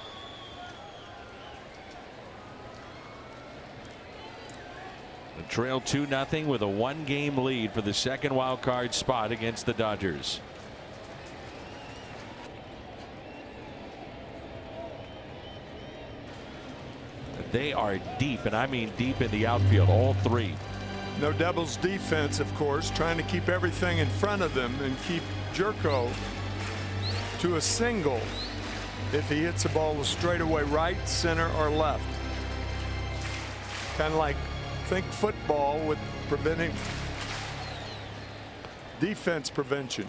The trail 2-0 with a 1-game lead for the second wild card spot against the Dodgers. They are deep, and I mean deep in the outfield, all three. No Devils defense, of course, trying to keep everything in front of them and keep Jerko to a single if he hits the ball with straightaway right, center, or left. Kind of like think football with preventing defense prevention.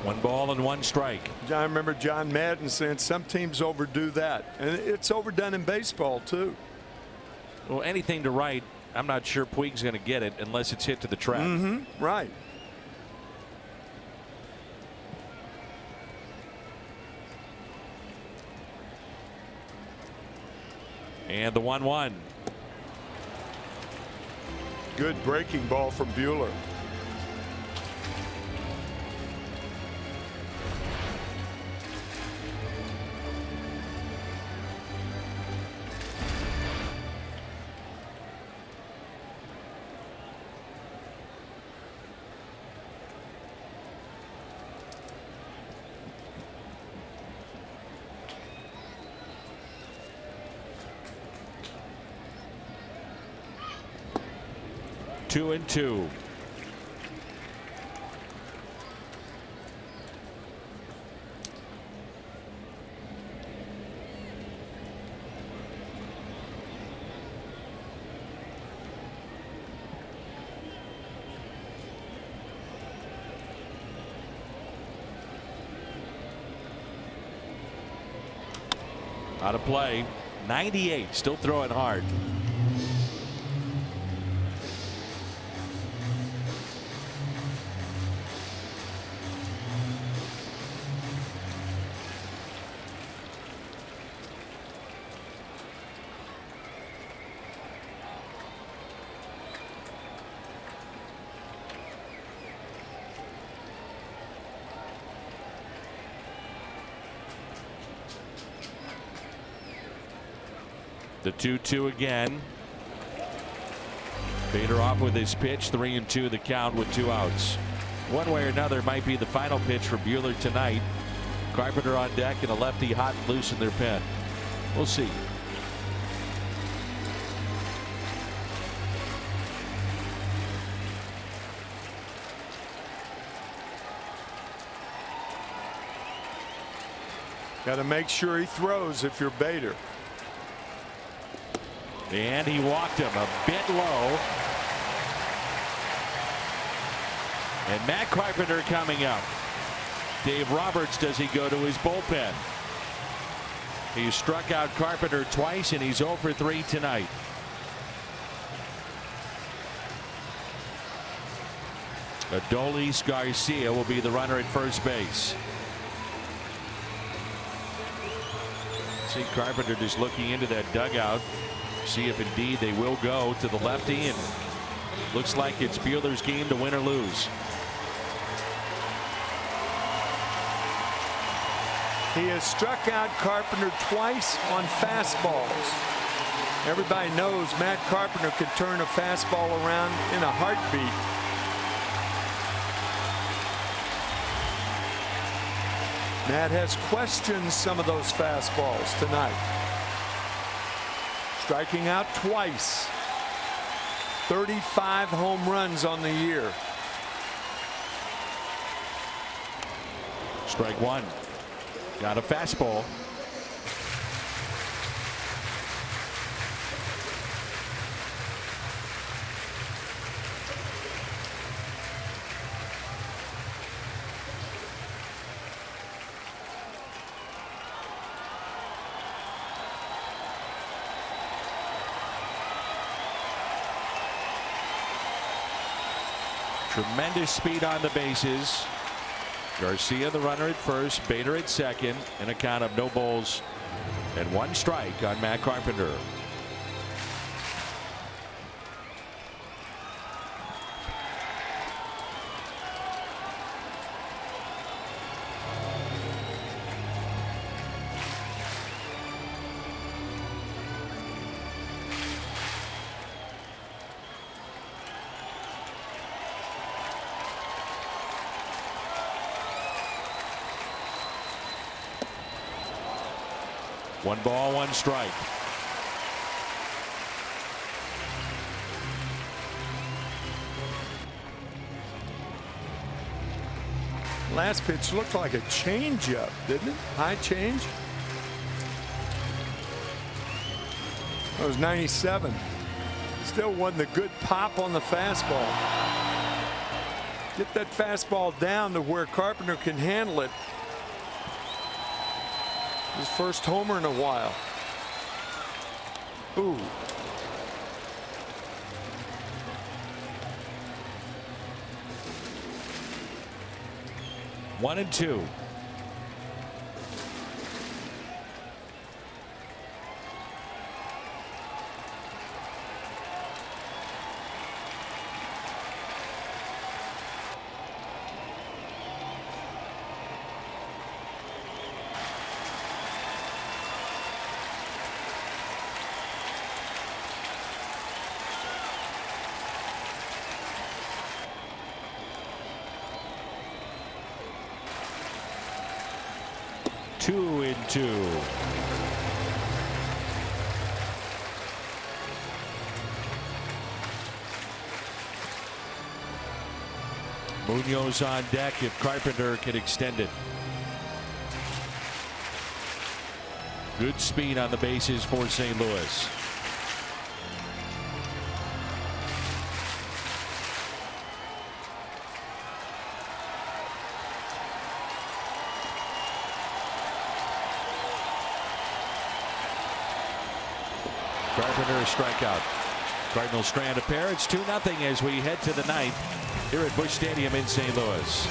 One ball and 1 strike. I remember John Madden saying some teams overdo that, and it's overdone in baseball too. Well, anything to right, I'm not sure Puig's going to get it unless it's hit to the track. Right. And the 1-1. Good breaking ball from Buehler. Two and 2. Out of play. 98, still throwing hard. The 2-2 again. Bader off with his pitch. 3-2 the count with 2 outs. One way or another might be the final pitch for Buehler tonight. Carpenter on deck and a lefty hot and loose in their pen. We'll see. Got to make sure he throws if you're Bader. And he walked him a bit low. And Matt Carpenter coming up. Dave Roberts, does he go to his bullpen? He struck out Carpenter twice and he's 0 for 3 tonight. Adolis Garcia will be the runner at first base. See Carpenter just looking into that dugout. See if indeed they will go to the lefty, and looks like it's Buehler's game to win or lose. He has struck out Carpenter twice on fastballs. Everybody knows Matt Carpenter could turn a fastball around in a heartbeat. Matt has questioned some of those fastballs tonight. Striking out twice. 35 home runs on the year. Strike 1. Got a fastball. Tremendous speed on the bases. Garcia the runner at first, Bader at second, and a count of no balls, And one strike on Matt Carpenter. One ball, one strike. Last pitch looked like a changeup, didn't it? High change. It was 97. Still wasn't a good pop on the fastball. Get that fastball down to where Carpenter can handle it. His first homer in a while. Ooh. One and two. Two and two. Munoz on deck if Carpenter can extend it. Good speed on the bases for St. Louis. Carpenter a strikeout. Cardinals strand a pair. It's 2-0 as we head to the ninth here at Busch Stadium in St. Louis.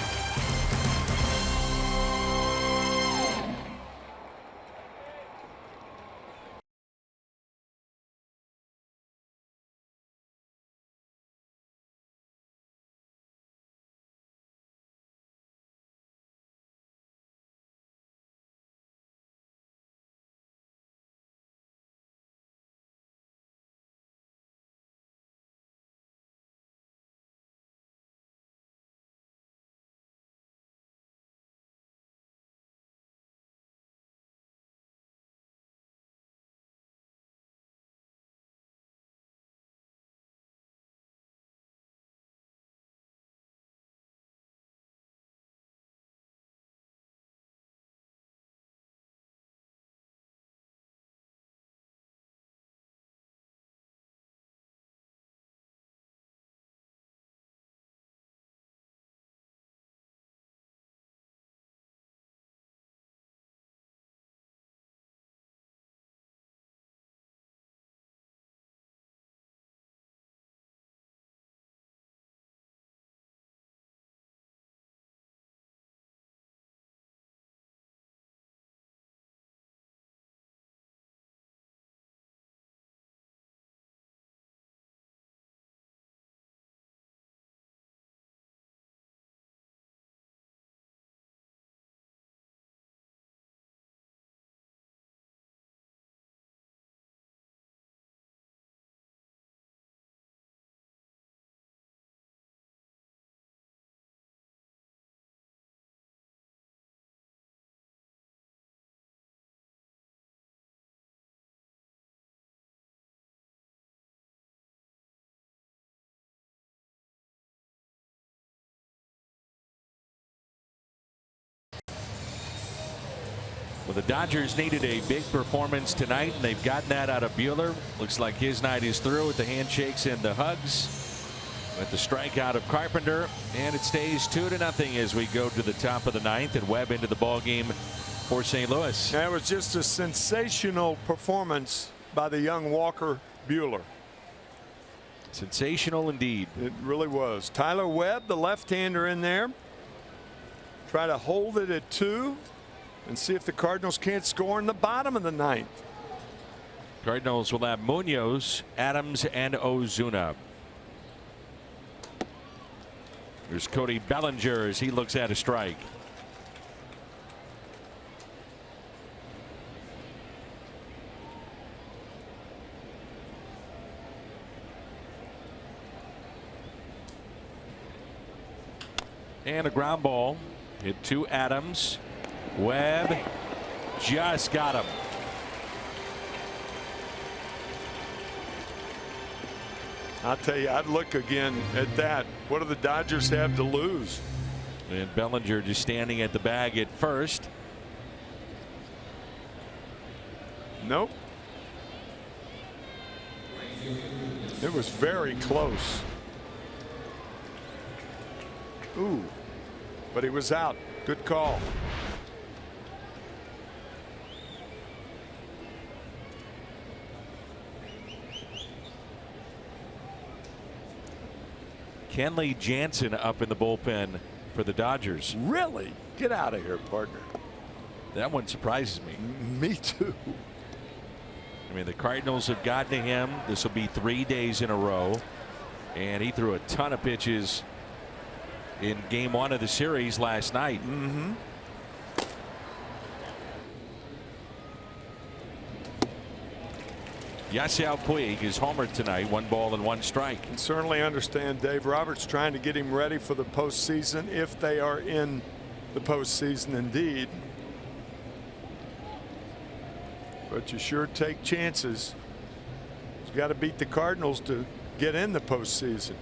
Well, the Dodgers needed a big performance tonight, and they've gotten that out of Buehler. Looks like his night is through with the handshakes and the hugs. With the strikeout of Carpenter, and it stays 2-0 as we go to the top of the ninth, and Webb into the ball game for St. Louis. That was just a sensational performance by the young Walker Buehler. Sensational indeed. It really was. Tyler Webb, the left-hander in there. Try to hold it at 2. and see if the Cardinals can't score in the bottom of the ninth. Cardinals will have Munoz, Adams, and Ozuna. There's Cody Bellinger as he looks at a strike. And a ground ball hit to Adams. Webb just got him. I'll tell you, I'd look again at that. What do the Dodgers have to lose? And Bellinger just standing at the bag at first. Nope. It was very close. Ooh, but he was out. Good call. Kenley Jansen up in the bullpen for the Dodgers. Really? Get out of here, partner. That one surprises me. Me too. I mean, the Cardinals have gotten to him. This will be 3 days in a row. And he threw a ton of pitches in game 1 of the series last night. Mm-hmm. Yasiel Puig is homered tonight, 1 ball and 1 strike. And certainly understand Dave Roberts trying to get him ready for the postseason, if they are in the postseason indeed. But you sure take chances. He's got to beat the Cardinals to get in the postseason.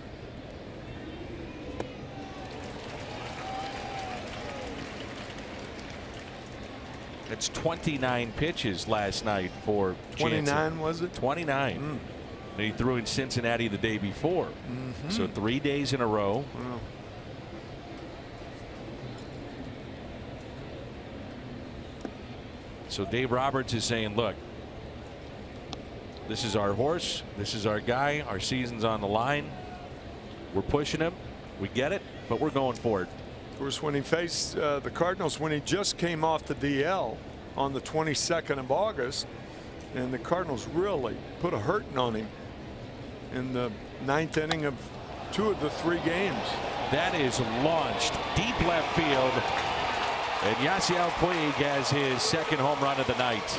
It's 29 pitches last night for 29, Jansen. was it? 29. And he threw in Cincinnati the day before. So 3 days in a row. Wow. So Dave Roberts is saying, look, this is our horse. This is our guy. Our season's on the line. We're pushing him. We get it, but we're going for it. Of course, when he faced the Cardinals, when he just came off the DL on the 22nd of August, and the Cardinals really put a hurting on him in the 9th inning of 2 of the 3 games. That is launched deep left field. And Yasiel Puig has his 2nd home run of the night.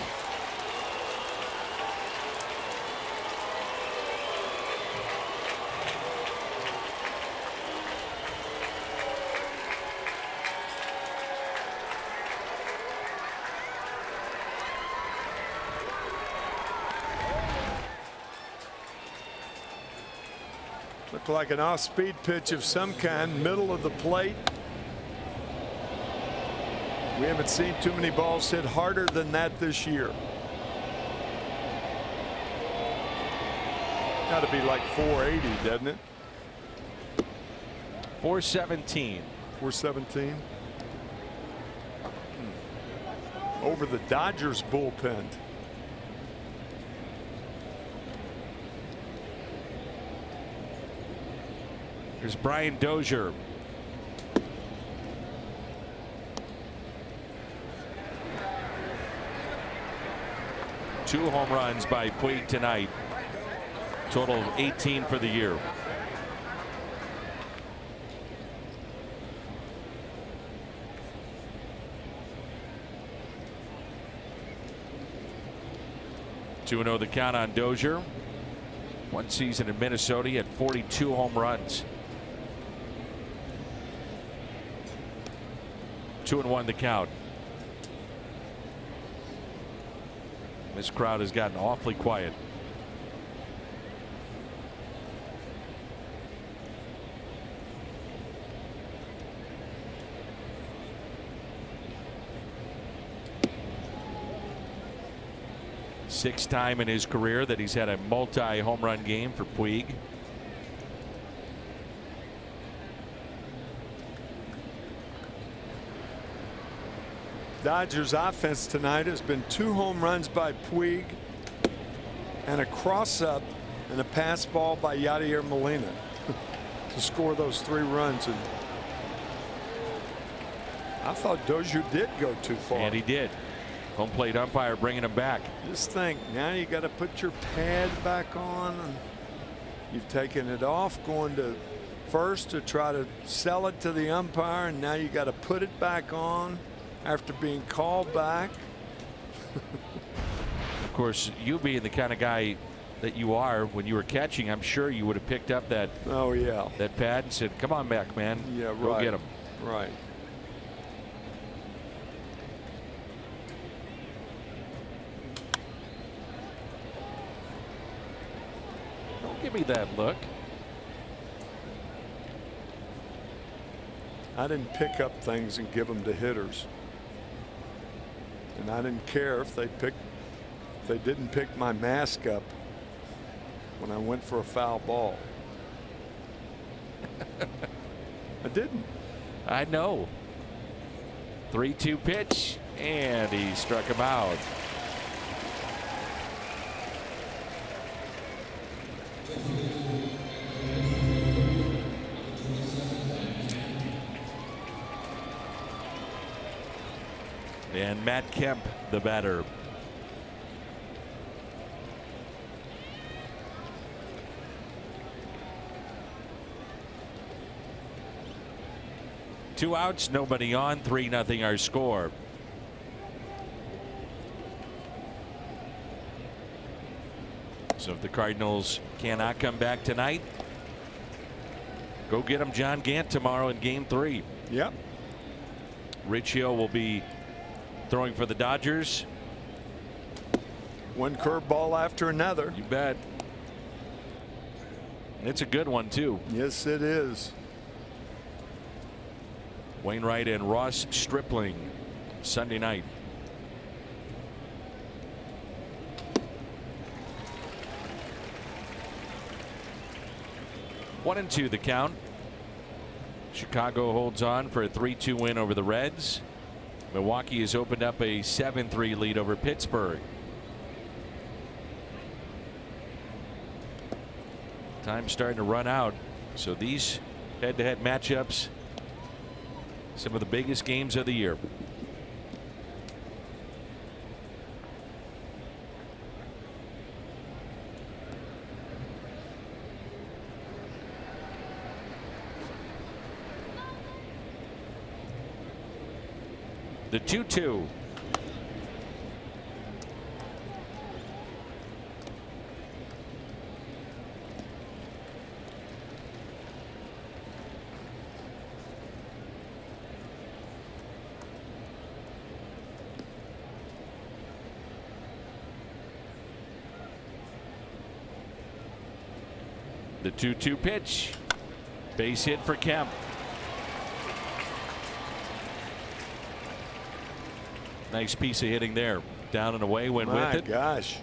Looked like an off-speed pitch of some kind, middle of the plate. We haven't seen too many balls hit harder than that this year. Got to be like 480, doesn't it? 417. 417. Over the Dodgers bullpen. Here's Brian Dozier. Two home runs by Puig tonight. Total of 18 for the year. Two 2-0 the count on Dozier. One season in Minnesota, he had 42 home runs. 2-1 the count. This crowd has gotten awfully quiet. Sixth time in his career that he's had a multi-home run game for Puig. Dodgers offense tonight has been 2 home runs by Puig and a cross-up and a pass ball by Yadier Molina to score those 3 runs. And I thought Dozier did go too far. And he did. Home plate umpire bringing him back. Just think, now you got to put your pad back on. You've taken it off going to first to try to sell it to the umpire, and now you got to put it back on after being called back. Of course, you being the kind of guy that you are, when you were catching, I'm sure you would have picked up that that pad and said, come on back, man. Yeah, right. Go get him. Right. Don't give me that look. I didn't pick up things and give them to hitters. And I didn't care if they didn't pick my mask up when I went for a foul ball. I didn't. I know. 3-2 pitch, and he struck him out. And Matt Kemp, the batter. Two outs, nobody on, 3-0 our score. So if the Cardinals cannot come back tonight, go get them John Gant tomorrow in game 3. Yep. Riccio will be throwing for the Dodgers. One curveball after another. You bet. It's a good one too. Yes, it is. Wainwright and Ross Stripling Sunday night. One and two the count. Chicago holds on for a 3-2 win over the Reds. Milwaukee has opened up a 7-3 lead over Pittsburgh. Time's starting to run out, so these head-to-head matchups, some of the biggest games of the year. The 2-2. The 2-2 pitch. Base hit for Kemp. Nice piece of hitting there. Down and away, went with it. My gosh.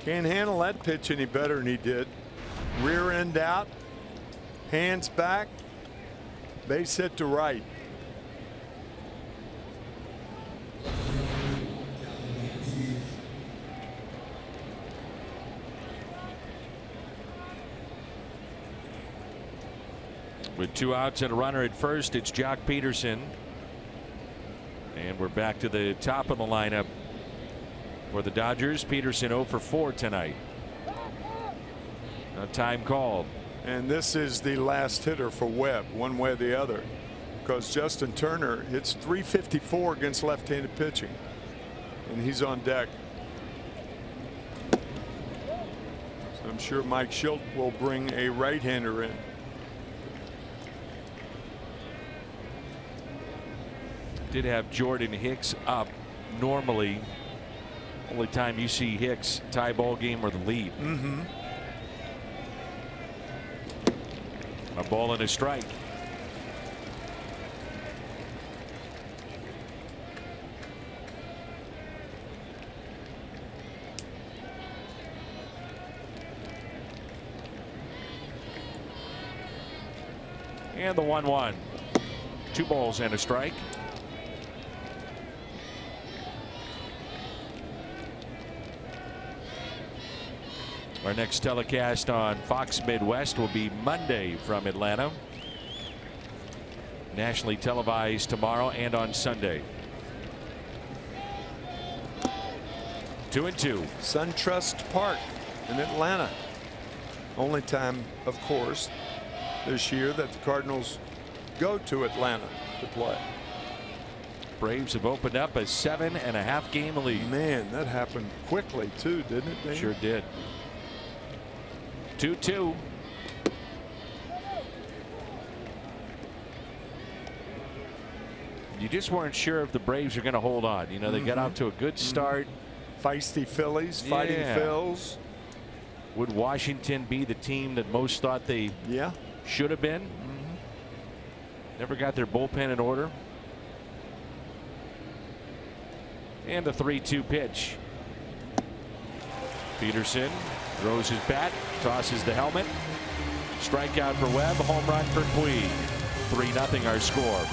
Can't handle that pitch any better than he did. Rear end out. Hands back. Base hit to right. With 2 outs and a runner at first, it's Jock Peterson. And we're back to the top of the lineup for the Dodgers. Peterson 0 for 4 tonight. A time called. And this is the last hitter for Webb, one way or the other, because Justin Turner hits .354 against left-handed pitching, and he's on deck. So I'm sure Mike Schilt will bring a right-hander in. Did have Jordan Hicks up. Normally, only time you see Hicks tie ball game or the lead. A ball and a strike. And the 1-1. 2 balls and a strike. Our next telecast on Fox Midwest will be Monday from Atlanta. Nationally televised tomorrow and on Sunday. 2-2. SunTrust Park in Atlanta. Only time, of course, this year that the Cardinals go to Atlanta to play. Braves have opened up a 7.5 game lead. Man, that happened quickly too, didn't it, Dave? Sure did. 2-2. You just weren't sure if the Braves are going to hold on. You know, they got off to a good start. Feisty Phillies, fighting Phils. Would Washington be the team that most thought they should have been? Never got their bullpen in order. And the 3-2 pitch. Peterson throws his bat, tosses the helmet. Strikeout for Webb, home run for Puig. 3-0 our score.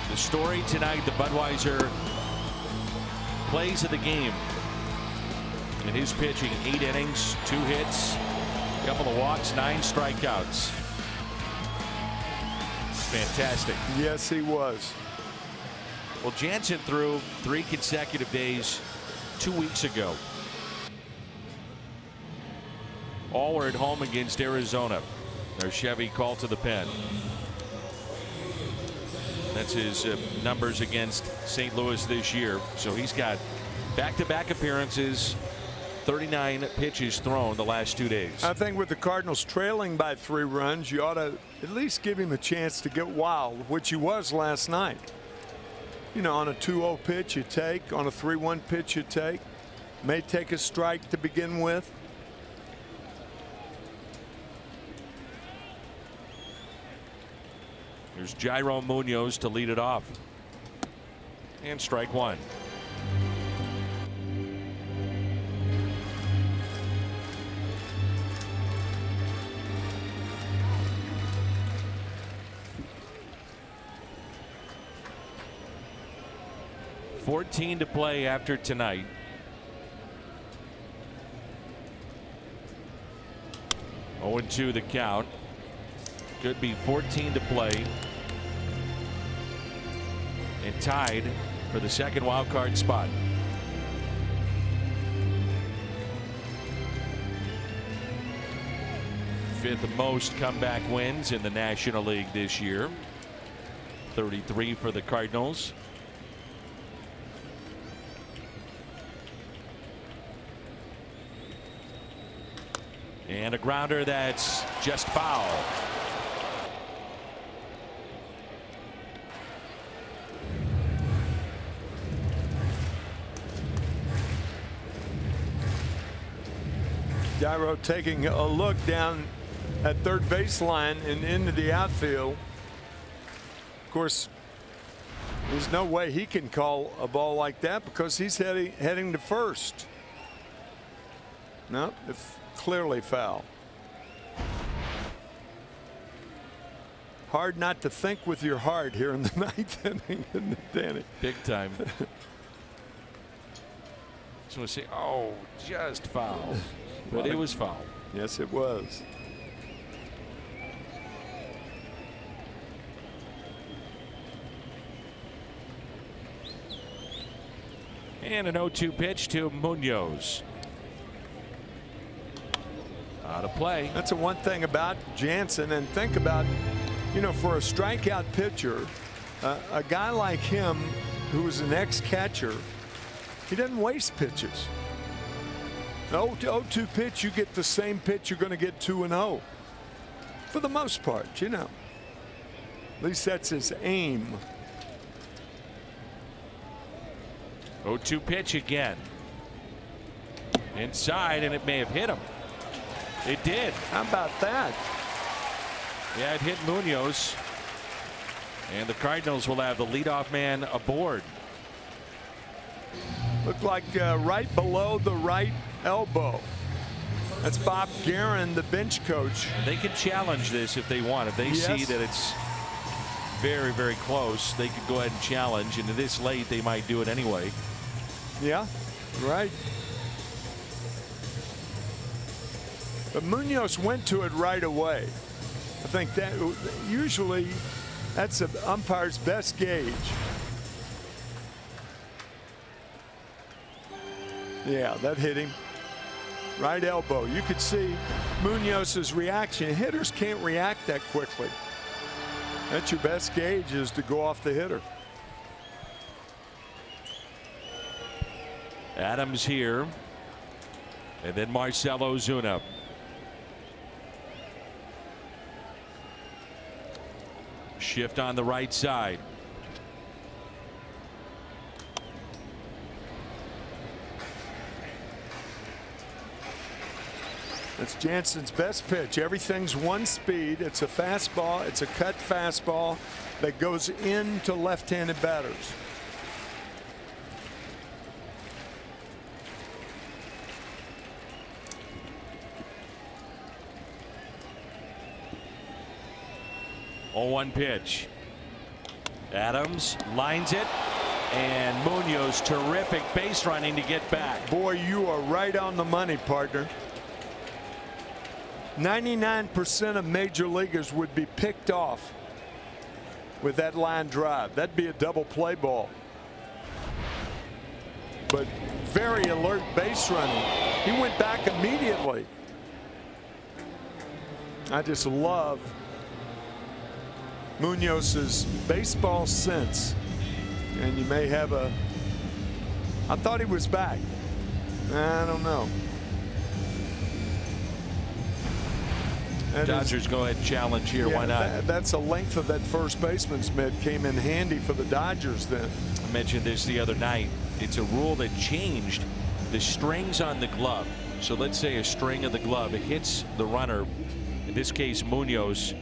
The story tonight, the Budweiser plays of the game. In his pitching, 8 innings, 2 hits, a couple of walks, 9 strikeouts. Fantastic. Yes, he was. Well, Jansen threw 3 consecutive days 2 weeks ago. All were at home against Arizona. Their Chevy called to the pen. That's his numbers against St. Louis this year. So he's got back-to-back appearances, 39 pitches thrown the last 2 days. I think with the Cardinals trailing by 3 runs, you ought to at least give him a chance to get wild, which he was last night. You know, on a 2-0 pitch you take, on a 3-1 pitch you take. May take a strike to begin with. Here's Jairo Munoz to lead it off. And strike 1. $14 to play after tonight. Oh, 0-2 the count. Could be 14 to play. And tied for the second wild card spot. Fifth most comeback wins in the National League this year. 33 for the Cardinals. And a grounder that's just foul. Jairo taking a look down at third baseline and into the outfield. Of course, there's no way he can call a ball like that because he's heading to first. No, it's clearly foul. Hard not to think with your heart here in the 9th inning, isn't it, Danny? Big time. Just want to say, oh, just foul. But it was foul. Yes, it was. And an 0-2 pitch to Munoz. Out of play. That's the one thing about Jansen. And think about, you know, for a strikeout pitcher, a guy like him who's an ex-catcher, he doesn't waste pitches. 0-2 pitch, you get the same pitch you're going to get 2-0. For the most part, you know. At least that's his aim. 0-2 pitch again. Inside, and it may have hit him. It did. How about that? Yeah, it hit Munoz. And the Cardinals will have the leadoff man aboard. Looked like right below the right elbow. That's Bob Guerin, the bench coach. They can challenge this if they want. If they see that it's very, very close, they could go ahead and challenge. And this late, they might do it anyway. Yeah, right. But Munoz went to it right away. I think that usually that's an umpire's best gauge. Yeah, that hit him. Right elbow. You could see Munoz's reaction. Hitters can't react that quickly. That's your best gauge, is to go off the hitter. Adams here. And then Marcell Ozuna. Shift on the right side. That's Jansen's best pitch. Everything's one speed. It's a fastball. It's a cut fastball that goes into left-handed batters. Oh, 1 pitch. Adams lines it, and Munoz, terrific base running to get back. Boy, you are right on the money, partner. 99% of major leaguers would be picked off with that line drive. That'd be a double play ball. But very alert base running. He went back immediately. I just love Munoz's baseball sense. And you may have a, I thought he was back. I don't know. Dodgers go ahead and challenge here. Yeah, why not? That's the length of that first baseman's mitt came in handy for the Dodgers then. I mentioned this the other night. It's a rule that changed the strings on the glove. So let's say a string of the glove, it hits the runner, in this case Munoz.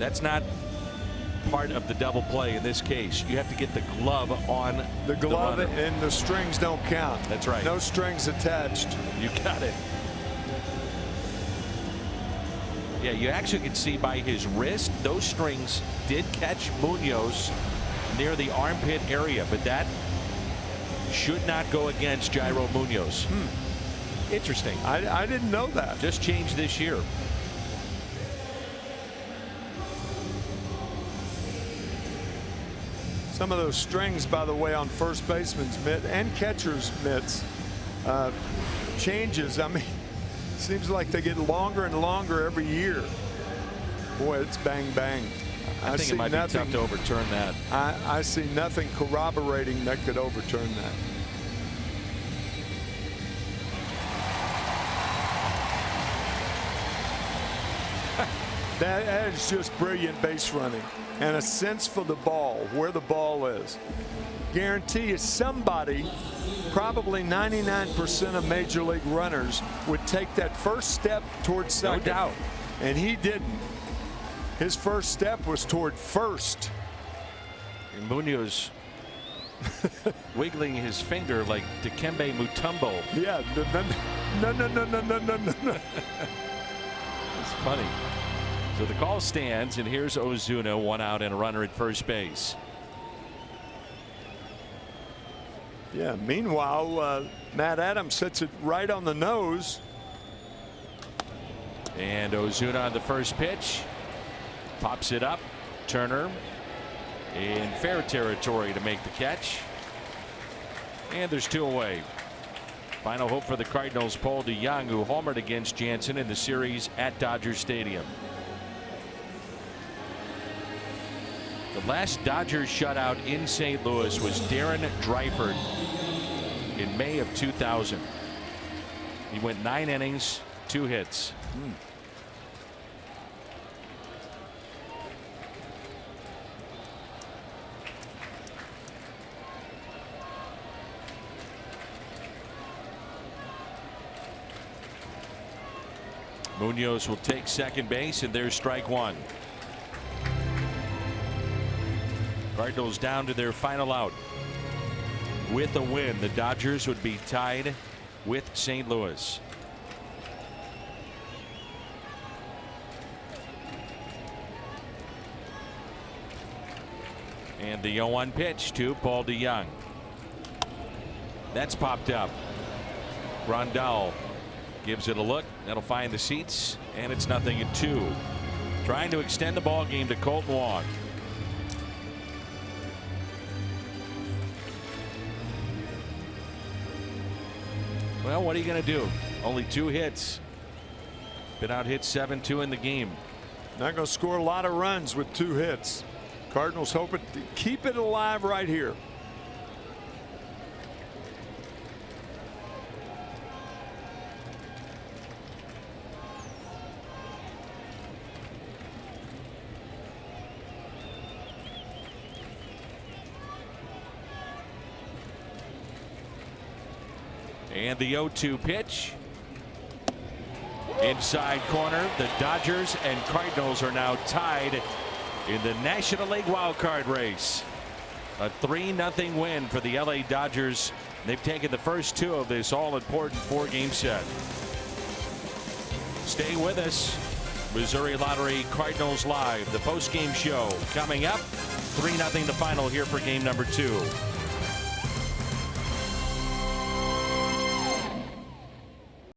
That's not part of the double play in this case. You have to get the glove on the glove, the runner. And the strings don't count. That's right. No strings attached. You got it. Yeah, you actually can see by his wrist, those strings did catch Munoz near the armpit area, but that should not go against Jairo Munoz. Interesting. I didn't know that. Just changed this year. Some of those strings, by the way, on first baseman's mitt and catcher's mitts changes. I mean, seems like they get longer and longer every year. Boy, it's bang bang. I think it might be tough to overturn that. I see nothing corroborating that could overturn that. That is just brilliant base running and a sense for the ball, where the ball is. Guarantee you somebody, probably 99% of major league runners, would take that first step towards second. No doubt. And he didn't. His first step was toward first. And Munoz wiggling his finger like Dikembe Mutombo. Yeah, no. It's funny. So the call stands, and here's Ozuna, 1 out and a runner at first base. Yeah, meanwhile, Matt Adams sets it right on the nose. And Ozuna on the first pitch. Pops it up. Turner in fair territory to make the catch. And there's 2 away. Final hope for the Cardinals, Paul DeJong, who homered against Jansen in the series at Dodger Stadium. The last Dodgers shutout in St. Louis was Darren Dreifert in May of 2000. He went 9 innings, 2 hits. Munoz will take second base, and there's strike 1. Cardinals down to their final out. With a win, the Dodgers would be tied with St. Louis. And the 0-1 pitch to Paul DeJong. That's popped up. Grandal gives it a look. That'll find the seats, and it's 0-2. Trying to extend the ball game to Colton Wong. Well, what are you going to do? Only 2 hits. Been out hit 7-2 in the game. Not going to score a lot of runs with 2 hits. Cardinals hoping to keep it alive right here. And the 0-2 pitch. Inside corner. The Dodgers and Cardinals are now tied in the National League wildcard race. A 3-0 win for the LA Dodgers. They've taken the first 2 of this all-important 4-game set. Stay with us. Missouri Lottery Cardinals Live, the post-game show coming up. 3-0 the final here for game number 2.